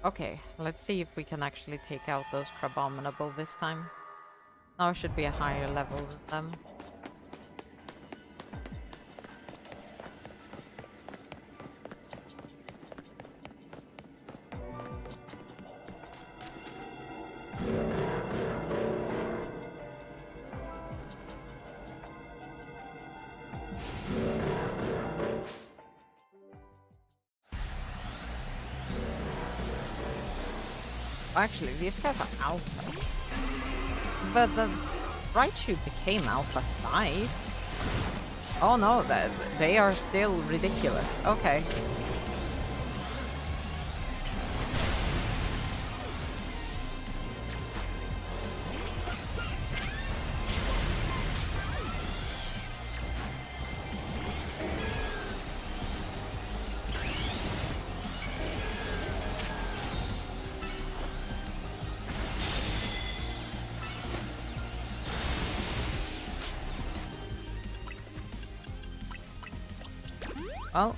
Okay, let's see if we can actually take out those Crabominable this time. Now it should be a higher level than them. Actually, these guys are alphas. But the Raichu became alpha size. Oh no, they are still ridiculous. Okay. Well.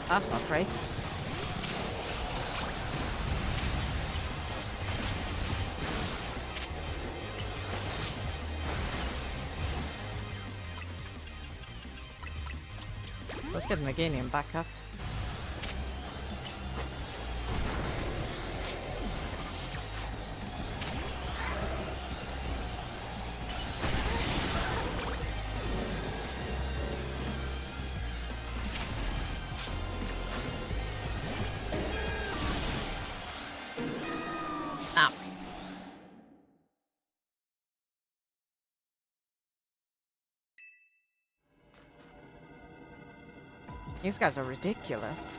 That's not great. Let's get Meganium back up. Now. These guys are ridiculous.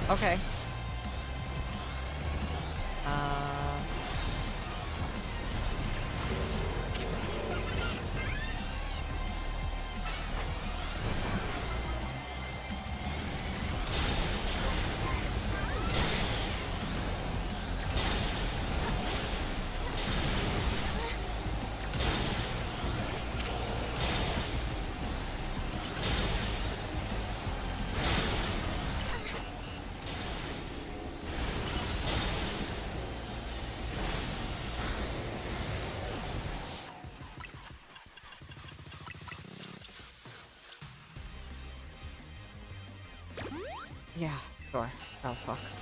Okay. Yeah, sure. Oh, fox.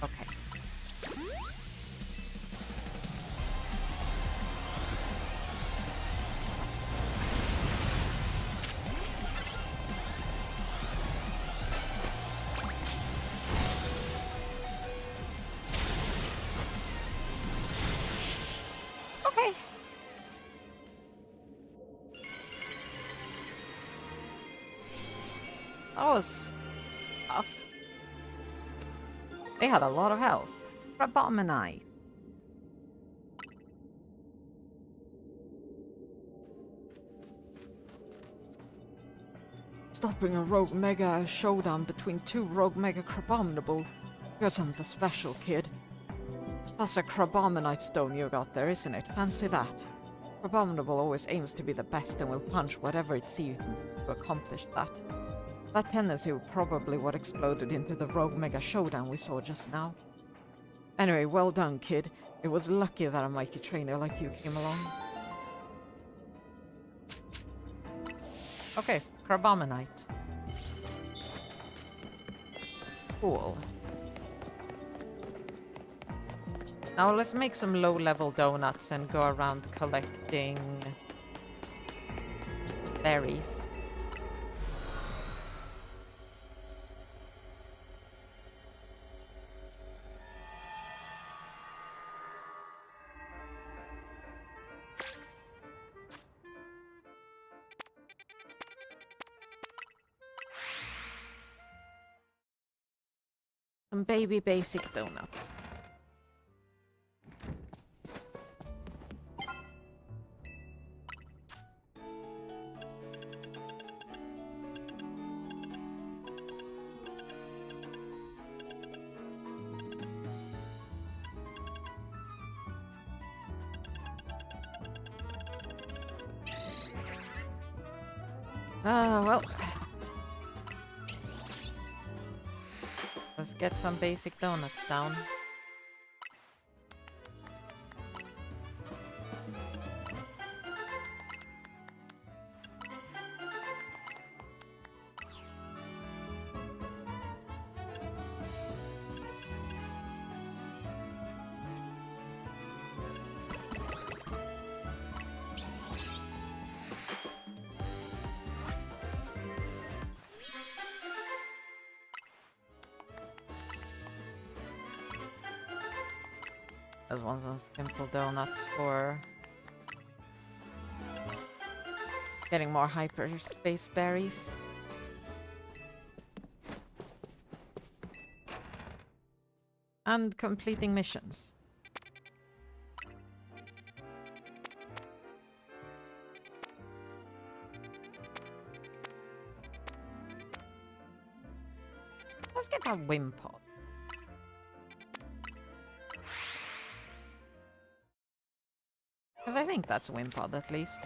Okay. Okay. That was tough. They had a lot of health. Crabominite. Stopping a rogue mega showdown between two rogue mega crabominable. You're something special, kid. That's a crabominite stone you got there, isn't it? Fancy that. Crabominable always aims to be the best and will punch whatever it sees to accomplish that. That tendency was probably what exploded into the rogue mega showdown we saw just now. Anyway, well done, kid. It was lucky that a mighty trainer like you came along. Okay, Crabominite. Cool. Now let's make some low-level donuts and go around collecting berries. Some baby basic donuts. Well. Let's get some basic donuts down. Just want some simple donuts for getting more hyperspace berries. And completing missions. Let's get that Wimpod. Because I think that's Wimpod at least.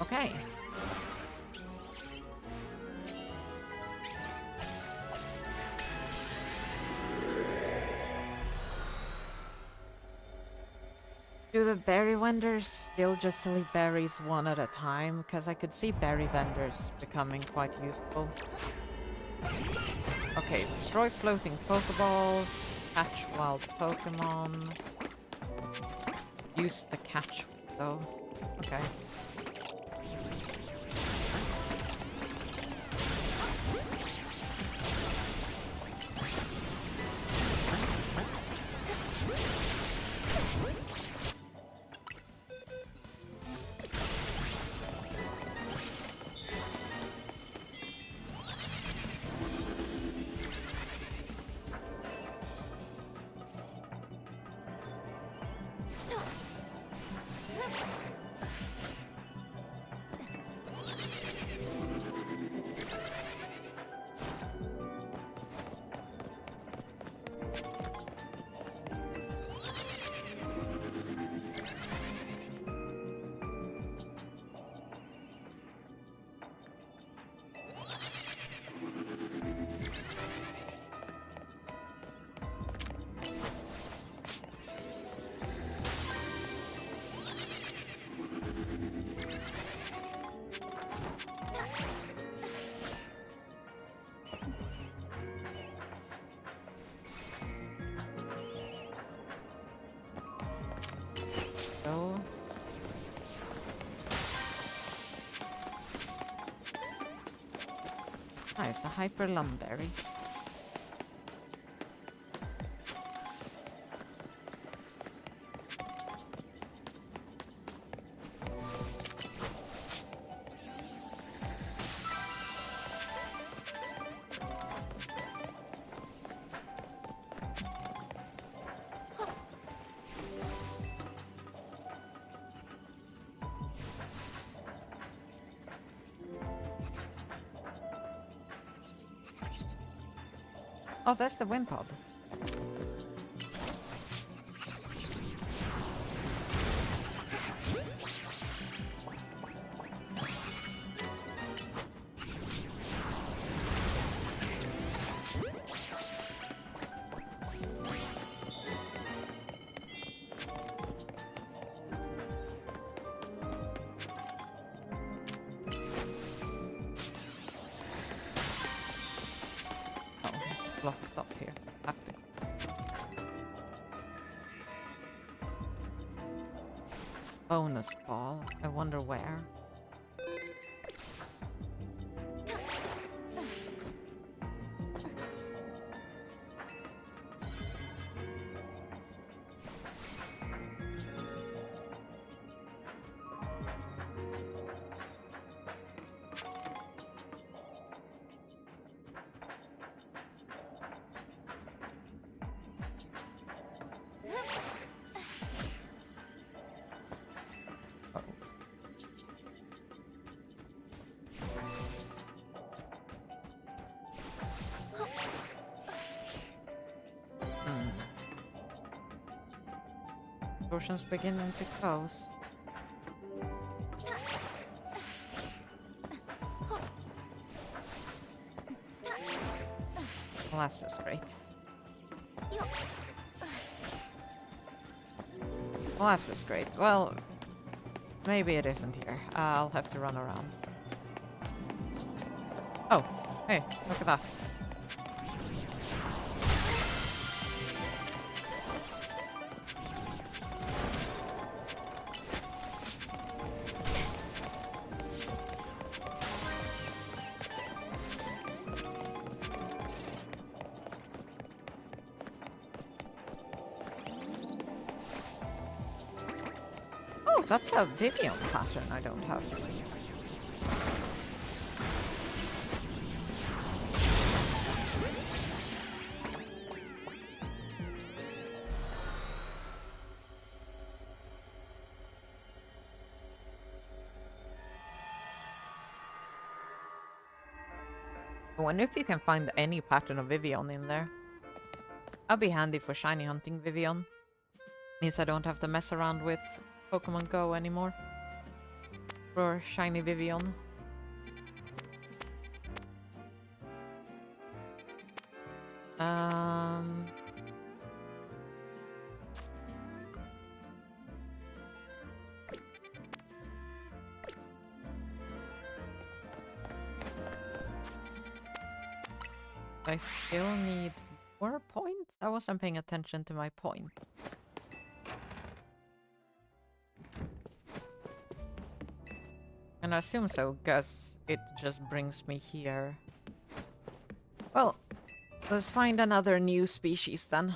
Okay. Do the berry vendors still just sell berries one at a time? Because I could see berry vendors becoming quite useful. Okay, destroy floating Pokeballs, catch wild Pokemon. Use the catch though. Okay. So nice, a hyper lumberry. Oh, that's the Wimpod. Blocked off here. Have to. Bonus ball. I wonder where. Ocean's beginning to close. Well, that's just great. Well, that's just great. Well, maybe it isn't here. I'll have to run around. Oh, hey, look at that. Oh, that's a Vivian pattern I don't have. I wonder if you can find any pattern of Vivian in there. That'd be handy for shiny hunting Vivian. Means I don't have to mess around with Pokemon Go anymore. For shiny Vivian. I still need more points? I wasn't paying attention to my point. And I assume so, because it just brings me here. Well, let's find another new species then.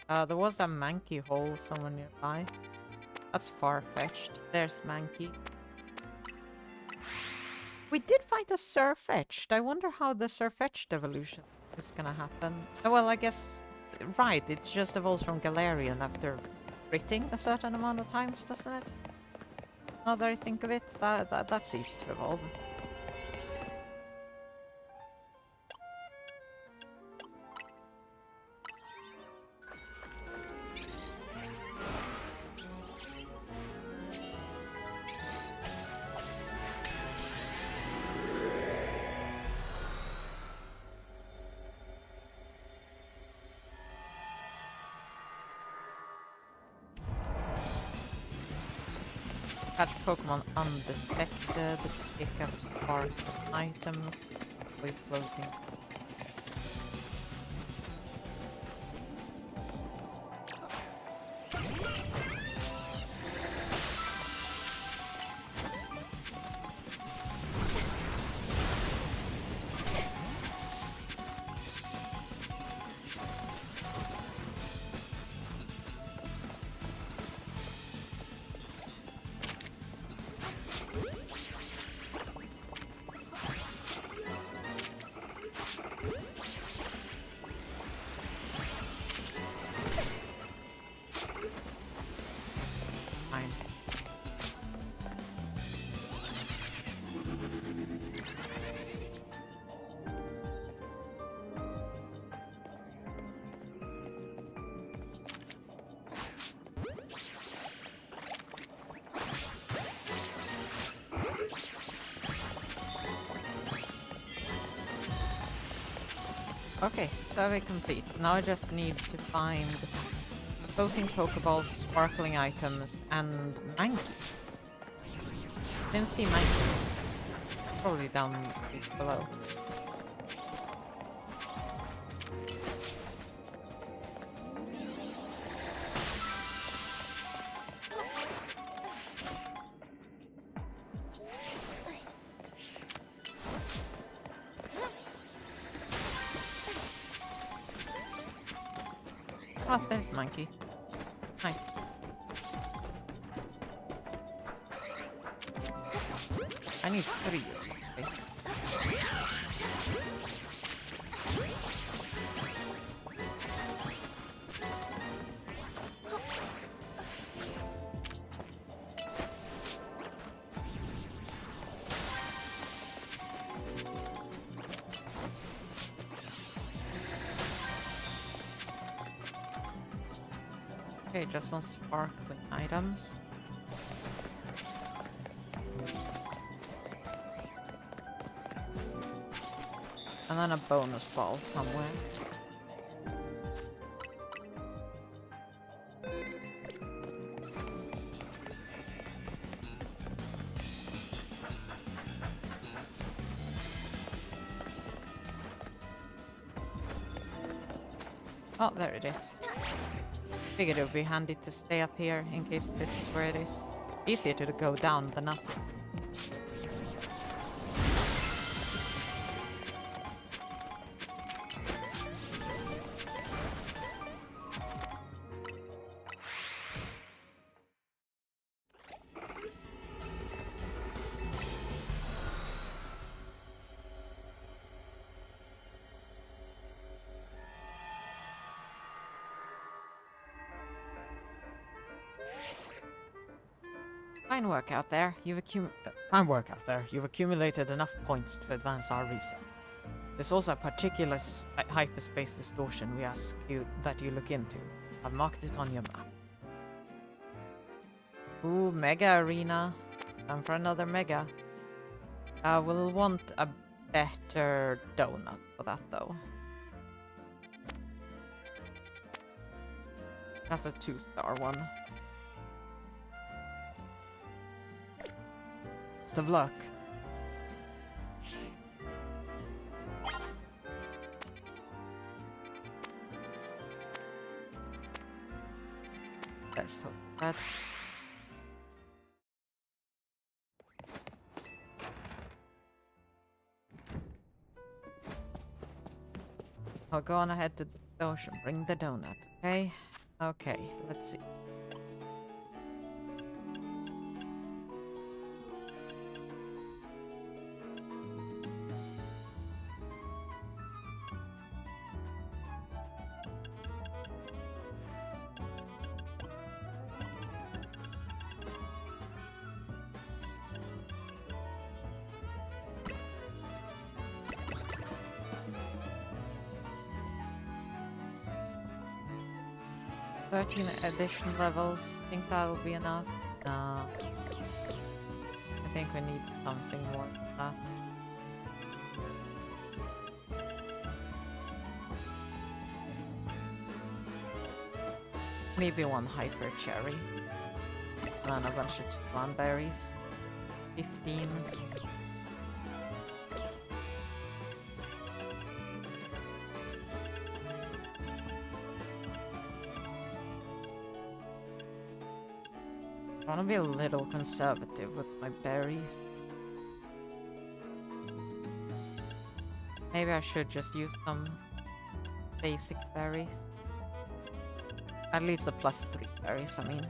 There was a Mankey hole somewhere nearby. That's far-fetched. There's Mankey. We did find a Surfetched. I wonder how the Surfetched evolution is gonna happen. Oh, well, I guess... Right, it just evolves from Galarian after critting a certain amount of times, doesn't it? Now that I think of it, that's easy to evolve. Catch Pokemon undetected, pick up spark items, avoid floating. Okay, survey complete. Now I just need to find floating Pokeballs, sparkling items, and Mankey. Didn't see Mankey. Probably down the streets below. Oh, there's Monkey. Nice. I need 3. Okay. Okay, just some sparkling items. And then a bonus ball somewhere. Oh, there it is. Figured it would be handy to stay up here in case this is where it is. Easier to go down than up. Fine work out there. You've accumulated enough points to advance our research. There's also a particular hyperspace distortion we ask you that you look into. I've marked it on your map. Ooh, Mega Arena. Time for another Mega. We'll want a better donut for that though. That's a 2-star one. Best of luck. There's so bad. I'll go on ahead to the ocean. Bring the donut, okay? Okay, let's see. Thirteen addition levels. Think that'll be enough? No. I think we need something more than that. Maybe one hyper cherry. And a bunch of cranberries. 15. I want to be a little conservative with my berries. Maybe I should just use some basic berries. At least a +3 berries, I mean.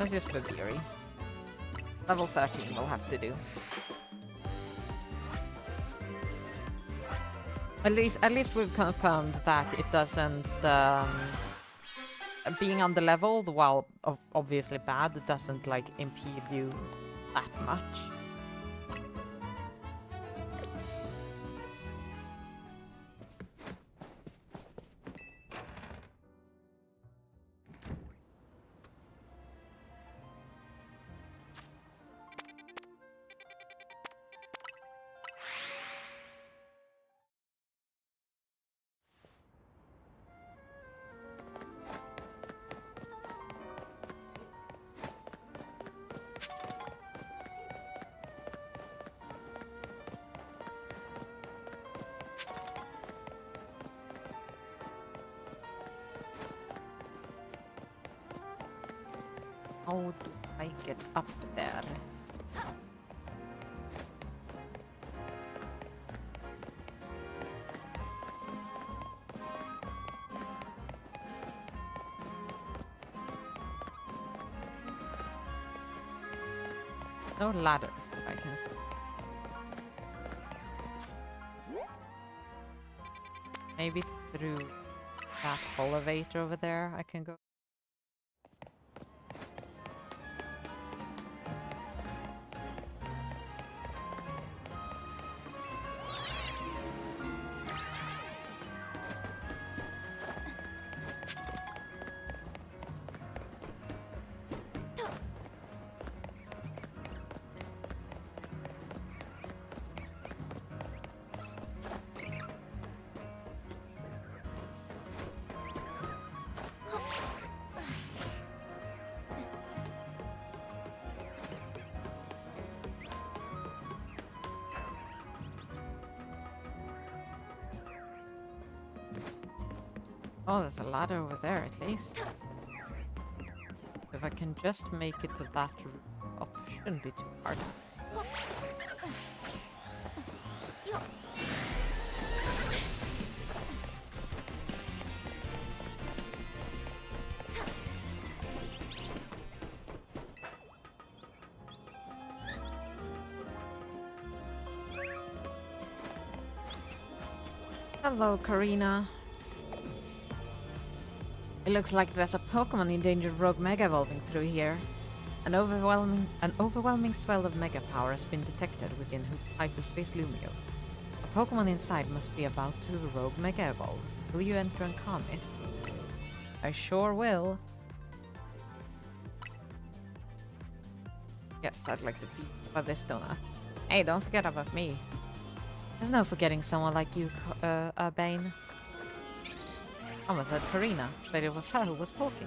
Let's just put Beery. Level 13 will have to do. At least we've confirmed that it doesn't being underleveled, while obviously bad, it doesn't like impede you that much. How do I get up there? No ladders that I can see. Maybe through that elevator over there I can go. Oh, there's a ladder over there at least. If I can just make it to that rooftop, shouldn't be too hard. Hello, Karina. It looks like there's a Pokemon endangered rogue Mega evolving through here. An overwhelming swell of Mega power has been detected within Hyperspace Lumio. A Pokemon inside must be about to rogue Mega evolve. Will you enter and calm it? I sure will. Yes, I'd like to feed about this donut. Hey, don't forget about me. There's no forgetting someone like you, Bane. Almost said Karina, but it was her who was talking.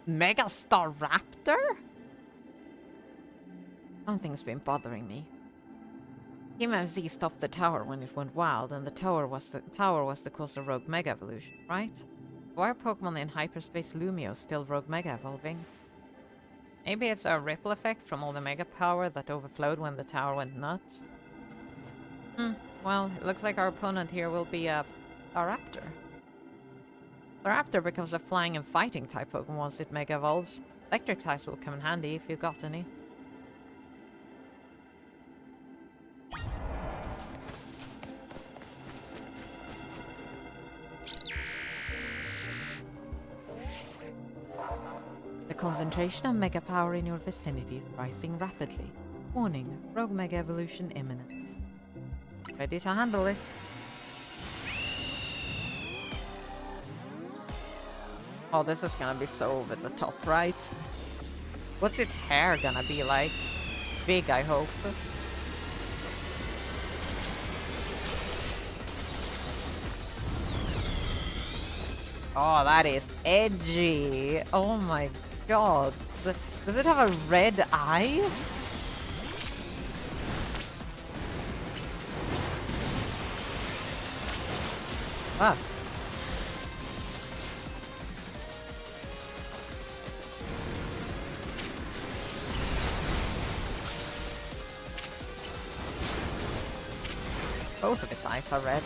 Megastar Raptor? Something's been bothering me. Team MZ stopped the tower when it went wild, and the tower was the cause of rogue Mega evolution, right? Why are Pokemon in Hyperspace Lumio still rogue Mega evolving? Maybe it's a ripple effect from all the Mega power that overflowed when the tower went nuts? Well, it looks like our opponent here will be a Raptor. The Raptor becomes a flying and fighting type Pokemon once it Mega evolves. Electric types will come in handy if you've got any. The concentration of Mega power in your vicinity is rising rapidly. Warning, rogue Mega evolution imminent. Ready to handle it. Oh, this is gonna be so over the top, right? What's its hair gonna be like? Big, I hope. Oh, that is edgy. Oh my god. Does it have a red eye? Ah. Both of its eyes are red.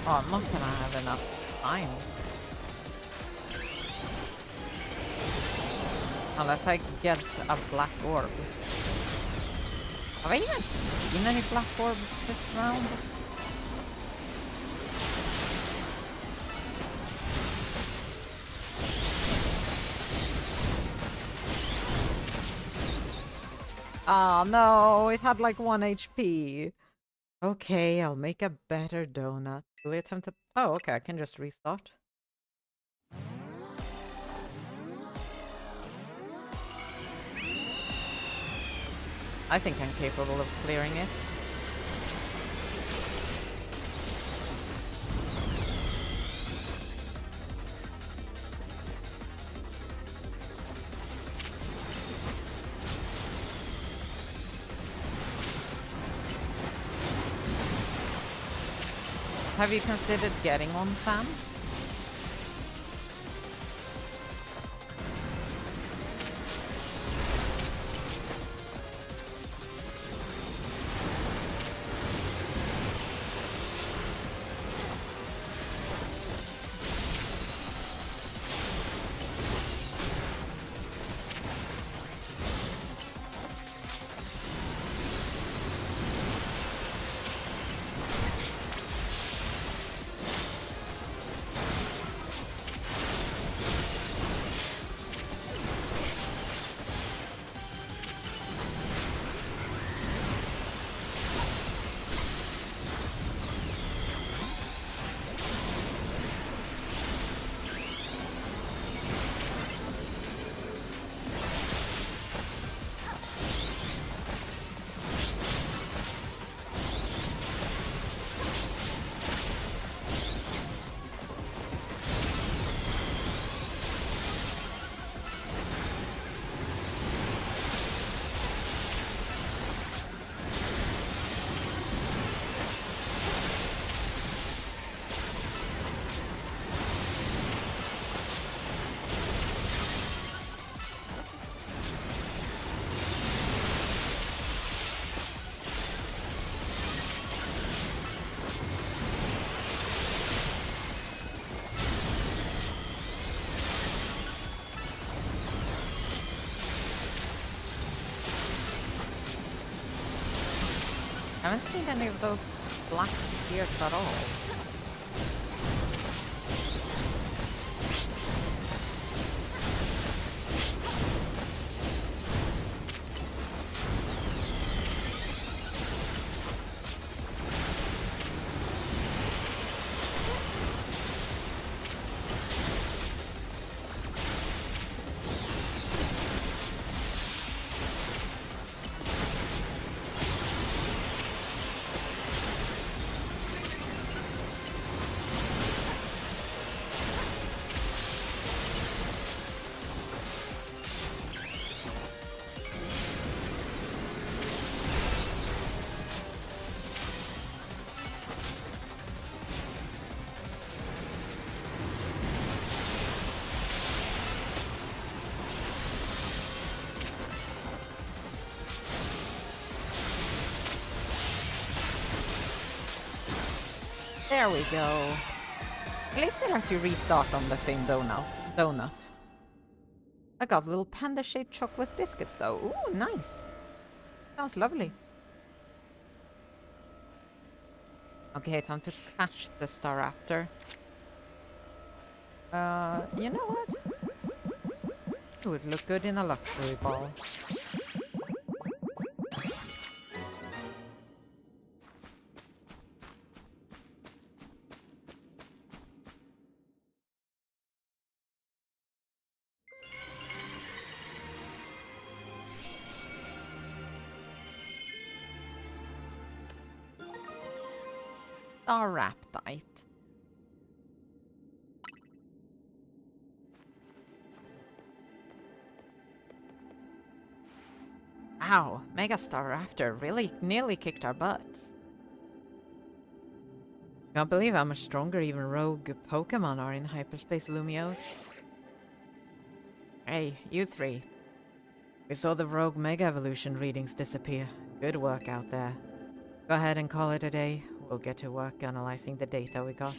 Oh, I'm not gonna have enough time. Unless I get a black orb. Have I even seen any black orbs this round? Oh no, it had like 1 HP. Okay, I'll make a better donut. Will we attempt to... Oh, okay, I can just restart. I think I'm capable of clearing it. Have you considered getting on, Sam? I haven't seen any of those black spirits at all. There we go. At least they let you restart on the same donut. I got little panda-shaped chocolate biscuits though. Ooh, nice. Sounds lovely. Okay, time to catch the Staraptor. You know what? It would look good in a luxury ball. Staraptite. Wow, Mega Staraptor really nearly kicked our butts. Can't believe how much stronger even rogue Pokémon are in Hyperspace Lumiose. Hey, you three. We saw the rogue Mega Evolution readings disappear. Good work out there. Go ahead and call it a day. we'll get to work analyzing the data we got.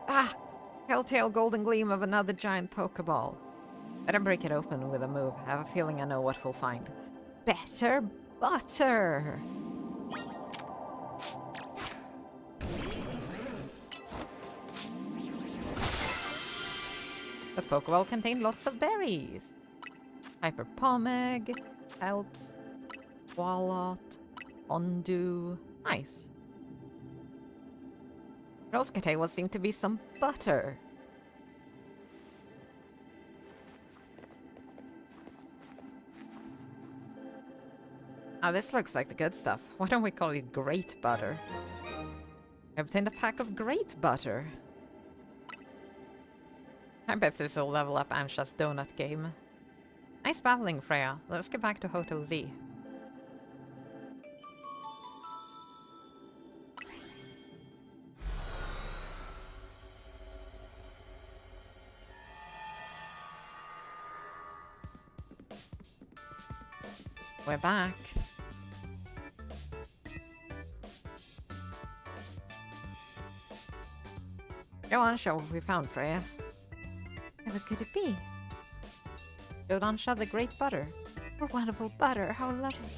Ah! Telltale golden gleam of another giant Pokeball. Better break it open with a move. I have a feeling I know what we'll find. Better butter! The Pokeball contained lots of berries. Hyper Pomeg, Helps, Wallot, Undo. Nice. What else contained what seemed to be some butter. Now this looks like the good stuff. Why don't we call it Great Butter? I obtained a pack of Great Butter. I bet this will level up Ansha's donut game. Nice battling, Freya. Let's get back to Hotel Z. We're back. Go on, show what we found, Freya. What could it be? Showed Ansha the Great Butter. Oh, wonderful butter, how lovely.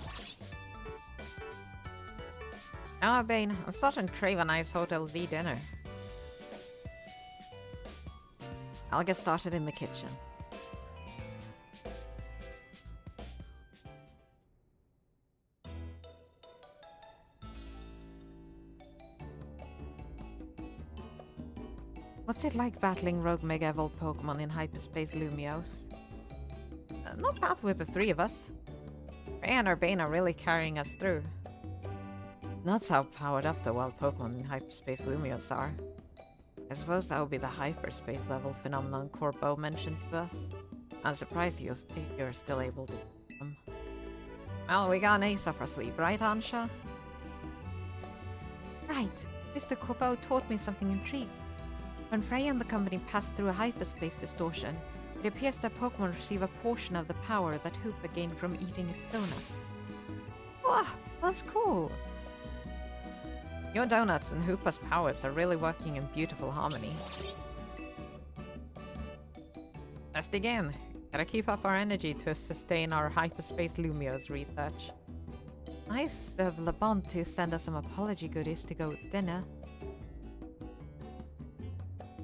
Oh, Bane, I'm starting to crave a nice Hotel Z dinner. I'll get started in the kitchen. What's it like battling rogue Mega Evolved Pokemon in Hyperspace Lumiose? Not bad with the three of us. Ray and Urbane are really carrying us through. That's how powered up the wild Pokemon in Hyperspace Lumiose are. I suppose that would be the hyperspace level phenomenon Corbo mentioned to us. I'm surprised you're still able to do them. Well, we got an ace up our sleeve, right, Ansha? Right. Mr. Corbo taught me something intriguing. When Freya and the company pass through a hyperspace distortion, it appears that Pokemon receive a portion of the power that Hoopa gained from eating its donut. Wow, that's cool! Your donuts and Hoopa's powers are really working in beautiful harmony. Let's dig in. Gotta keep up our energy to sustain our Hyperspace Lumiose research. Nice of Labon to send us some apology goodies to go with dinner.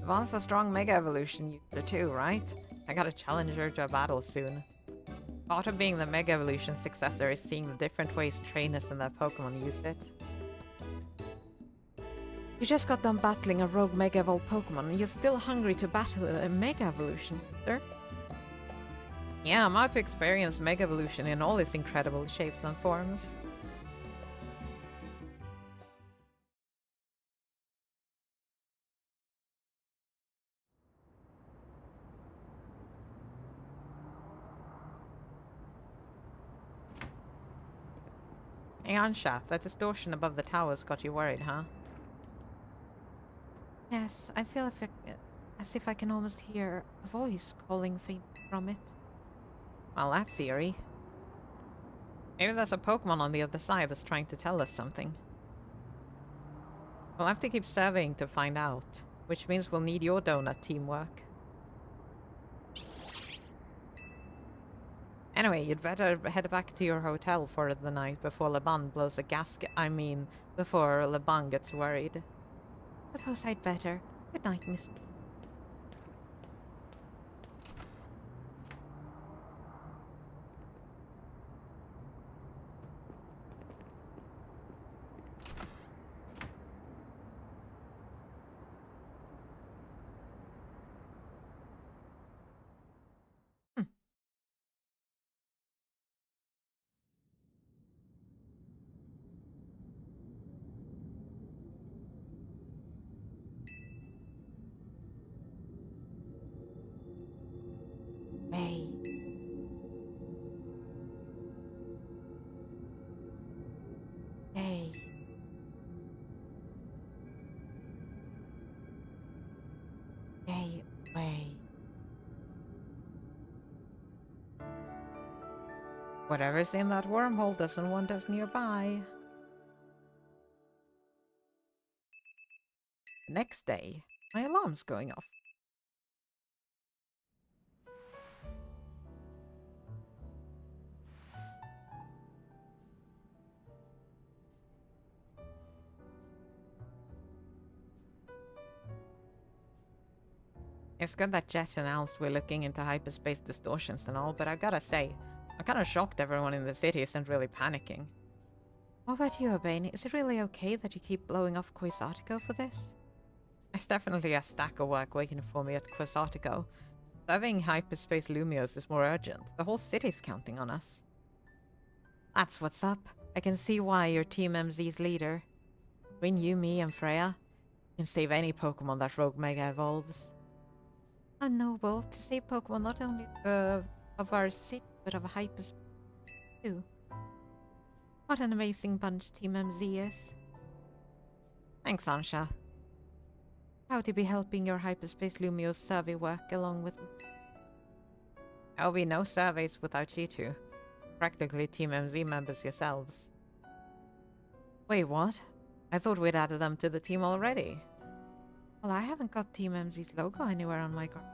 Labon's a strong Mega Evolution user too, right? I gotta challenge her to a battle soon. Part of being the Mega Evolution successor is seeing the different ways trainers and their Pokemon use it. You just got done battling a rogue Mega Evolved Pokemon and you're still hungry to battle a Mega Evolution, sir? Yeah, I'm out to experience Mega Evolution in all its incredible shapes and forms. Hey Ansha, that distortion above the towers got you worried, huh? Yes, I feel as if I can almost hear a voice calling faintly from it. Well, that's eerie. Maybe there's a Pokemon on the other side that's trying to tell us something. We'll have to keep surveying to find out, which means we'll need your donut teamwork. Anyway, you'd better head back to your hotel for the night before Laban blows a gasket. Before Laban gets worried. Suppose I'd better. Good night, Miss. Whatever's in that wormhole doesn't want us nearby. The next day, my alarm's going off. It's good that Jet announced we're looking into hyperspace distortions and all, but I gotta say, I'm kinda shocked everyone in the city isn't really panicking. What about you, Urbane? Is it really okay that you keep blowing off Quasartico for this? It's definitely a stack of work waiting for me at Quasartico. Serving hyperspace Lumios is more urgent. The whole city's counting on us. That's what's up. I can see why you're Team MZ's leader. Between you, me, and Freya, you can save any Pokemon that Rogue Mega evolves. How noble to save Pokemon not only of our city, but of hyperspace too. What an amazing bunch Team MZ is. Thanks, Ansha. Proud to be helping your hyperspace Lumio survey work along with me. There'll be no surveys without you two. Practically Team MZ members yourselves. Wait, what? I thought we'd added them to the team already. Well, I haven't got Team MZ's logo anywhere on my card.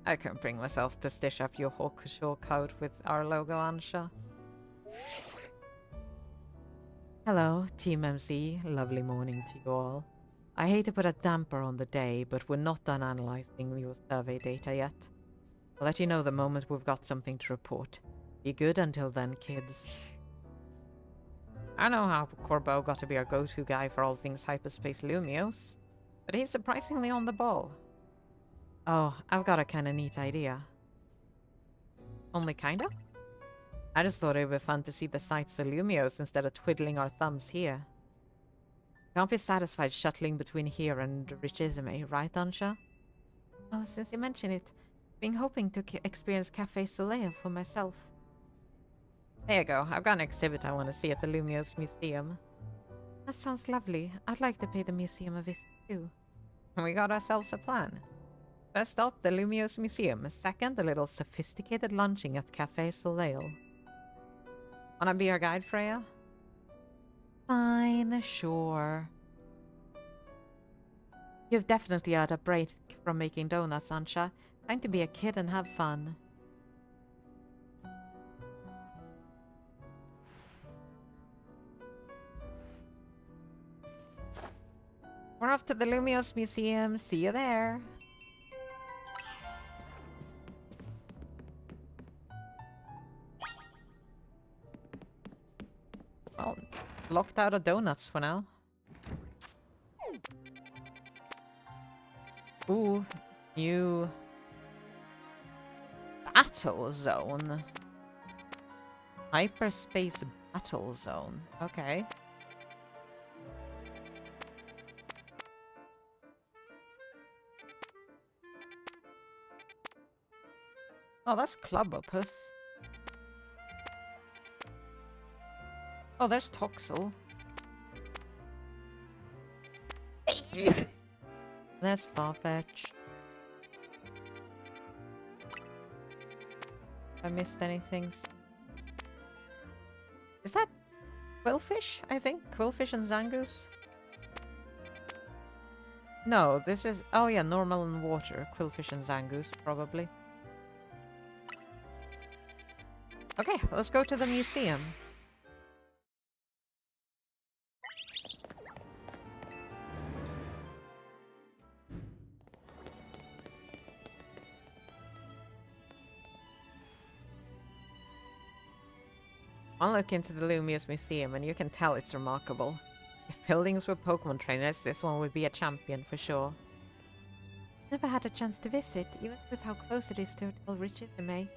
I can't bring myself to stitch up your Hawkshaw coat with our logo, Ansha. Hello, Team MZ. Lovely morning to you all. I hate to put a damper on the day, but we're not done analyzing your survey data yet. I'll let you know the moment we've got something to report. Be good until then, kids. I know how Corbo got to be our go-to guy for all things hyperspace Lumios, but he's surprisingly on the ball. Oh, I've got a kinda neat idea. Only kinda? I just thought it would be fun to see the sights of Lumios instead of twiddling our thumbs here. Can't be satisfied shuttling between here and Richizime, right, Ansha? Well, since you mention it, I've been hoping to experience Cafe Soleil for myself. There you go, I've got an exhibit I want to see at the Lumios Museum. That sounds lovely. I'd like to pay the museum a visit too. We got ourselves a plan. First stop, the Lumios Museum. Second, a little sophisticated lunching at Cafe Soleil. Wanna be our guide, Freya? Fine, sure. You've definitely had a break from making donuts, Ansha. Time to be a kid and have fun. We're off to the Lumios Museum. See you there. Well, locked out of donuts for now. Ooh, new battle zone. Hyperspace battle zone. Okay. Oh, that's Club Opus. Oh, there's Toxel. That's Farfetch. I missed anything. Is that Quillfish? I think Quillfish and Zangoose. No, this is... Oh yeah, normal and water. Quillfish and Zangoose, probably. Okay, let's go to the museum. I'll look into the Lumios Museum and you can tell it's remarkable. If buildings were Pokemon trainers, this one would be a champion for sure. Never had a chance to visit, even with how close it is to Hotel Richizime.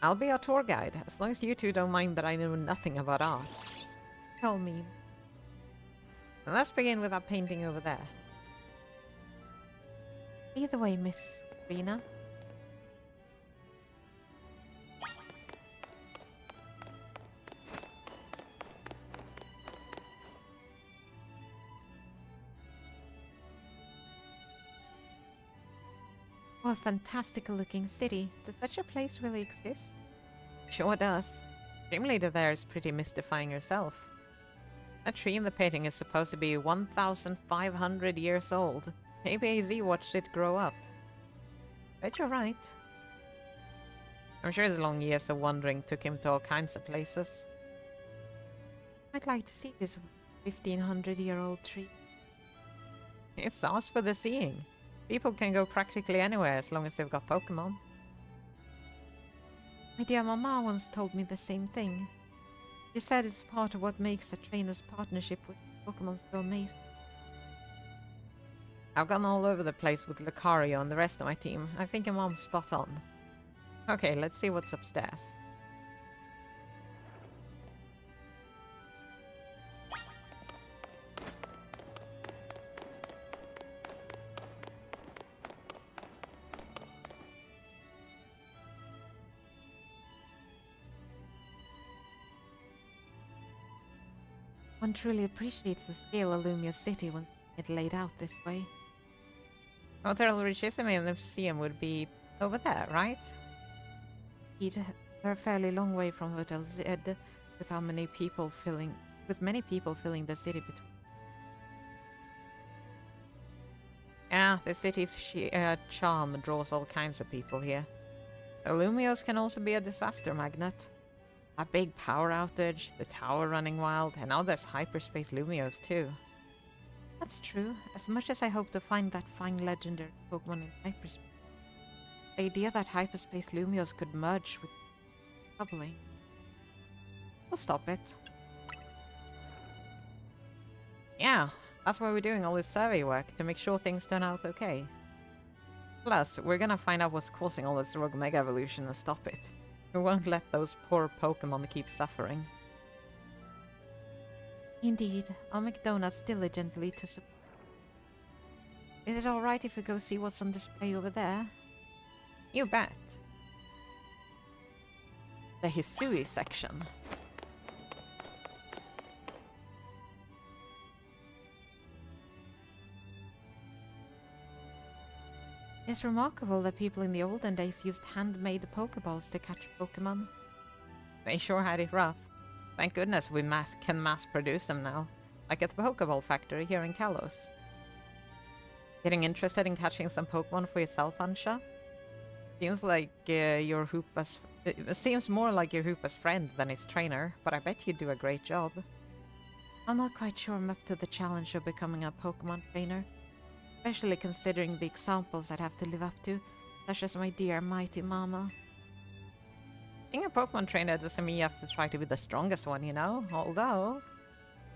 I'll be our tour guide, as long as you two don't mind that I know nothing about art. Tell me. And let's begin with that painting over there. Either way, Miss Rena. What a fantastical looking city. Does such a place really exist? Sure does. Dream Leader there is pretty mystifying herself. That tree in the painting is supposed to be 1,500 years old. Maybe AZ watched it grow up. Bet you're right. I'm sure his long years of wandering took him to all kinds of places. I'd like to see this 1,500-year-old tree. It's ours for the seeing. People can go practically anywhere as long as they've got Pokémon. My dear Mama once told me the same thing. She said it's part of what makes a trainer's partnership with Pokémon so amazing. I've gone all over the place with Lucario and the rest of my team. I think your mom's spot on. Okay, let's see what's upstairs. One truly appreciates the scale of Lumio City when it's laid out this way. Hotel Richissime Museum would be over there, right? They're a fairly long way from Hotel Z, with many people filling the city between. Yeah, the city's charm draws all kinds of people here. The Lumios can also be a disaster magnet. A big power outage, the tower running wild, and now there's hyperspace Lumios too. That's true. As much as I hope to find that fine legendary Pokemon in hyperspace, the idea that hyperspace Lumios could merge with troubling. We'll stop it. Yeah, that's why we're doing all this survey work, to make sure things turn out okay. Plus, we're gonna find out what's causing all this rogue mega evolution and stop it. We won't let those poor Pokemon keep suffering. Indeed, I'll make donuts diligently to support. Is it alright if we go see what's on display over there? You bet. The Hisui section. It's remarkable that people in the olden days used handmade Pokeballs to catch Pokemon. They sure had it rough. Thank goodness we can mass produce them now, like at the Pokeball factory here in Kalos. Getting interested in catching some Pokemon for yourself, Ansha? Seems like it seems more like your Hoopa's friend than its trainer, but I bet you do a great job. I'm not quite sure I'm up to the challenge of becoming a Pokemon trainer. Especially considering the examples I'd have to live up to, such as my dear mighty mama. Being a Pokemon trainer doesn't mean you have to try to be the strongest one, you know? Although,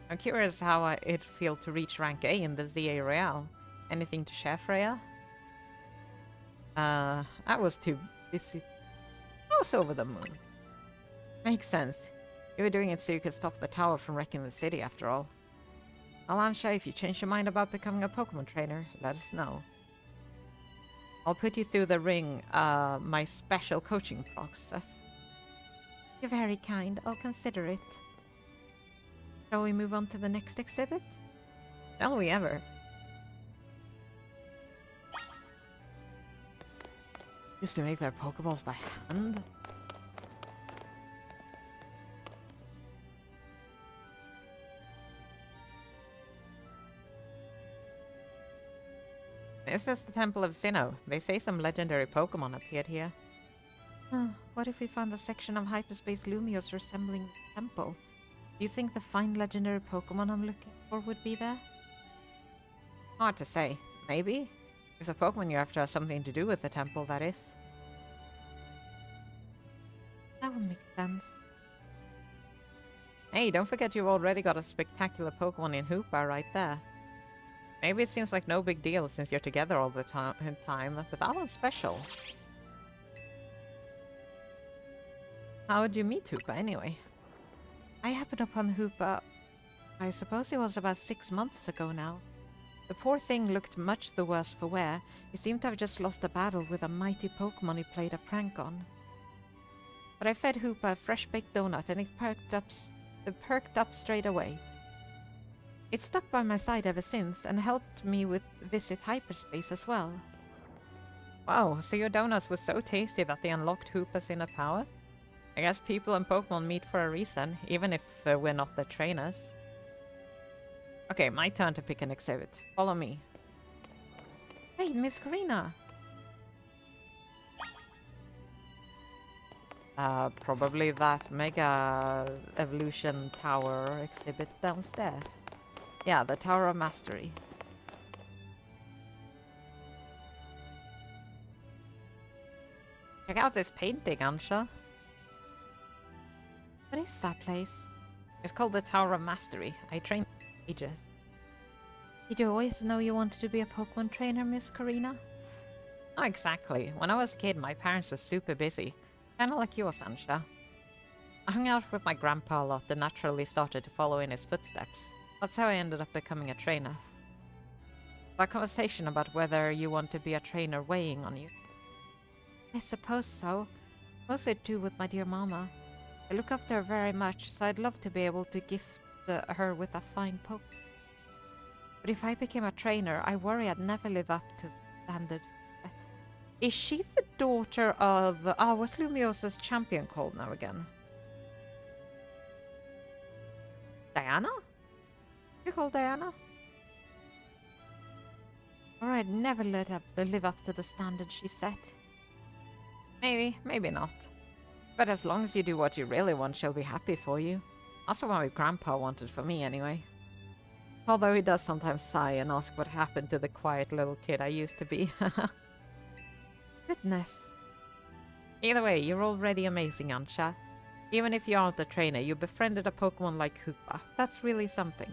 I'm curious how it'd feel to reach rank A in the ZA Royale. Anything to share, Freya? I was too busy. I was over the moon. Makes sense. You were doing it so you could stop the tower from wrecking the city, after all. Alansha, if you change your mind about becoming a Pokemon trainer, let us know. I'll put you through the ring, my special coaching process. You're very kind. I'll consider it. Shall we move on to the next exhibit? Shall we ever? Used to make their Pokeballs by hand? This is the Temple of Sinnoh. They say some legendary Pokemon appeared here. What if we found a section of hyperspace Lumios resembling the temple? Do you think the fine legendary Pokemon I'm looking for would be there? Hard to say. Maybe? If the Pokemon you're after has something to do with the temple, that is. That would make sense. Hey, don't forget you've already got a spectacular Pokemon in Hoopa right there. Maybe it seems like no big deal since you're together all the time, but that one's special. How would you meet Hoopa anyway? I happened upon Hoopa, I suppose it was about 6 months ago now. The poor thing looked much the worse for wear. He seemed to have just lost a battle with a mighty Pokemon he played a prank on. But I fed Hoopa a fresh-baked donut and it perked up straight away. It's stuck by my side ever since, and helped me with visit hyperspace as well. Wow, so your donuts were so tasty that they unlocked Hoopa's inner power? I guess people and Pokemon meet for a reason, even if we're not the trainers. Okay, my turn to pick an exhibit. Follow me. Hey, Miss Karina! Probably that Mega Evolution Tower exhibit downstairs. Yeah, the Tower of Mastery. Check out this painting, Ansha. What is that place? It's called the Tower of Mastery. I trained for ages. Did you always know you wanted to be a Pokemon trainer, Miss Karina? Not exactly. When I was a kid, my parents were super busy. Kinda like yours, Ansha. I hung out with my grandpa a lot and naturally started to follow in his footsteps. That's how I ended up becoming a trainer. That conversation about whether you want to be a trainer weighing on you? I suppose so. Mostly to do with my dear mama. I look up to her very much, so I'd love to be able to gift her with a fine Poke. But if I became a trainer, I worry I'd never live up to the standard. Is she the daughter of... what's Lumiosa's champion called now again? Diana? You call Diana? Or I'd never live up to the standard she set. Maybe, maybe not. But as long as you do what you really want, she'll be happy for you. That's what my grandpa wanted for me anyway. Although he does sometimes sigh and ask what happened to the quiet little kid I used to be. Goodness. Either way, you're already amazing, Ansha. Even if you aren't a trainer, you befriended a Pokemon like Hoopa. That's really something.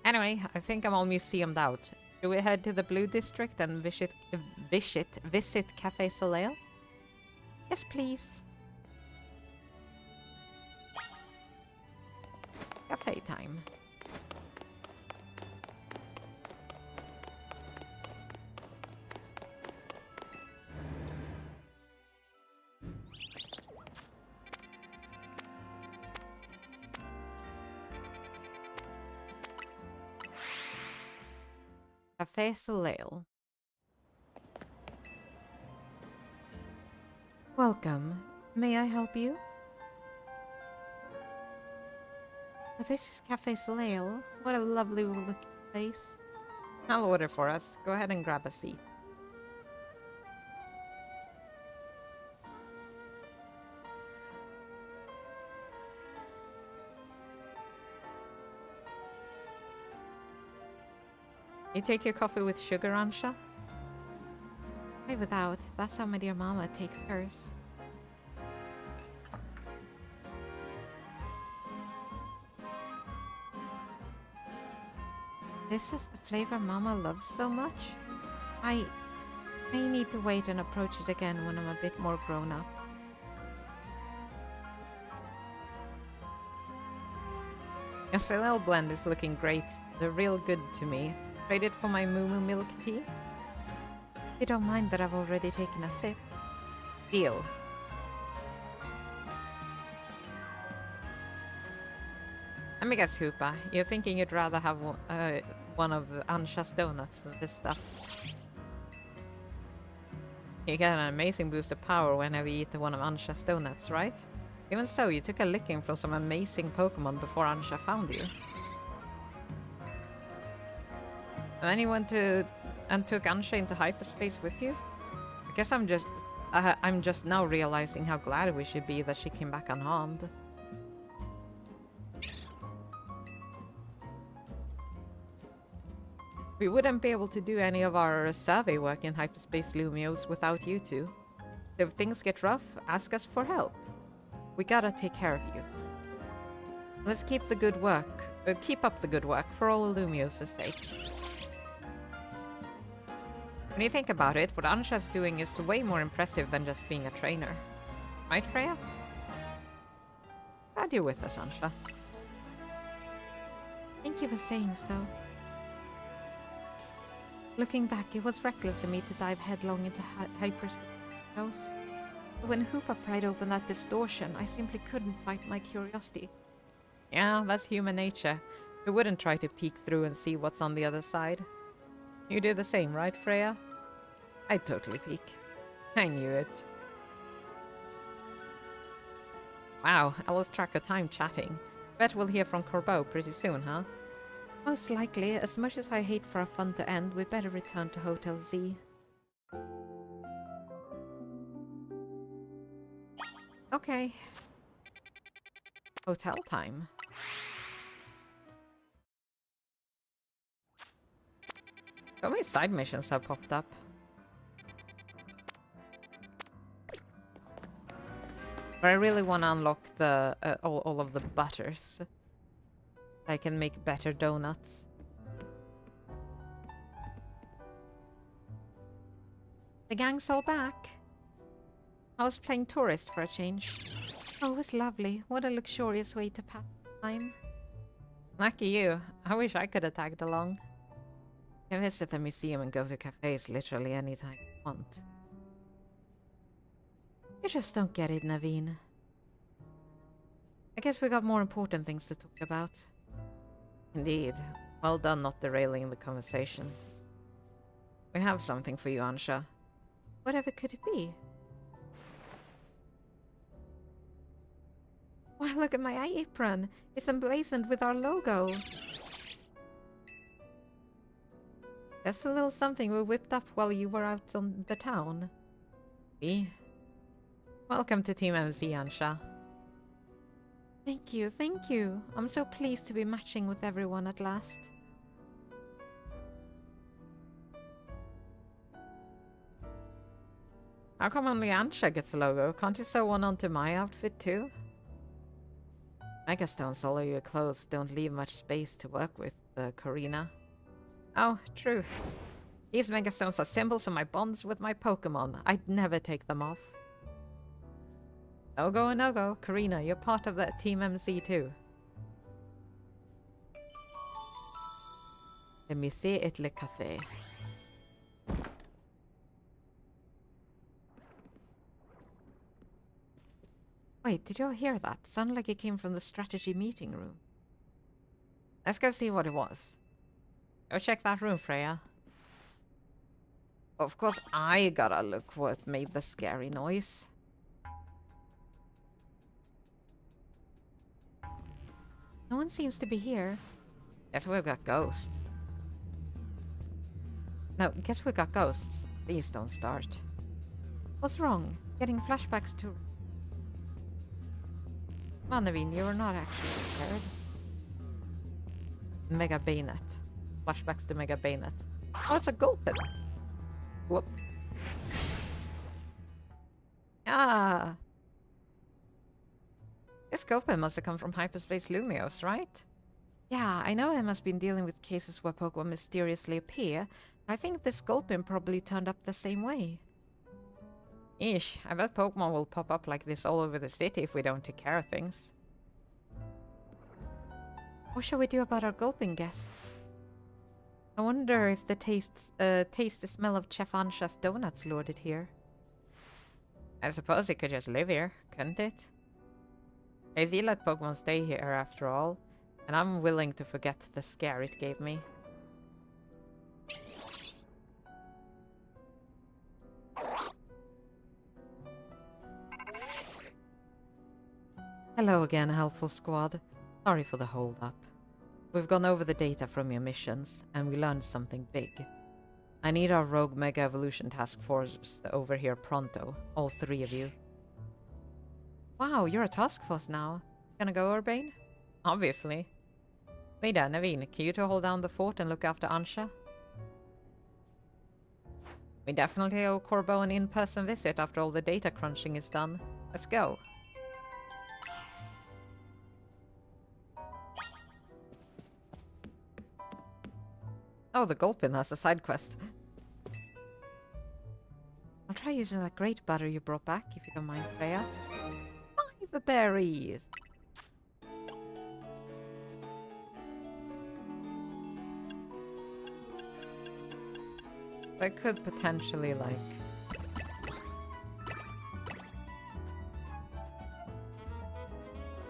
Anyway, I think I'm all museumed out. Should we head to the Blue District and visit Café Soleil? Yes, please. Cafe time. Café Soleil. Welcome. May I help you? Oh, this is Café Soleil. What a lovely looking place. I'll order for us. Go ahead and grab a seat. You take your coffee with sugar, Ansha? Why without? That's how my dear mama takes hers. This is the flavor Mama loves so much? I may need to wait and approach it again when I'm a bit more grown up. Your Soleil blend is looking great. They're real good to me. Trade it for my Moo Moo milk tea? You don't mind that I've already taken a sip? Deal. Let me guess, Hoopa. You're thinking you'd rather have one of Ansha's donuts than this stuff. You get an amazing boost of power whenever you eat one of Ansha's donuts, right? Even so, you took a licking from some amazing Pokemon before Ansha found you. And then you went to and took Ansha into hyperspace with you? I guess I'm just now realizing how glad we should be that she came back unharmed. We wouldn't be able to do any of our survey work in hyperspace Lumios without you two. If things get rough, ask us for help. We gotta take care of you. Let's keep the good work. Keep up the good work for all Lumios' sake. When you think about it, what Ansha's doing is way more impressive than just being a trainer. Right, Freya? Glad you're with us, Ansha. Thank you for saying so. Looking back, it was reckless of me to dive headlong into hyperspace. But when Hoopa pried open that distortion, I simply couldn't fight my curiosity. Yeah, that's human nature. I wouldn't try to peek through and see what's on the other side. You do the same, right, Freya? I'd totally peek. I knew it. Wow, I lost track of time chatting. Bet we'll hear from Corbeau pretty soon, huh? Most likely. As much as I hate for our fun to end, we better return to Hotel Z. Okay. Hotel time. So many side missions have popped up. But I really want to unlock the all of the butters. I can make better donuts. The gang's all back. I was playing tourist for a change. Oh, it was lovely. What a luxurious way to pass time. Lucky you. I wish I could have tagged along. You can visit the museum and go to cafes literally anytime you want. You just don't get it, Naveen. I guess we got more important things to talk about. Indeed. Well done not derailing the conversation. We have something for you, Ansha. Whatever could it be? Why, look at my apron. It's emblazoned with our logo. Just a little something we whipped up while you were out on the town. See? Welcome to Team MC, Ansha. Thank you, thank you. I'm so pleased to be matching with everyone at last. How come only Ansha gets a logo? Can't you sew one onto my outfit too? Megastones all over your clothes don't leave much space to work with, Karina. Oh, true. These megastones are symbols of my bonds with my Pokémon. I'd never take them off. No go, no go. Karina, you're part of that Team MC too. Le musée et le café. Wait, did you all hear that? Sounded like it came from the strategy meeting room. Let's go see what it was. Go check that room, Freya. Of course, I gotta look what made the scary noise. No one seems to be here. Guess we've got ghosts. No, guess we've got ghosts. Please don't start. What's wrong? Getting flashbacks to... Come on, Naveen, you're not actually scared. Mega Bayonet. Flashbacks to Mega Bayonet. Oh, it's a Gulpin! Whoop. Ah! This Gulpin must have come from Hyperspace Lumios, right? Yeah, I know I must been dealing with cases where Pokemon mysteriously appear. I think this Gulpin probably turned up the same way. Eesh, I bet Pokemon will pop up like this all over the city if we don't take care of things. What shall we do about our Gulpin guest? I wonder if the taste the smell of Chef Ansha's donuts lured it here. I suppose it could just live here, couldn't it? AZ let Pokemon stay here after all, and I'm willing to forget the scare it gave me. Hello again, helpful squad. Sorry for the hold-up. We've gone over the data from your missions, and we learned something big. I need our Rogue Mega Evolution Task Force over here pronto, all three of you. Wow, you're a task force now. Gonna go, Urbane? Obviously. Mida, Naveen, can you two hold down the fort and look after Ansha? We definitely owe Corbeau an in-person visit after all the data crunching is done. Let's go. Oh, the Gulpin has a side quest. I'll try using that great butter you brought back, if you don't mind, Freya. 5 berries! I could potentially, like...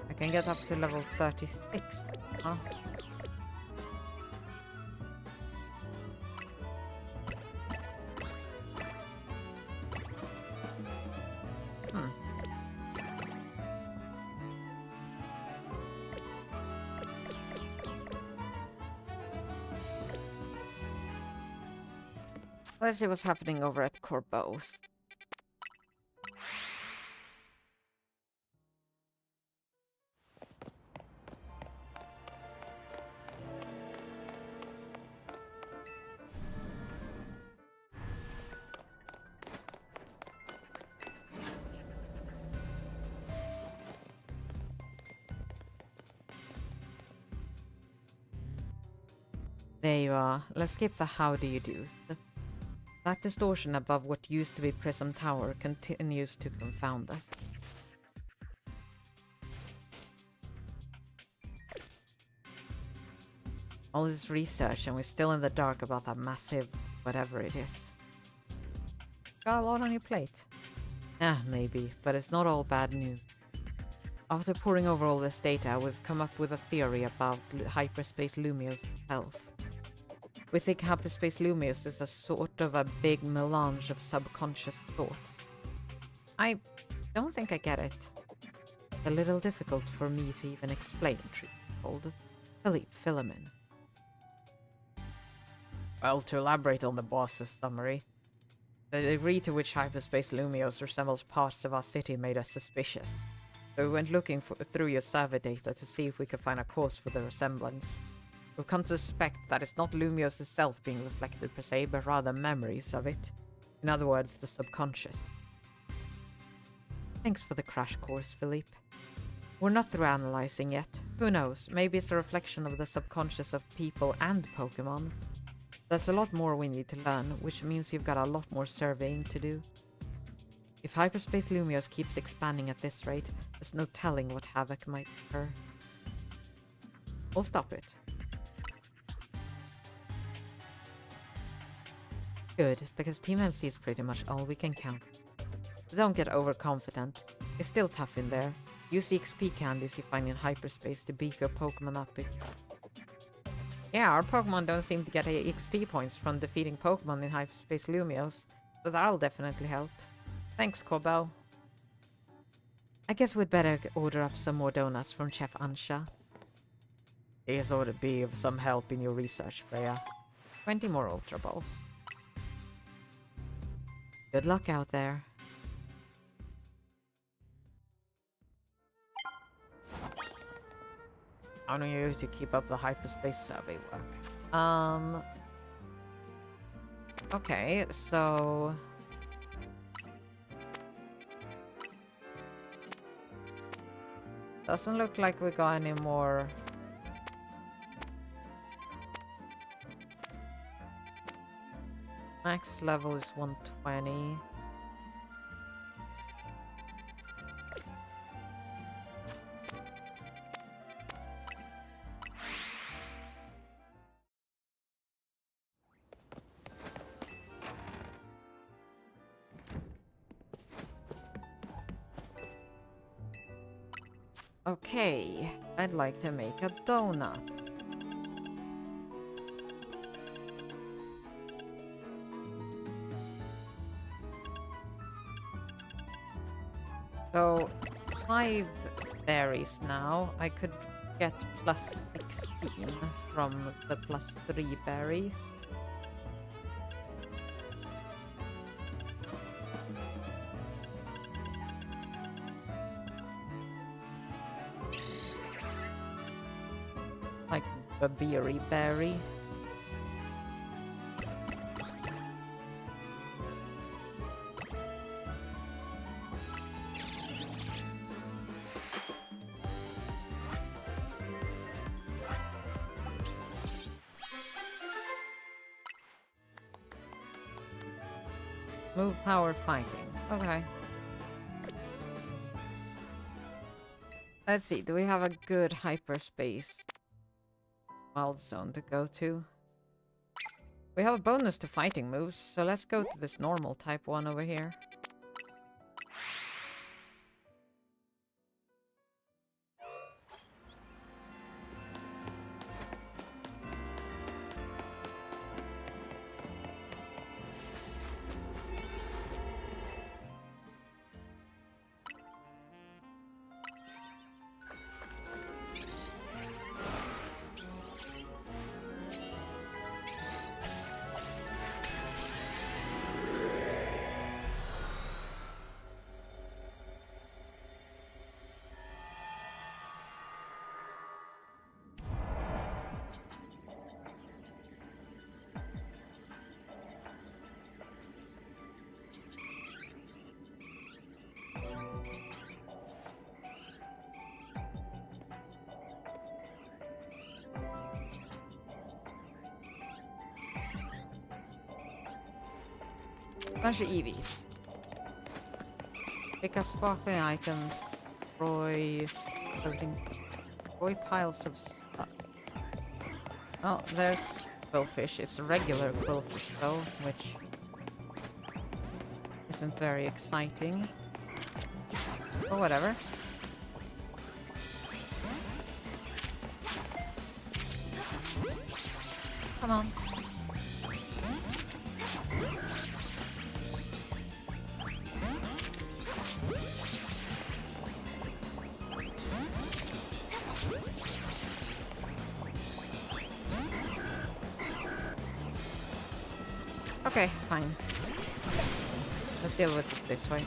I can get up to level 36. Huh? Let's see what's happening over at Corbeau's. There you are. Let's skip the how do you do. That distortion above what used to be Prism Tower continues to confound us. All this research and we're still in the dark about that massive whatever it is. Got a lot on your plate. Maybe, but it's not all bad news. After poring over all this data, we've come up with a theory about Hyperspace Lumios itself. We think Hyperspace Lumios is a sort of a big melange of subconscious thoughts. I don't think I get it. It's a little difficult for me to even explain, truth be told. Philippe, fill him in. Well, to elaborate on the boss's summary, the degree to which Hyperspace Lumios resembles parts of our city made us suspicious. So we went looking through your server data to see if we could find a cause for the resemblance. We've come to suspect that it's not Lumios itself being reflected per se, but rather memories of it. In other words, the subconscious. Thanks for the crash course, Philippe. We're not through analyzing yet. Who knows, maybe it's a reflection of the subconscious of people and Pokémon. There's a lot more we need to learn, which means you've got a lot more surveying to do. If Hyperspace Lumios keeps expanding at this rate, there's no telling what havoc might occur. We'll stop it. Good, because Team MC is pretty much all we can count. Don't get overconfident. It's still tough in there. Use the XP candies you find in hyperspace to beef your Pokemon up if... Yeah, our Pokemon don't seem to get XP points from defeating Pokemon in Hyperspace Lumios, so that'll definitely help. Thanks, Corbeau. I guess we'd better order up some more donuts from Chef Ansha. These ought to be of some help in your research, Freya. 20 more Ultra Balls. Good luck out there. I don't know you to keep up the hyperspace survey work. Okay, so... Doesn't look like we got any more... Max level is 120. Okay, I'd like to make a donut. So, 5 berries now. I could get plus 16 from the plus 3 berries. Like the berry berry. Move power fighting. Okay. Let's see, do we have a good hyperspace wild zone to go to? We have a bonus to fighting moves, so let's go to this normal type one over here. Bunch of EVs. Pick up sparkling items. Destroy everything. Destroy piles of stuff. Oh, there's quillfish. It's a regular quillfish though, which isn't very exciting. Or whatever. Come on. Okay, fine. Let's deal with it this way.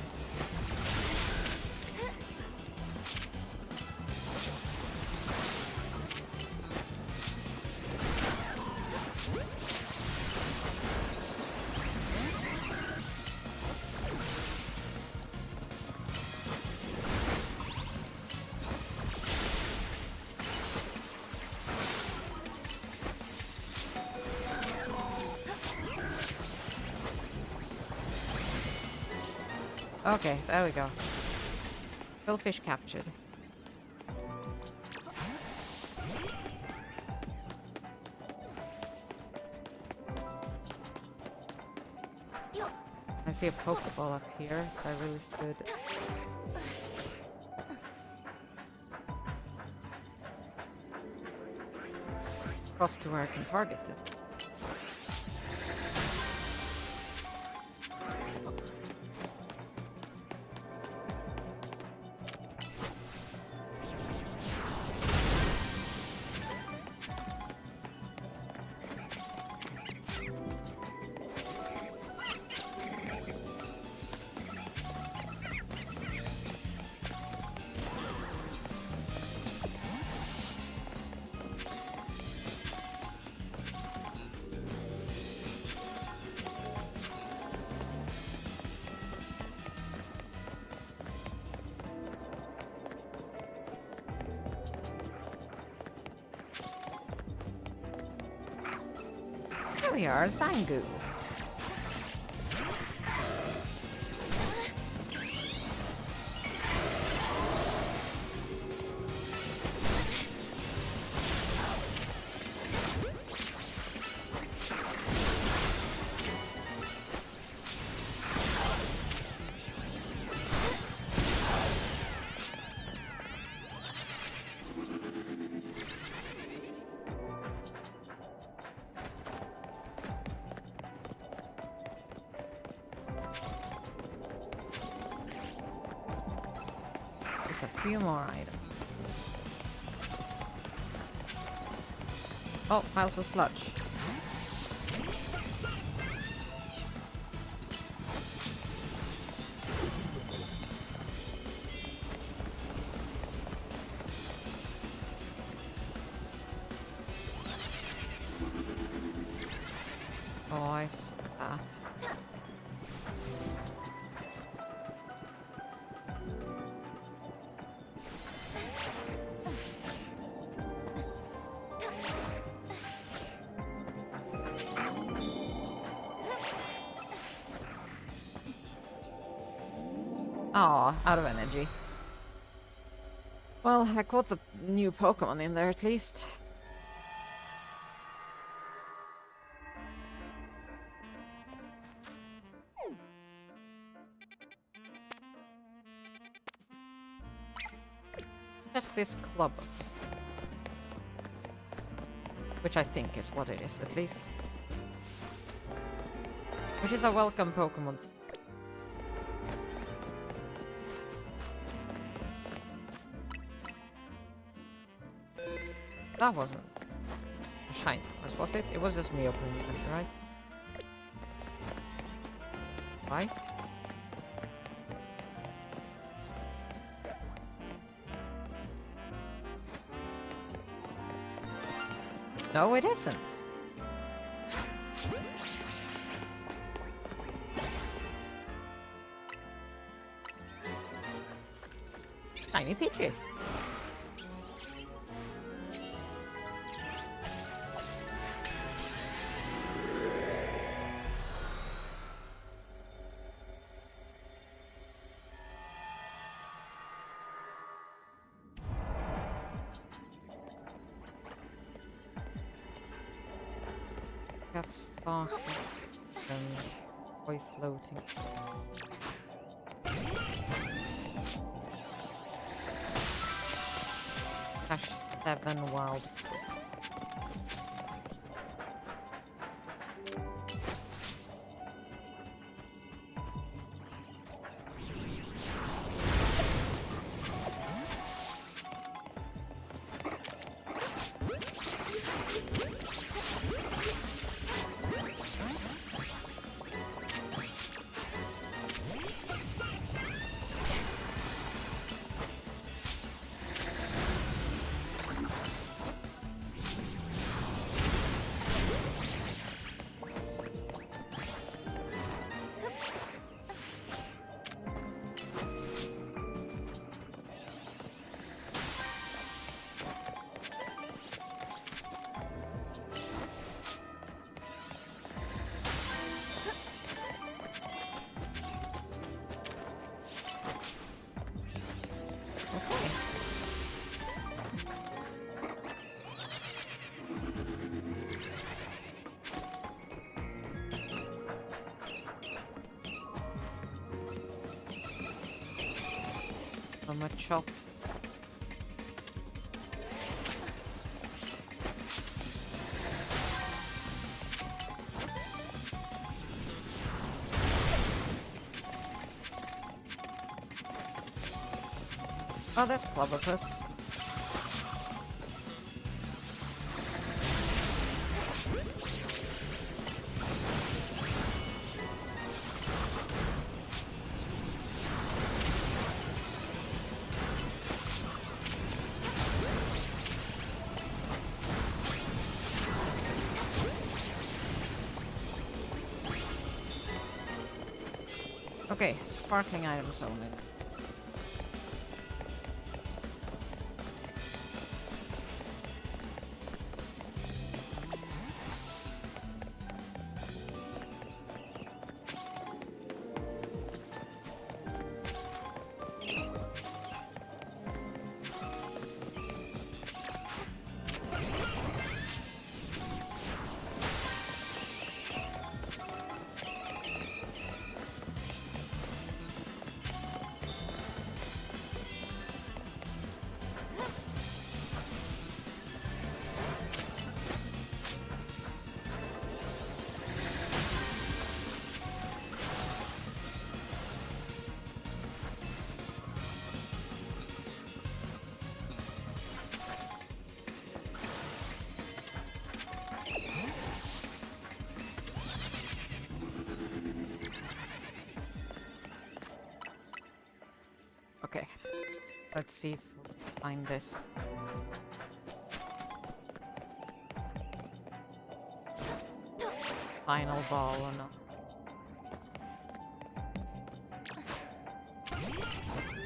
Okay, there we go. Quillfish captured. I see a Pokeball up here, so I really should... cross to where I can target it. Here we are, Zangoose. A few more items. Oh, piles of sludge. Oh, I see that. Aw, out of energy. Well, I caught the new Pokemon in there at least. Catch this club. Which I think is what it is, at least. Which is a welcome Pokemon. That wasn't a shine, was it? It was just me opening it, right? Right? No, it isn't. Tiny Pidgey. up sparks and boy floating. Cash 7 wild. From a chop. Oh, that's Clobbopus. Okay, sparkling items only. Okay, let's see if we'll find this. Final ball or not.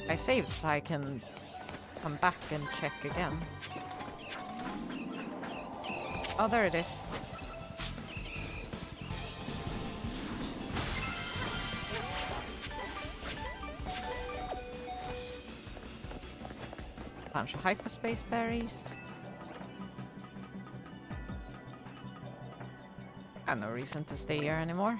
I saved so I can come back and check again. Oh, there it is. Bunch of hyperspace berries. I have no reason to stay here anymore.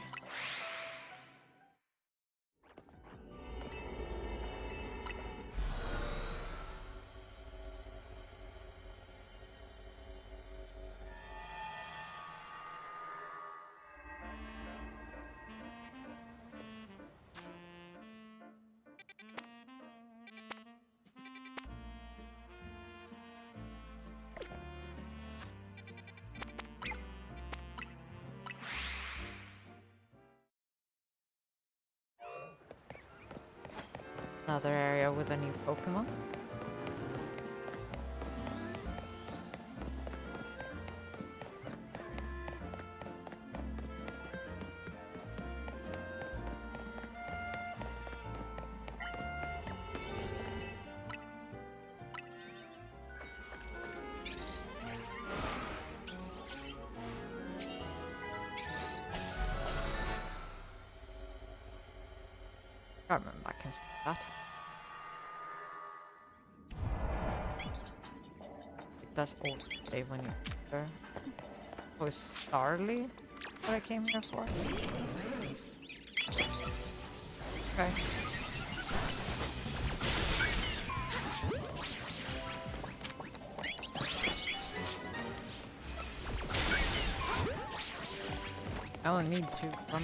Another area with a new Pokémon. I remember I can skip that. It does all day when you enter. Oh, Starly? What I came here for. Okay. I only need 2 from.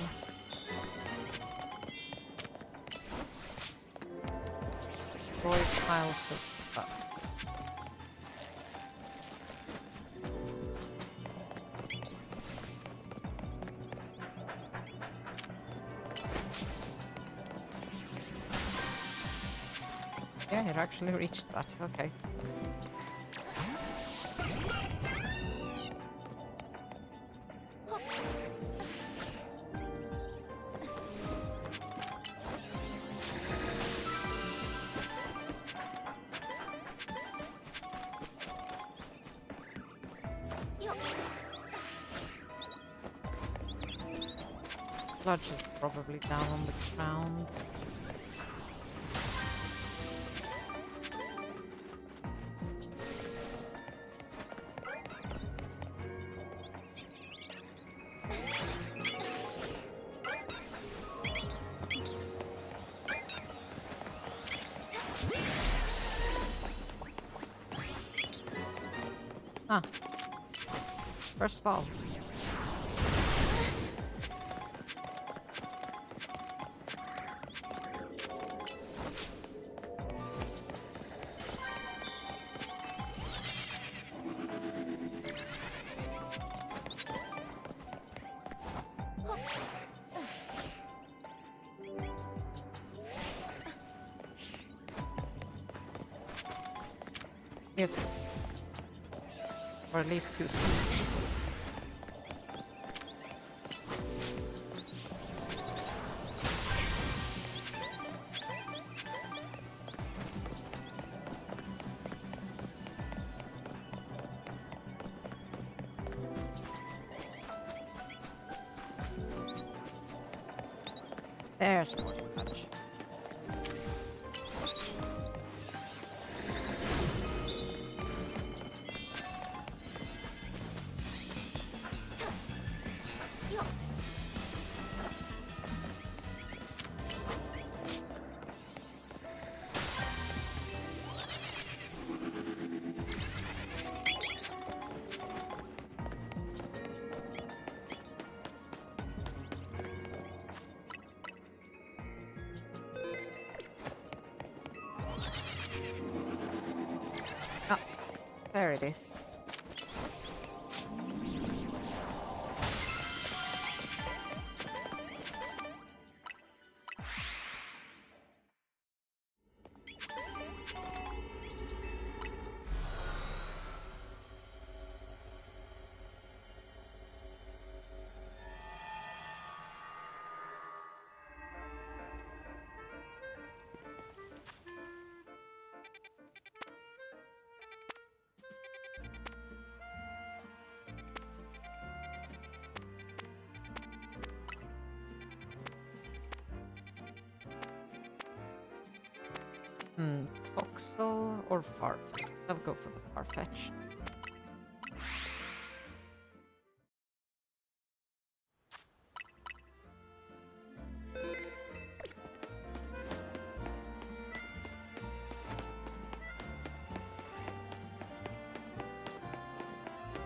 Destroy piles of stuff. Yeah, it actually reached that. Okay. Sludge is probably down on the ground. Huh. First ball. Yes. Or at least 2 speed. There's more sludge. Ah, there it is. Toxel or Farfetch? I'll go for the Farfetch.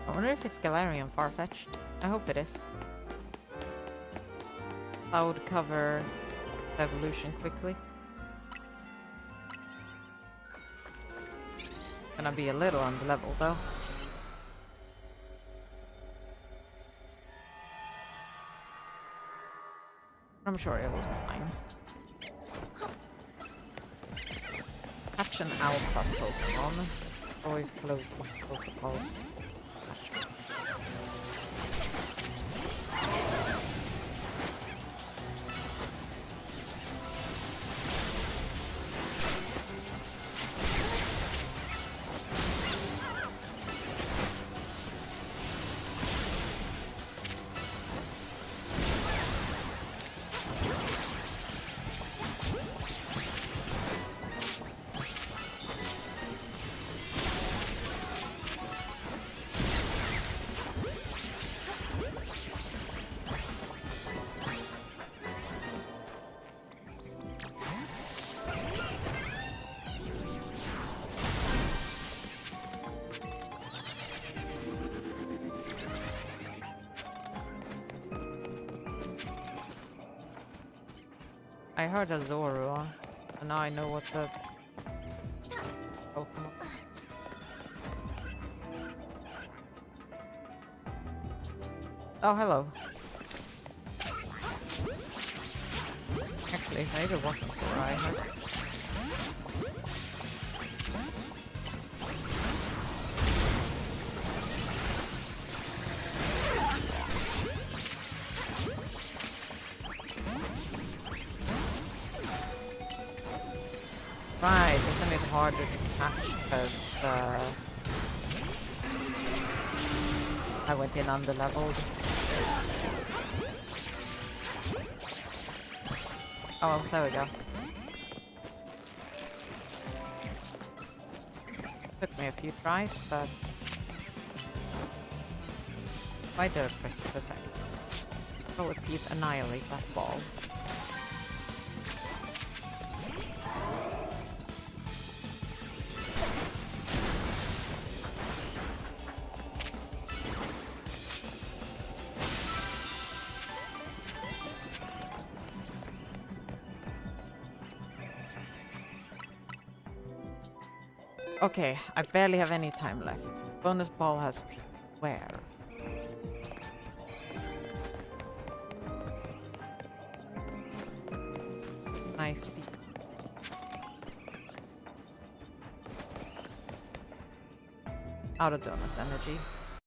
I wonder if it's Galarian Farfetch. I hope it is. That would cover the evolution quickly. Gonna be a little on the level though. I'm sure it will be fine. Catch an alpha Pokemon. Boy float Pokeballs. I heard a Zorua, and now I know what the Pokemon. Oh, hello. Actually, maybe it wasn't Zorua I heard. Right, isn't it harder to catch because I went in under-leveled? Oh, well, there we go. Took me a few tries, but why did I press protect? So if you'd annihilate that ball. Okay, I barely have any time left. Bonus ball has where? I see. Out of donut energy.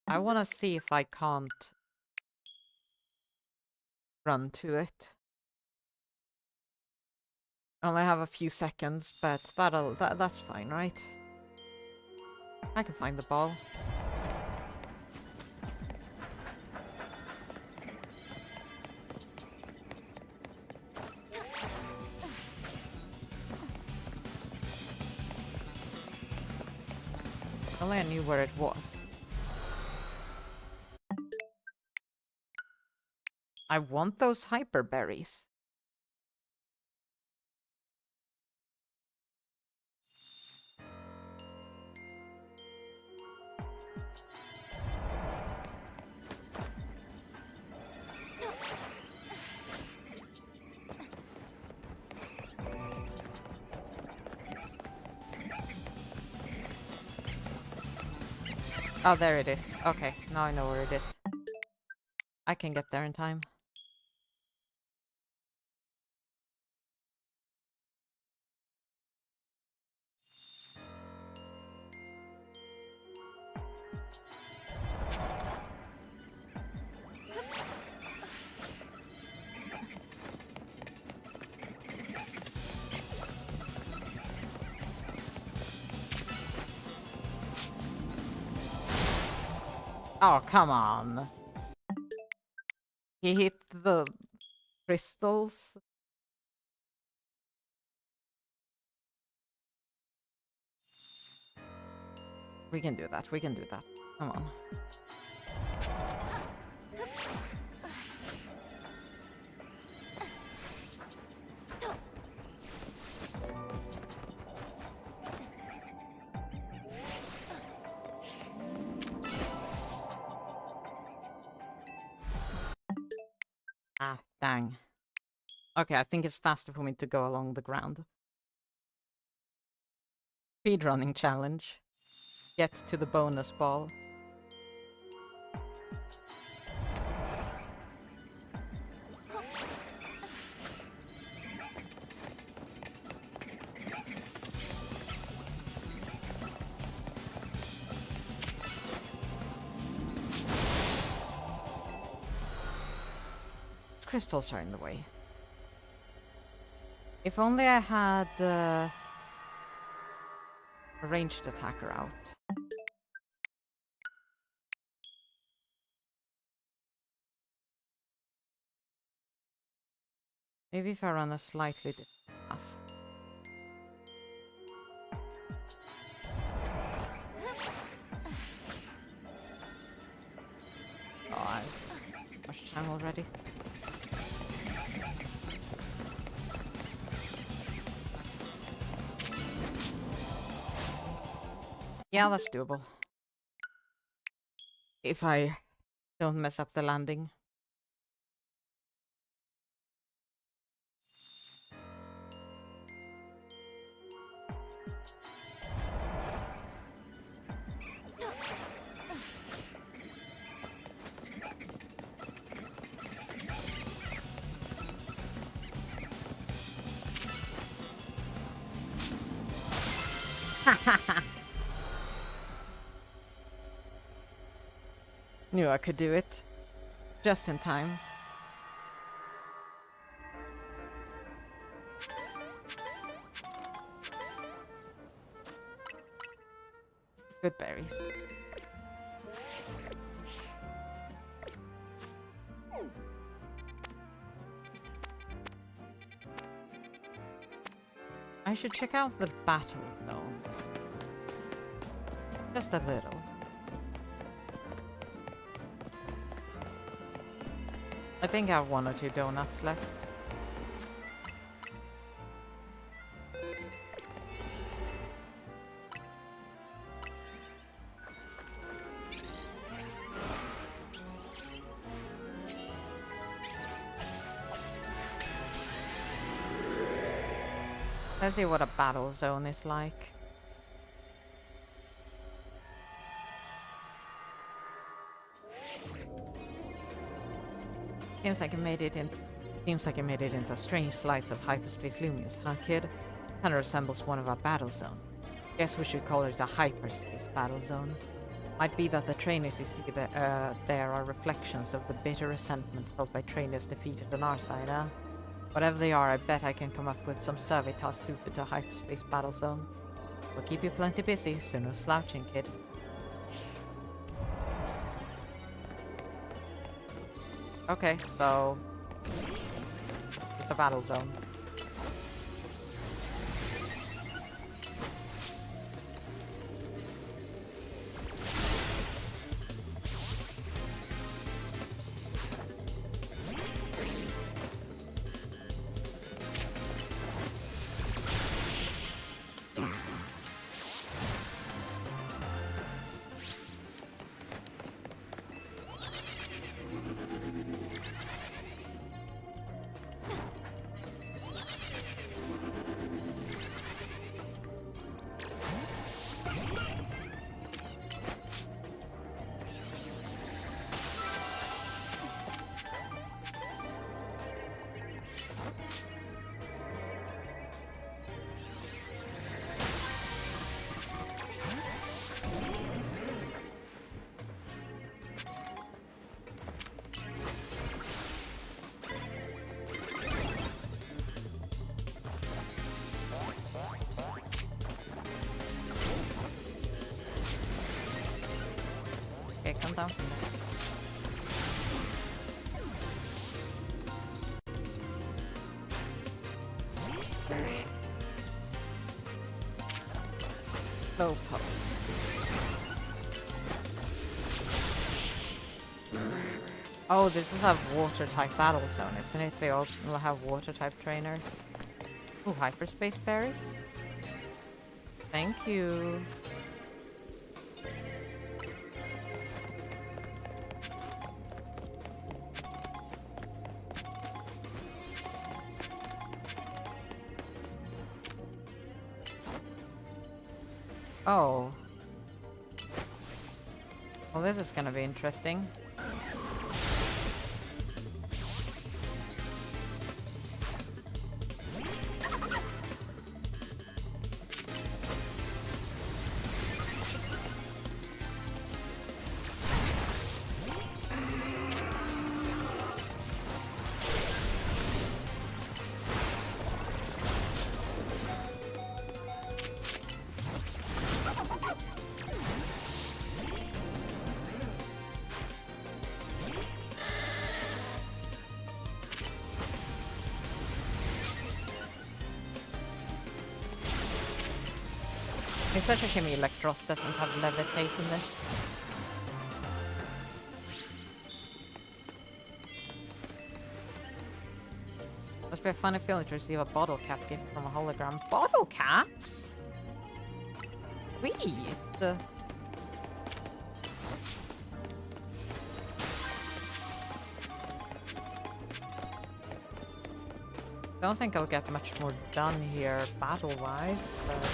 I want to see if I can't run to it. Only have a few seconds, but that's fine, right? I can find the ball. Only I knew where it was. I want those hyper berries. Oh, there it is. Okay, now I know where it is. I can get there in time. Oh, come on. He hit the crystals. We can do that. We can do that. Come on. Ah, dang. Okay, I think it's faster for me to go along the ground. Speedrunning challenge. Get to the bonus ball. Crystals are in the way. If only I had a ranged attacker out. Maybe if I run a slightly different path. Oh, I've much time already. Yeah, that's doable. If I don't mess up the landing. Knew I could do it. Just in time. Good berries. I should check out the battle zone. Just a little. I think I have 1 or 2 donuts left. Let's see what a battle zone is like. Seems like I made it into a strange slice of hyperspace Lumius, huh, kid? Kinda resembles one of our battle zones. Guess we should call it a hyperspace battle zone. Might be that the trainers you see there are reflections of the bitter resentment felt by trainers defeated on our side, huh? Whatever they are, I bet I can come up with some survey tasks suited to a hyperspace battle zone. We'll keep you plenty busy, so no slouching, kid. Okay, so it's a battle zone. Okay, come down from there. Slow poke. Oh, this is a water type battle zone, isn't it? They also have water type trainers. Ooh, hyperspace berries. Thank you. Oh. Well, this is gonna be interesting. It's such a shame Electros doesn't have levitate in this. Must be a funny feeling to receive a bottle cap gift from a hologram. Bottle caps? Sweet! Don't think I'll get much more done here battle-wise, but...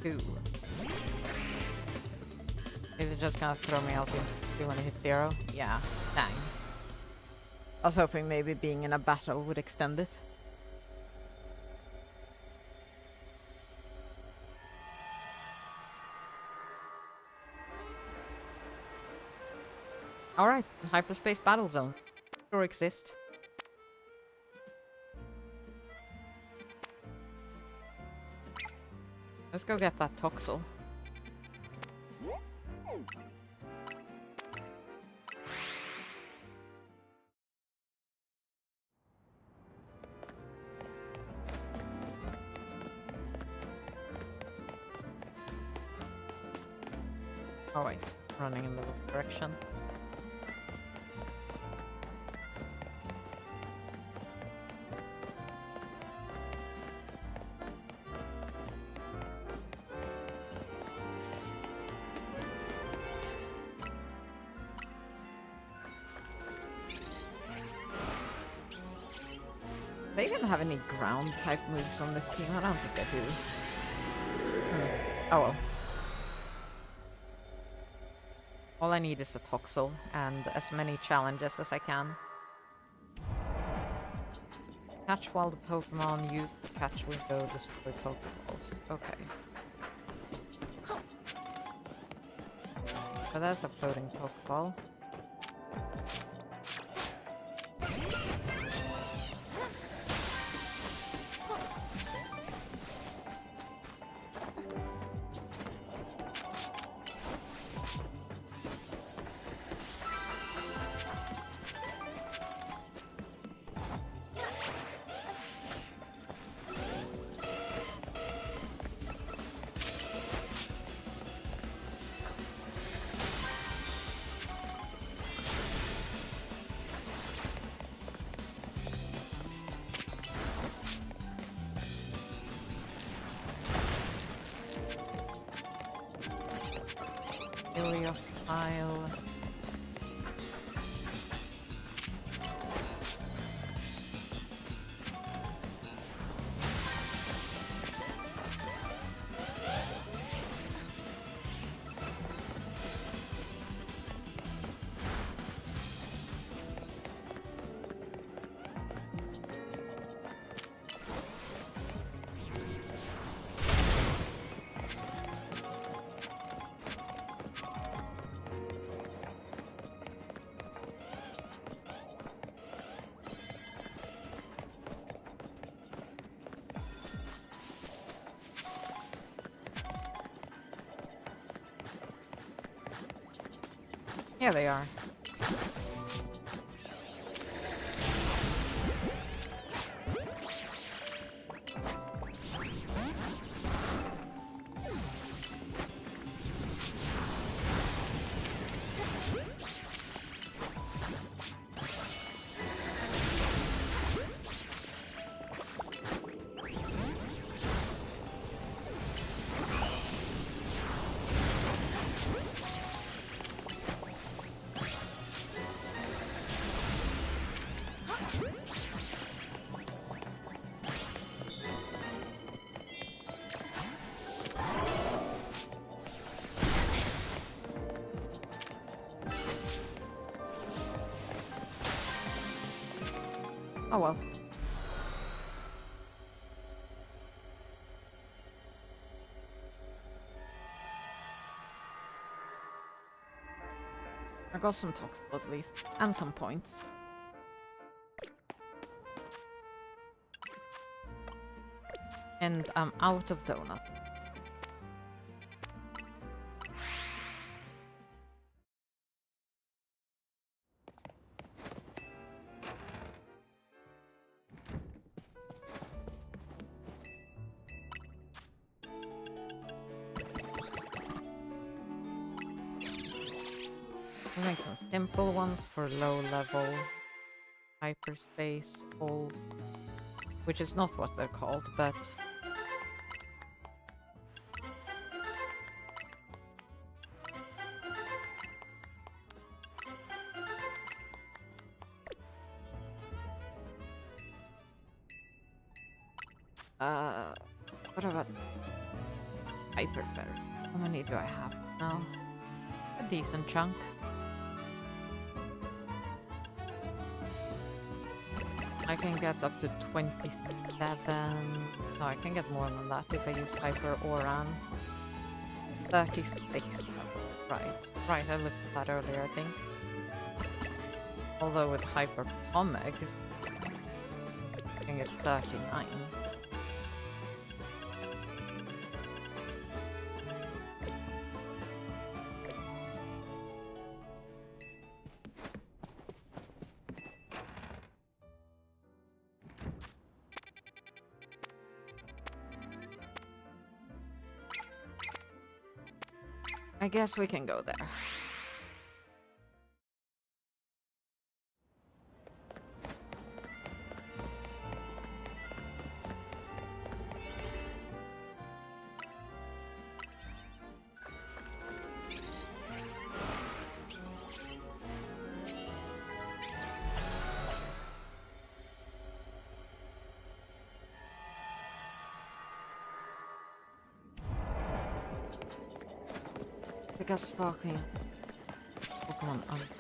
2. Is it just gonna throw me out instantly when it hits 0? Yeah, dang. I was hoping maybe being in a battle would extend it. Alright, hyperspace battle zone. Sure exist. Let's go get that Toxel. Oh wait, running in the wrong direction. They didn't have any ground type moves on this team. I don't think they do. Oh well. All I need is a Toxel and as many challenges as I can. Catch while the Pokemon use the catch window, destroy Pokeballs. Okay. So there's a floating Pokeball. Pile. Here they are. Oh well. I got some Toxel at least, and some points. And I'm out of donut. We'll make some simple ones for low level hyperspace holes, which is not what they're called, but what about Hyperberry. How many do I have now? A decent chunk. I can get up to 27. No, I can get more than that if I use Hyper Orans. 36. Right, I looked at that earlier, I think. Although with Hyper Comics, I can get 39. I guess we can go there. Because sparkling Pokemon unpicked.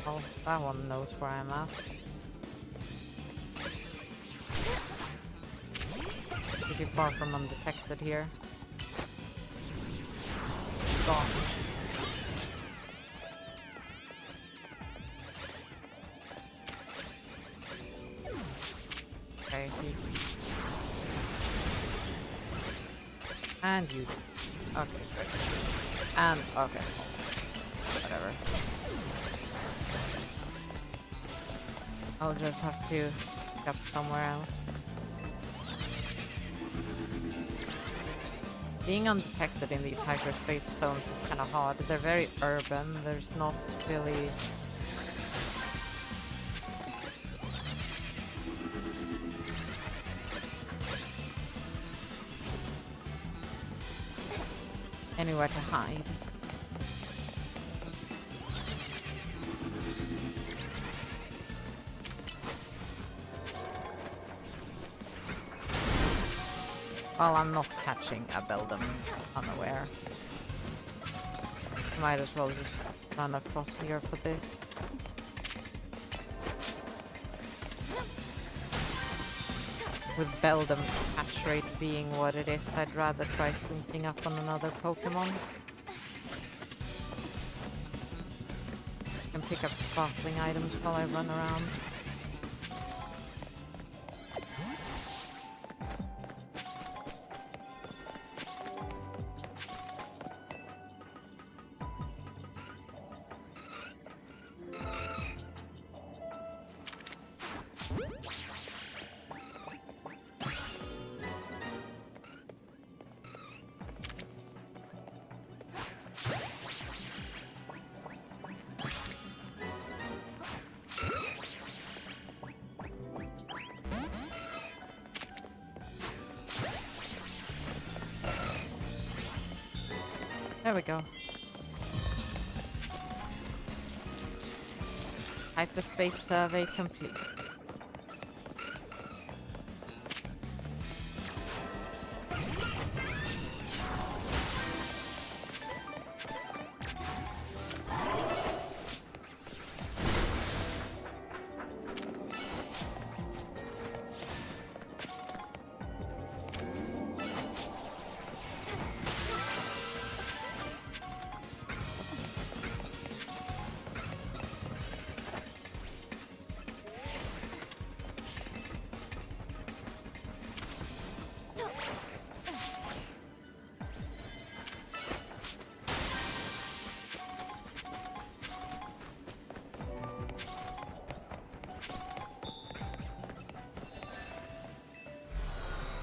Oh, that one knows where I'm at. Pretty far from undetected here. Gone. Okay, and you. Okay, good. And okay, whatever. I'll just have to pick up somewhere else. Being undetected in these hyperspace zones is kind of hard. They're very urban. There's not really anywhere to hide. Well, I'm not catching a Beldum unaware. Might as well just run across here for this. With Beldum's catch rate being what it is, I'd rather try sneaking up on another Pokemon. I can pick up sparkling items while I run around. There we go. Hyperspace survey complete.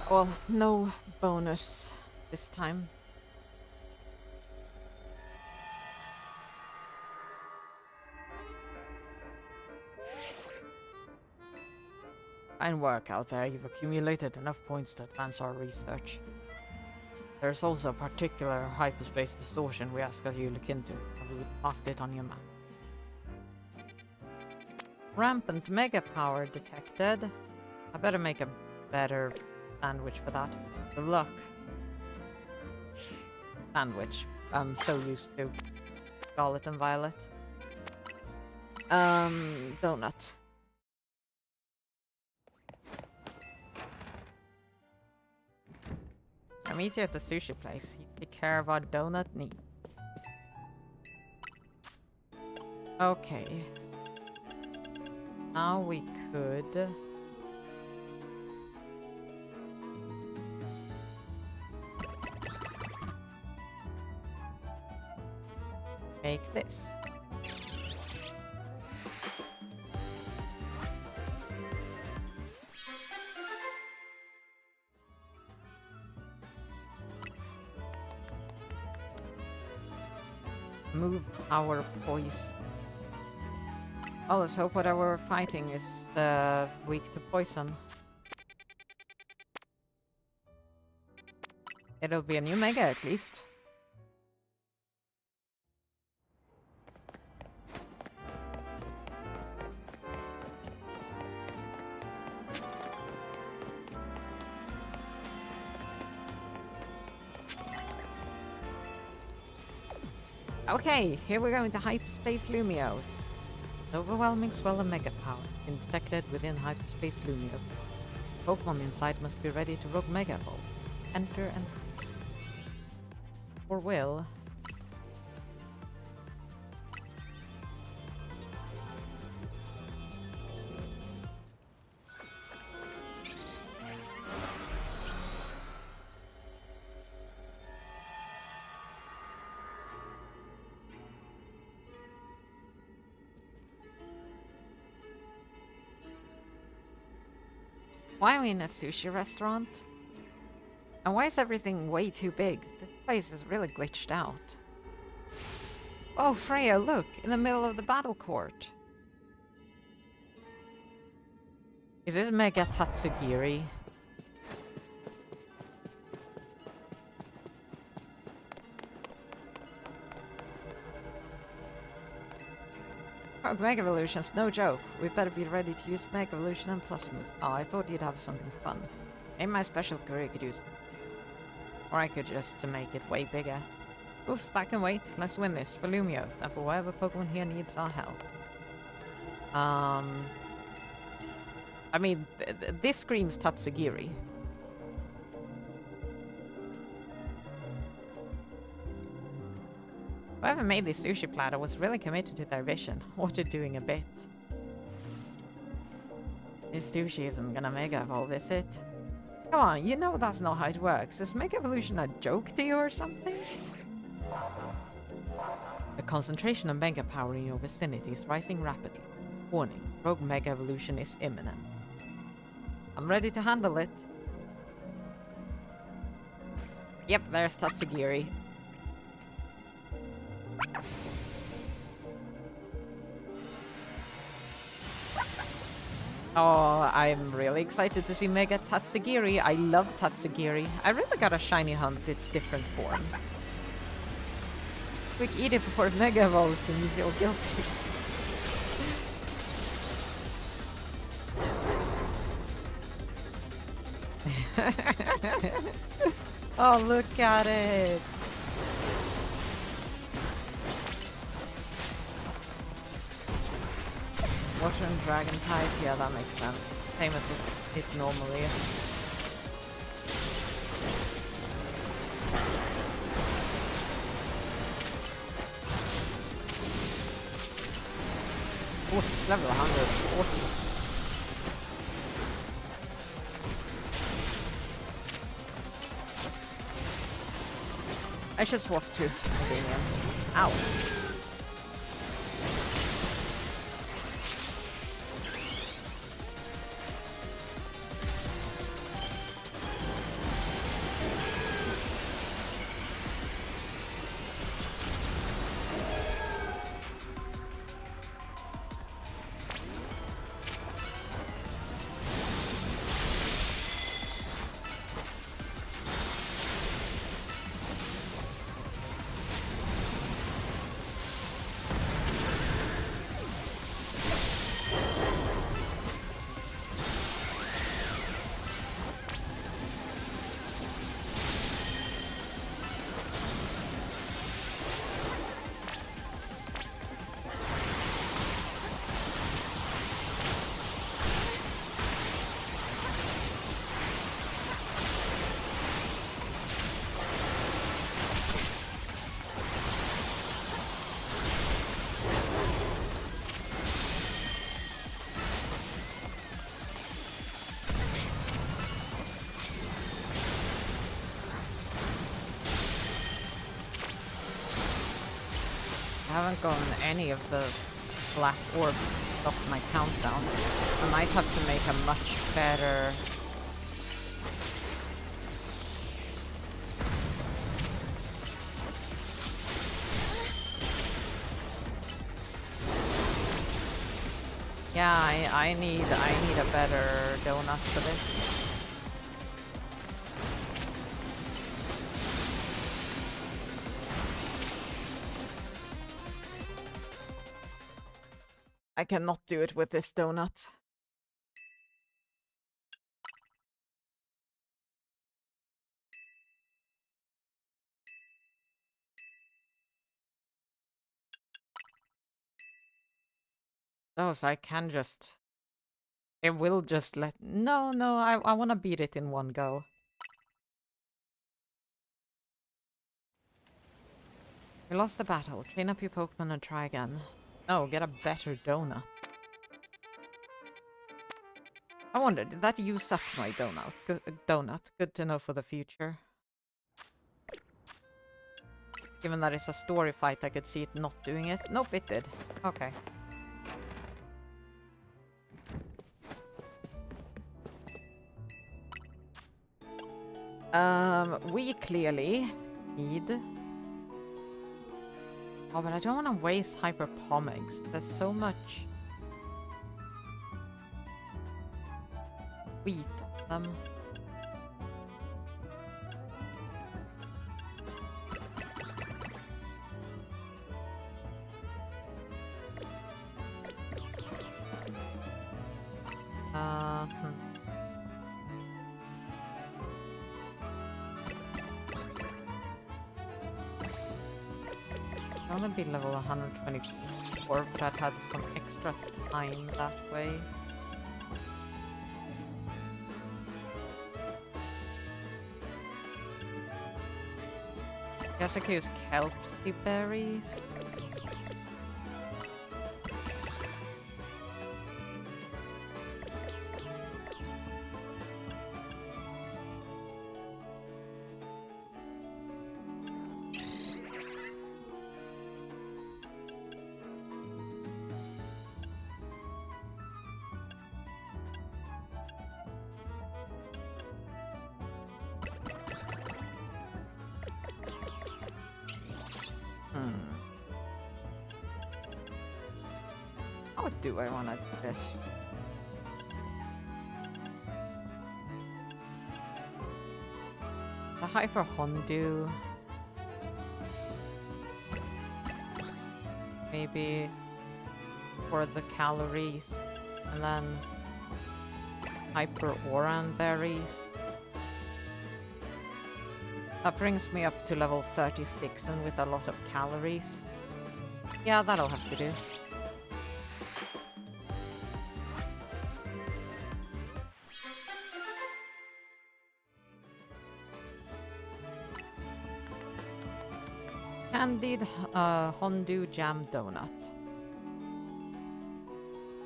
Well, no bonus this time. Fine work out there. You've accumulated enough points to advance our research. There's also a particular hyperspace distortion we ask that you look into. I've marked it on your map. Rampant mega power detected. I better make a better sandwich for that. Good luck. Sandwich. I'm so used to Scarlet and Violet. Donut. I'll meet you at the sushi place. You take care of our donut need. Okay. Now we could... make this. Move our poison. Oh, let's hope whatever we're fighting is weak to poison. It'll be a new mega at least. Okay, here we go into Hyperspace Lumios. The overwhelming swell of mega power been detected within Hyperspace Lumio. Pokémon inside must be ready to rogue Mega Evolve. Enter and... or will. Why are we in a sushi restaurant? And why is everything way too big? This place is really glitched out. Oh, Freya, look! In the middle of the battle court! Is this Mega Tatsugiri? Mega Evolution's no joke. We better be ready to use Mega Evolution and Plus moves. Oh, I thought you'd have something fun. Maybe my special career could use... or I could just to make it way bigger. Oops, that can wait. Let's win this for Lumios and for whatever Pokemon here needs our help. I mean, this screams Tatsugiri. Whoever made this sushi platter was really committed to their vision, or to doing a bit. This sushi isn't gonna Mega Evolve, is it? Come on, you know that's not how it works. Is Mega Evolution a joke to you or something? The concentration of Mega power in your vicinity is rising rapidly. Warning, rogue Mega Evolution is imminent. I'm ready to handle it. Yep, there's Tatsugiri. Oh, I'm really excited to see Mega Tatsugiri. I love Tatsugiri. I really gotta shiny hunt its different forms. Quick, eat it before it Mega Evolves and you feel guilty. Oh, look at it! Water and dragon type, yeah, that makes sense. Same as it normally is. Oh, it's level 140. I should swap to Damien. Ow. haven't gotten any of the black orbs to stop my countdown. I might have to make a much better... Yeah, I need a better donut for this. I cannot do it with this donut. Oh, so I can just... It will just let... No, I want to beat it in one go. We lost the battle. Train up your Pokemon and try again. No, get a better donut. I wonder, did that use up my donut? Good to know for the future. Given that it's a story fight, I could see it not doing it. Nope, it did. Okay. We clearly need... Oh, but I don't want to waste Hyper Pomegs. There's so much... wheat on them. I want to be level 124, but I've had some extra time that way. Guess I could use Kelpsy berries. How do I want to do this? The Hyper Hondu. Maybe for the calories. And then Hyper Oran berries. That brings me up to level 36 and with a lot of calories. Yeah, that'll have to do. Candied Hondu Jam Donut.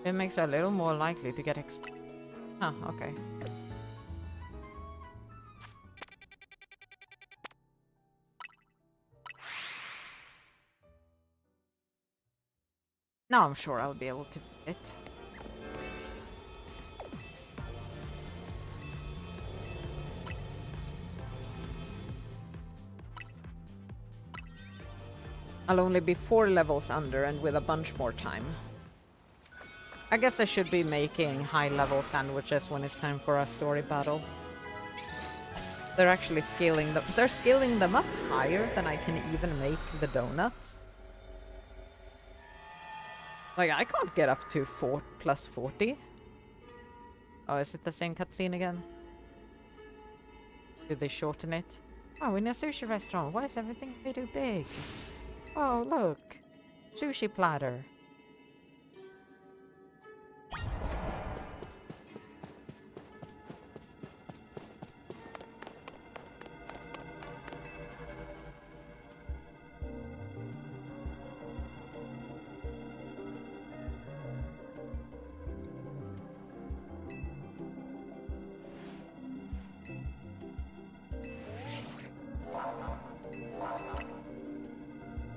It makes it a little more likely to get Huh, okay. Now I'm sure I'll be able to beat it. I'll only be 4 levels under and with a bunch more time. I guess I should be making high-level sandwiches when it's time for a story battle. They're actually scaling them. They're scaling them up higher than I can even make the donuts. Like, I can't get up to plus 40. Oh, is it the same cutscene again? Did they shorten it? Oh, in a sushi restaurant. Why is everything way too big? Oh, look. Sushi platter.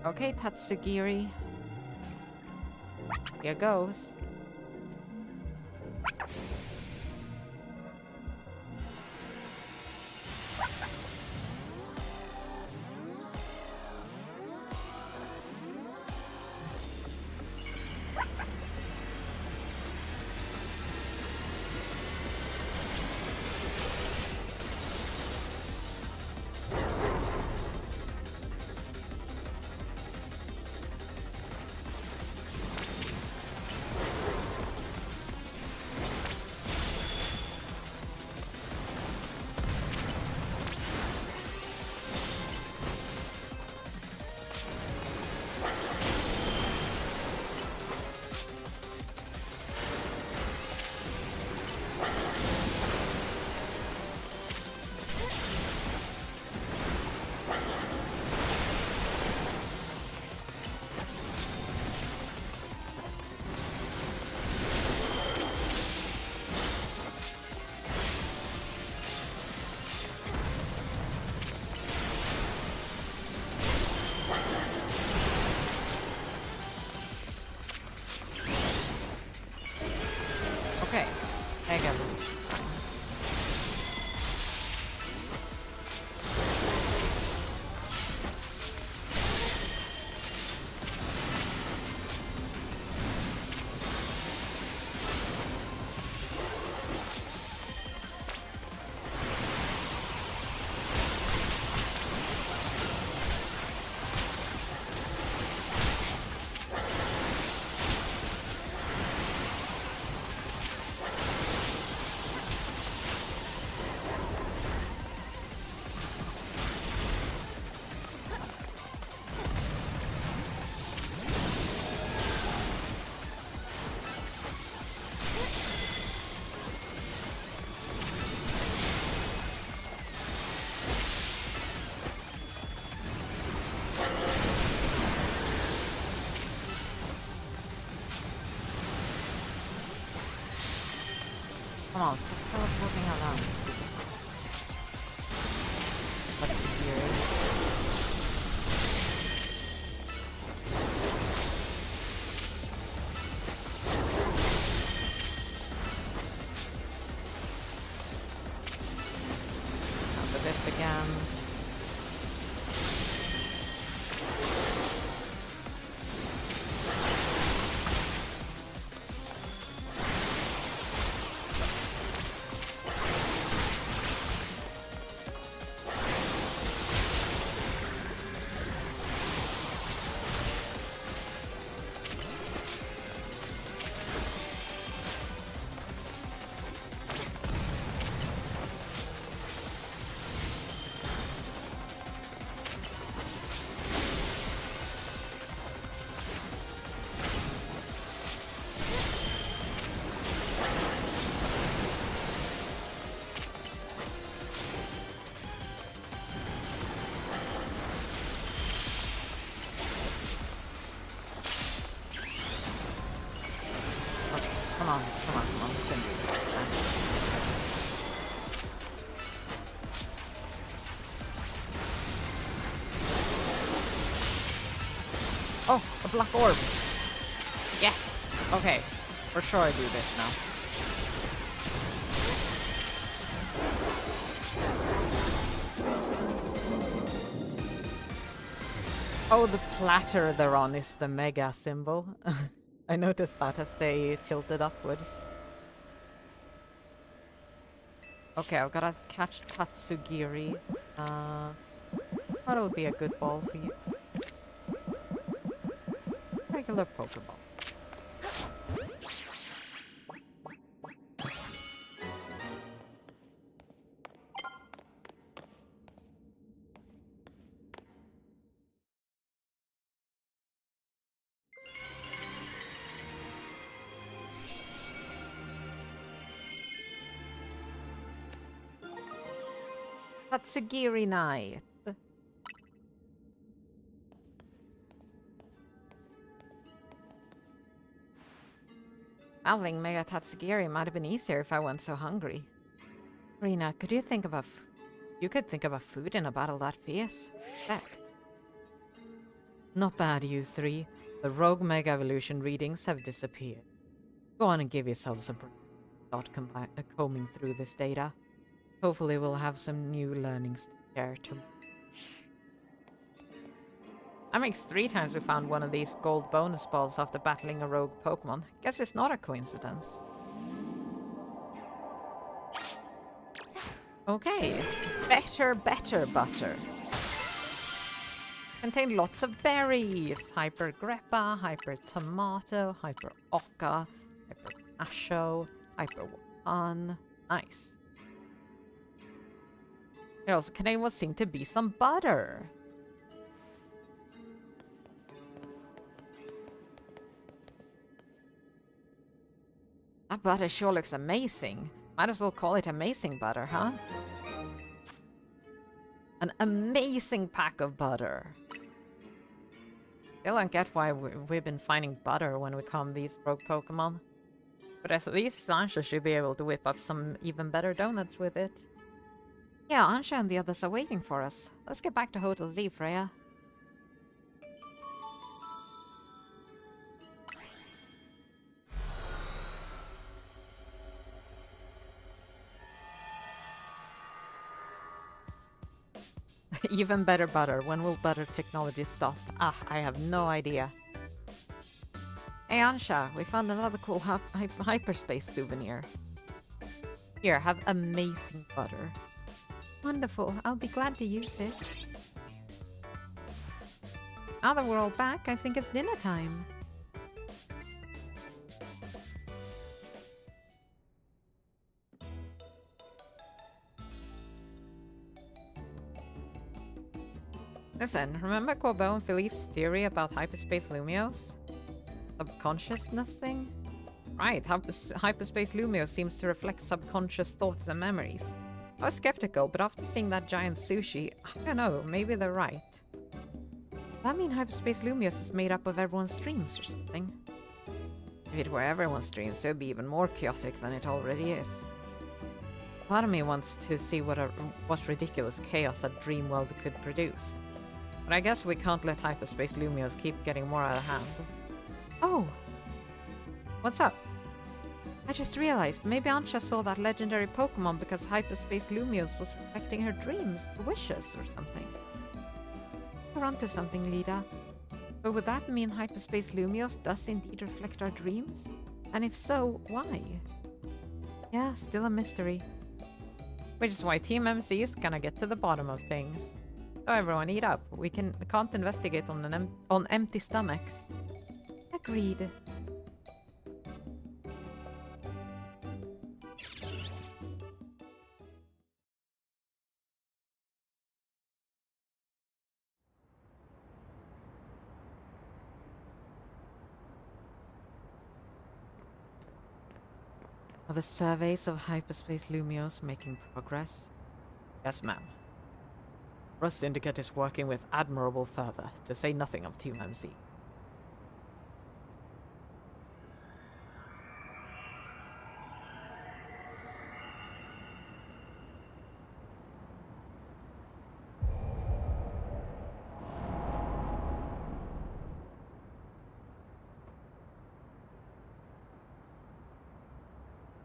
Okay, Tatsugiri. Here goes. Okay. Mega move. Come on, stop teleporting around, stupid. Let's secure it. Now for this again. Come on, come on, come on. We can do this. Oh, a black orb. Yes. Okay. For sure I do this now. Oh, the platter they're on is the mega symbol. I noticed that as they tilted upwards. Okay, I've gotta catch Tatsugiri. What would be a good ball for you? Regular Pokeball. Tatsugiri Night. Battling Mega Tatsugiri might have been easier if I weren't so hungry. Rina, could you think of you could think of a food in a battle that fierce? Fact. Not bad, you three. The rogue Mega Evolution readings have disappeared. Go on and give yourselves a break. Start combing through this data. Hopefully we'll have some new learnings to share tomorrow. That makes 3 times we found one of these gold bonus balls after battling a rogue Pokemon. Guess it's not a coincidence. Okay. Better butter. Contain lots of berries. Hyper Greppa, Hyper Tomato, Hyper Oca, Hyper Asho, Hyper Wapan. Nice. It also contains what seemed to be some butter. That butter sure looks amazing. Might as well call it amazing butter, huh? An amazing pack of butter. Still don't get why we've been finding butter when we calm these rogue Pokemon. But at least Ansha should be able to whip up some even better donuts with it. Yeah, Ansha and the others are waiting for us. Let's get back to Hotel Z, Freya. Even better butter. When will butter technology stop? Ah, I have no idea. Hey Ansha, we found another cool hyperspace souvenir. Here, have amazing butter. Wonderful, I'll be glad to use it. Now that we're all back, I think it's dinner time. Listen, remember Corbeau and Philippe's theory about hyperspace Lumios? Subconsciousness thing? Right, hyperspace Lumio seems to reflect subconscious thoughts and memories. I was skeptical, but after seeing that giant sushi, I don't know, maybe they're right. Does that mean hyperspace Lumios is made up of everyone's dreams or something? If it were everyone's dreams, it would be even more chaotic than it already is. Part of me wants to see what ridiculous chaos a dream world could produce. But I guess we can't let hyperspace Lumios keep getting more out of hand. Oh! What's up? I just realized, maybe Ansha saw that legendary Pokemon because hyperspace Lumios was reflecting her dreams, or wishes, or something. We're onto something, Lida. But would that mean hyperspace Lumios does indeed reflect our dreams? And if so, why? Yeah, still a mystery. Which is why Team MC is gonna get to the bottom of things. So everyone, eat up. We can't investigate on empty stomachs. Agreed. Are the surveys of hyperspace Lumios making progress? Yes, ma'am. Rust Syndicate is working with admirable fervor, to say nothing of Team MC.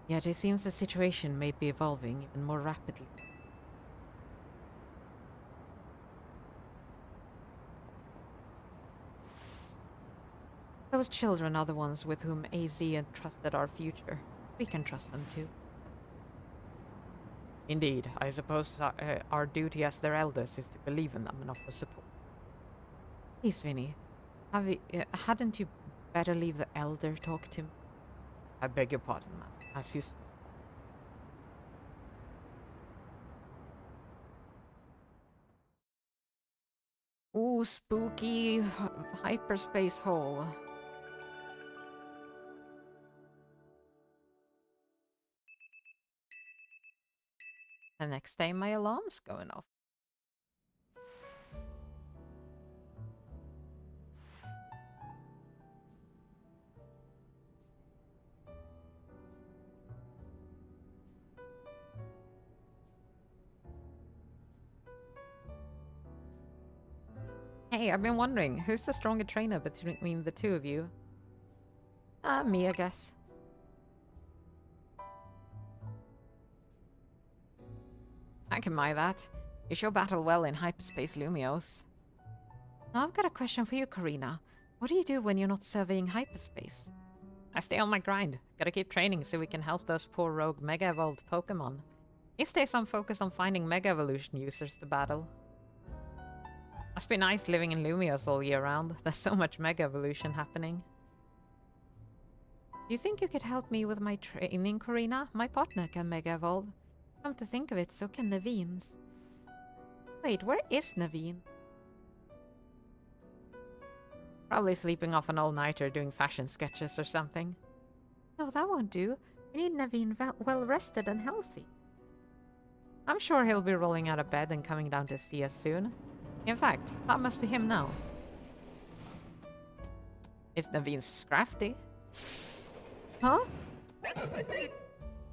Yet it seems the situation may be evolving even more rapidly. Those children are the ones with whom AZ entrusted our future. We can trust them too. Indeed, I suppose our duty as their elders is to believe in them and offer support. Please, Vinny, hadn't you better leave the elder talk to me? I beg your pardon, ma'am. As you... Ooh, spooky hyperspace hole. The next day my alarm's going off. Hey, I've been wondering, who's the stronger trainer between the two of you? Me, I guess. I can buy that. You sure battle well in hyperspace Lumios. Now I've got a question for you, Karina. What do you do when you're not surveying hyperspace? I stay on my grind. Gotta keep training so we can help those poor rogue Mega Evolved Pokemon. He stays on focus on finding Mega Evolution users to battle. Must be nice living in Lumios all year round. There's so much Mega Evolution happening. Do you think you could help me with my training, Karina? My partner can Mega Evolve. Come to think of it, so can Naveen's. Wait, where is Naveen? Probably sleeping off an all-nighter doing fashion sketches or something. No, that won't do. We need Naveen well-rested and healthy. I'm sure he'll be rolling out of bed and coming down to see us soon. In fact, that must be him now. It's Naveen Scrafty. Huh?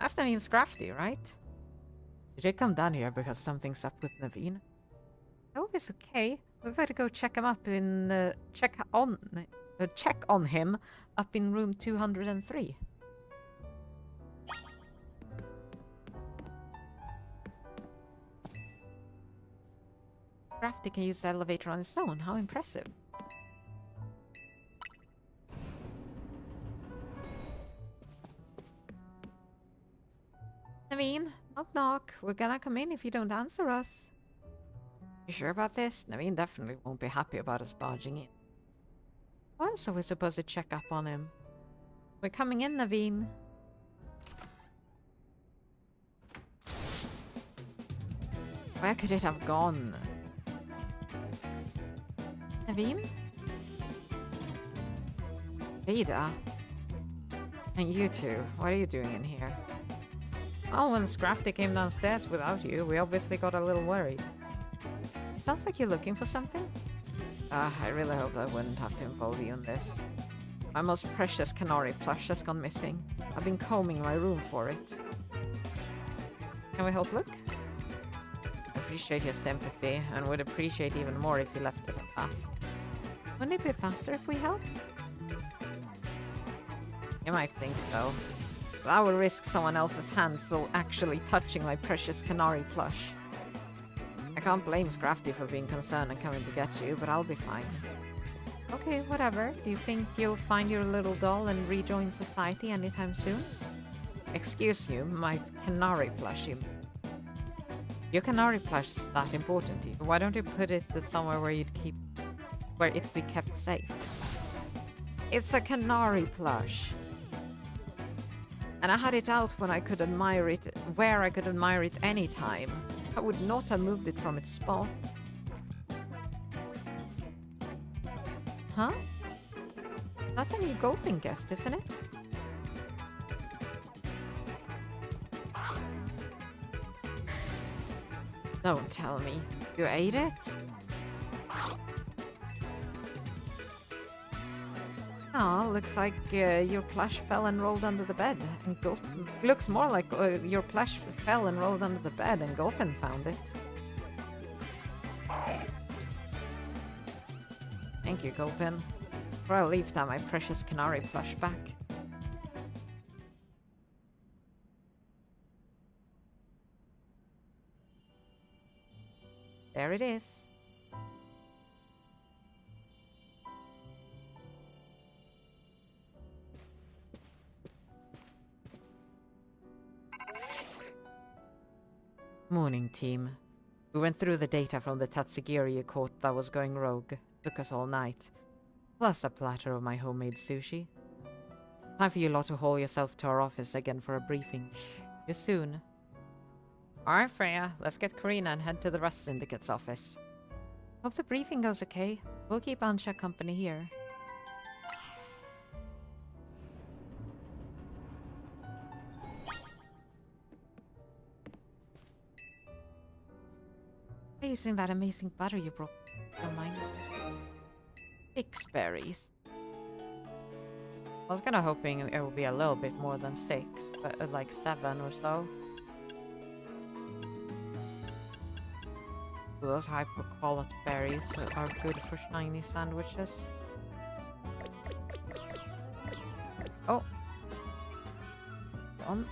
That's Naveen Scrafty, right? Did you come down here because something's up with Naveen? I hope it's okay. We better go check him up in check on him up in room 203. Crafty can use the elevator on his own. How impressive. Naveen, knock knock. We're gonna come in if you don't answer us. You sure about this? Naveen definitely won't be happy about us barging in. Well, so we're supposed to check up on him. We're coming in, Naveen. Where could it have gone? Naveen? Ada? And you two, what are you doing in here? Oh, when Scrafty came downstairs without you, we obviously got a little worried. It sounds like you're looking for something? I really hope I wouldn't have to involve you in this. My most precious Canary plush has gone missing. I've been combing my room for it. Can we help look? I appreciate your sympathy, and would appreciate even more if you left it at that. Wouldn't it be faster if we helped? You might think so. But I would risk someone else's hands actually touching my precious Canary plush. I can't blame Scrafty for being concerned and coming to get you, but I'll be fine. Okay, whatever. Do you think you'll find your little doll and rejoin society anytime soon? Excuse you, my Canary plush. Your Canary plush is that important to you. Why don't you put it somewhere where it'd be kept safe? It's a Canary plush. And I had it out when I could admire it, where I could admire it anytime. I would not have moved it from its spot. Huh? That's a new gulping guest, isn't it? Don't tell me. You ate it? Oh, looks like your plush fell and rolled under the bed. And looks more like your plush fell and rolled under the bed and Gulpin found it. Thank you, Gulpin. For I'll leave that my precious Canary plush back. There it is. Morning, team. We went through the data from the Tatsugiri court that was going rogue. Took us all night. Plus a platter of my homemade sushi. Time for you lot to haul yourself to our office again for a briefing. See you soon. Alright, Freya. Let's get Karina and head to the Rust Syndicate's office. Hope the briefing goes okay. We'll keep Ansha company here. Using that amazing butter you brought. Don't mind. 6 berries. I was kinda hoping it would be a little bit more than 6, but like 7 or so. Those hyper quality berries are good for shiny sandwiches. Oh. On.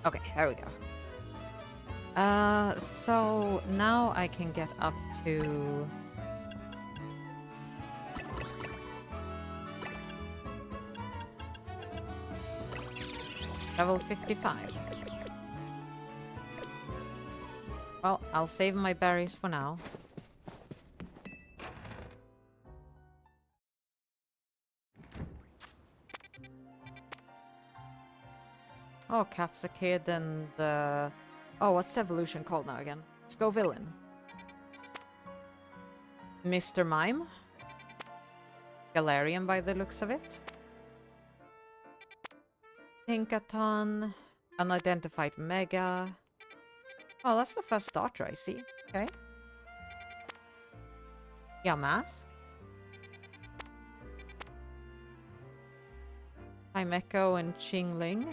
Okay, there we go. So now I can get up to... level 55. Well, I'll save my berries for now. Oh, Cap's a kid and oh, what's the evolution called now again? Let's go villain. Mr. Mime? Galarian by the looks of it. Pinkaton. Unidentified Mega. Oh, that's the first starter I see. Okay. Yeah, Mask. Echo and Qingling.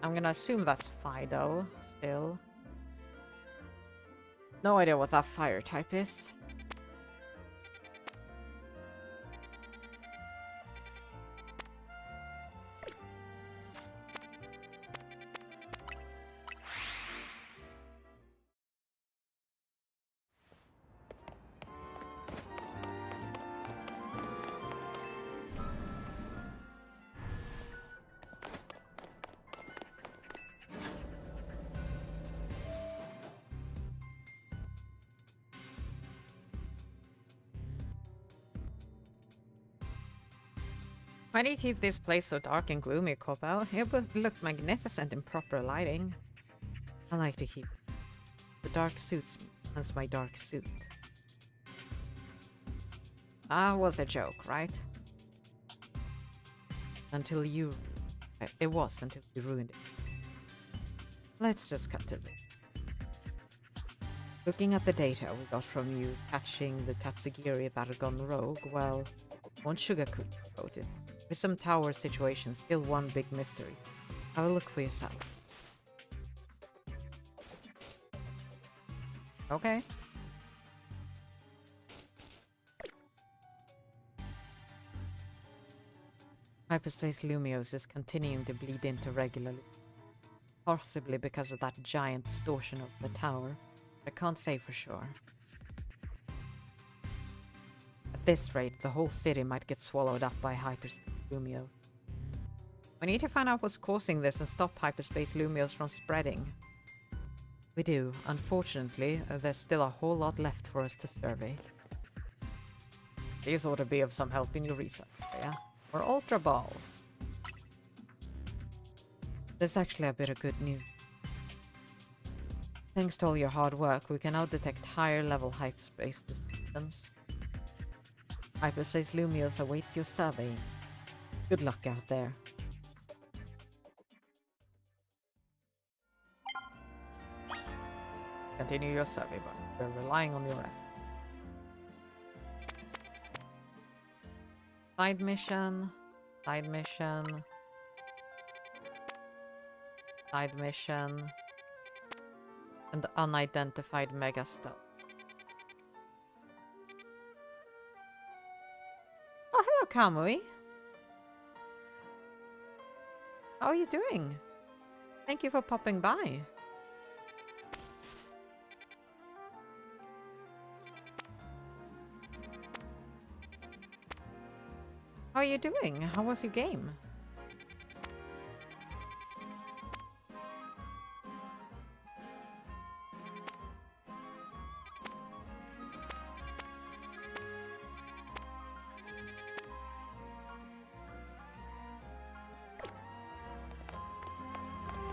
I'm gonna assume that's Fido, still. No idea what that fire type is. Why do you keep this place so dark and gloomy, Cobalt? It would look magnificent in proper lighting. I like to keep the dark suits me, hence my dark suit. Ah, was a joke, right? Until you... It was until you ruined it. Let's just cut to it. Looking at the data we got from you catching the Tatsugiri that had gone rogue, well, won't sugarcoat it. With some tower situation, still one big mystery. Have a look for yourself. Okay. Hyperspace Lumiose is continuing to bleed into regularly. Possibly because of that giant distortion of the tower. I can't say for sure. At this rate, the whole city might get swallowed up by Hyperspace Lumiose. We need to find out what's causing this and stop Hyperspace Lumiose from spreading. We do. Unfortunately, there's still a whole lot left for us to survey. These ought to be of some help in your research, yeah? Or Ultra Balls. There's actually a bit of good news. Thanks to all your hard work, we can now detect higher level hyperspace distortions. Hyperspace Lumiose awaits your survey. Good luck out there. Continue your survey, but we're relying on your effort. Side mission. Side mission. Side mission. And unidentified mega stuff. Oh, hello, Kamui. How are you doing? Thank you for popping by. How are you doing? How was your game?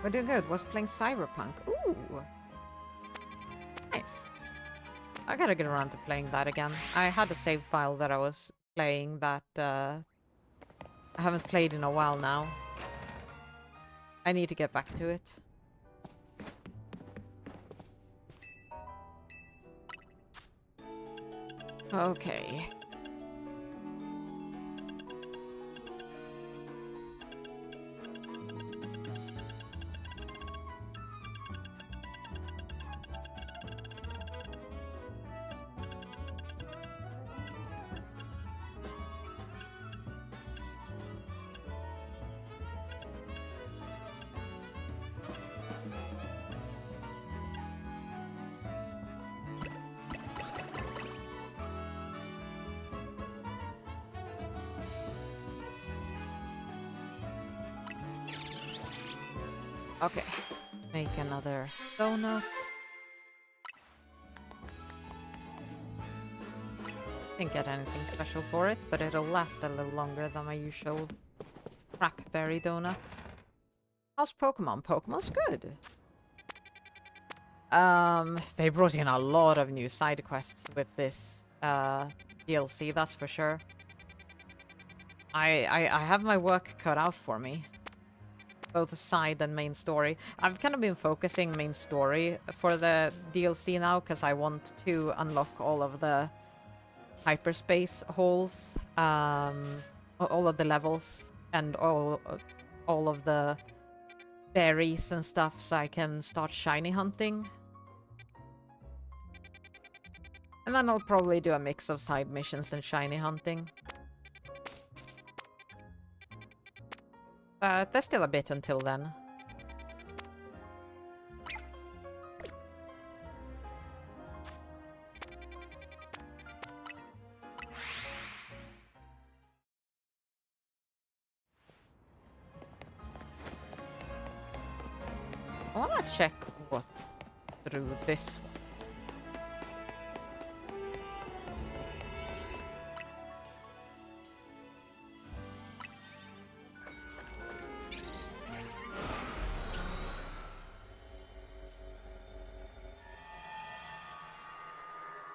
We're doing good. Was playing Cyberpunk. Ooh. Nice. I gotta get around to playing that again. I had a save file that I was playing that I haven't played in a while now. I need to get back to it. Okay. Okay. Make another donut. Didn't get anything special for it, but it'll last a little longer than my usual crapberry donut. How's Pokemon? Pokemon's good. They brought in a lot of new side quests with this DLC, that's for sure. I have my work cut out for me. Both side and main story. I've kind of been focusing main story for the DLC now because I want to unlock all of the hyperspace holes, all of the levels, and all of the berries and stuff, so I can start shiny hunting. And then I'll probably do a mix of side missions and shiny hunting. But there's still a bit until then. I wanna check what through this one.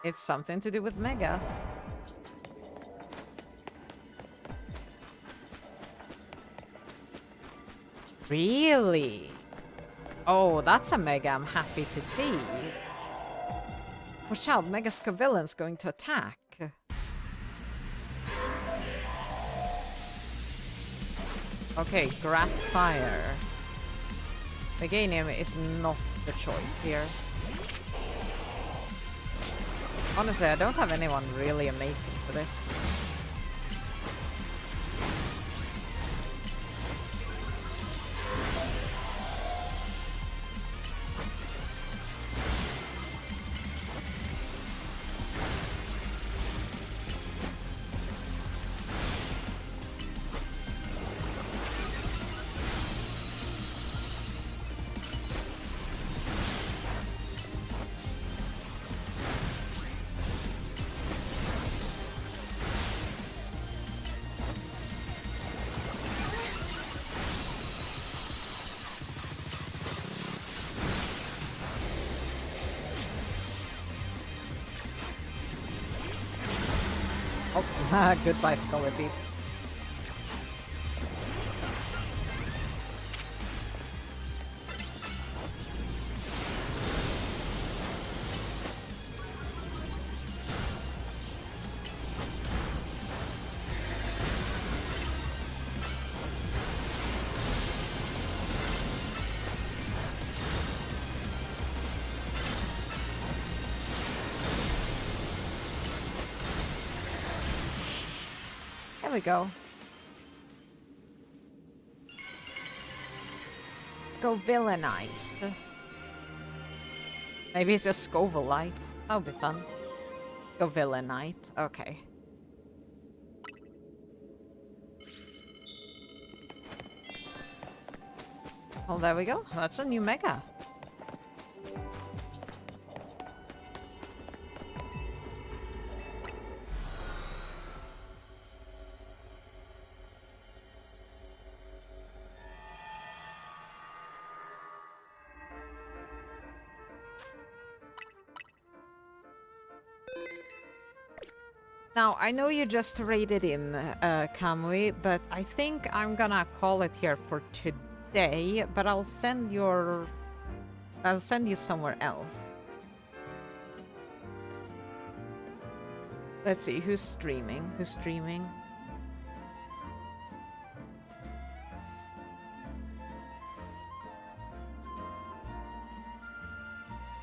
It's something to do with megas. Really? Oh, that's a mega I'm happy to see. Watch out, Mega Scavillain's going to attack. Okay, Grass Fire. Meganium is not the choice here. Honestly, I don't have anyone really amazing for this. Oh, goodbye, Scholar Beep. There we go. go Villainite. Maybe it's just Scovelite. That would be fun. Go Villainite. Okay. Well, there we go. That's a new mega. Now, I know you just raided in, Kamui, but I think I'm gonna call it here for today, but I'll send you somewhere else. Let's see, who's streaming? Who's streaming?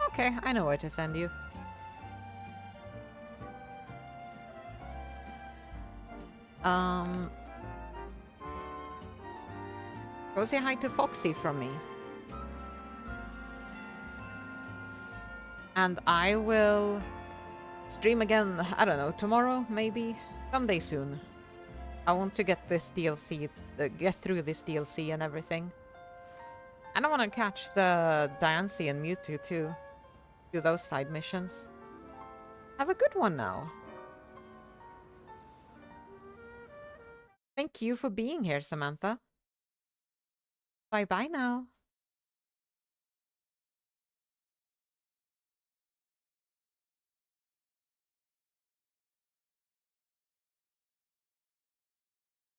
Okay, I know where to send you. Go say hi to Foxy from me. And I will stream again, I don't know, tomorrow, maybe? Someday soon. I want to get this DLC, get through this DLC and everything. And I want to catch the Diancie and Mewtwo too. Do those side missions. Have a good one now. Thank you for being here, Samantha. Bye-bye now.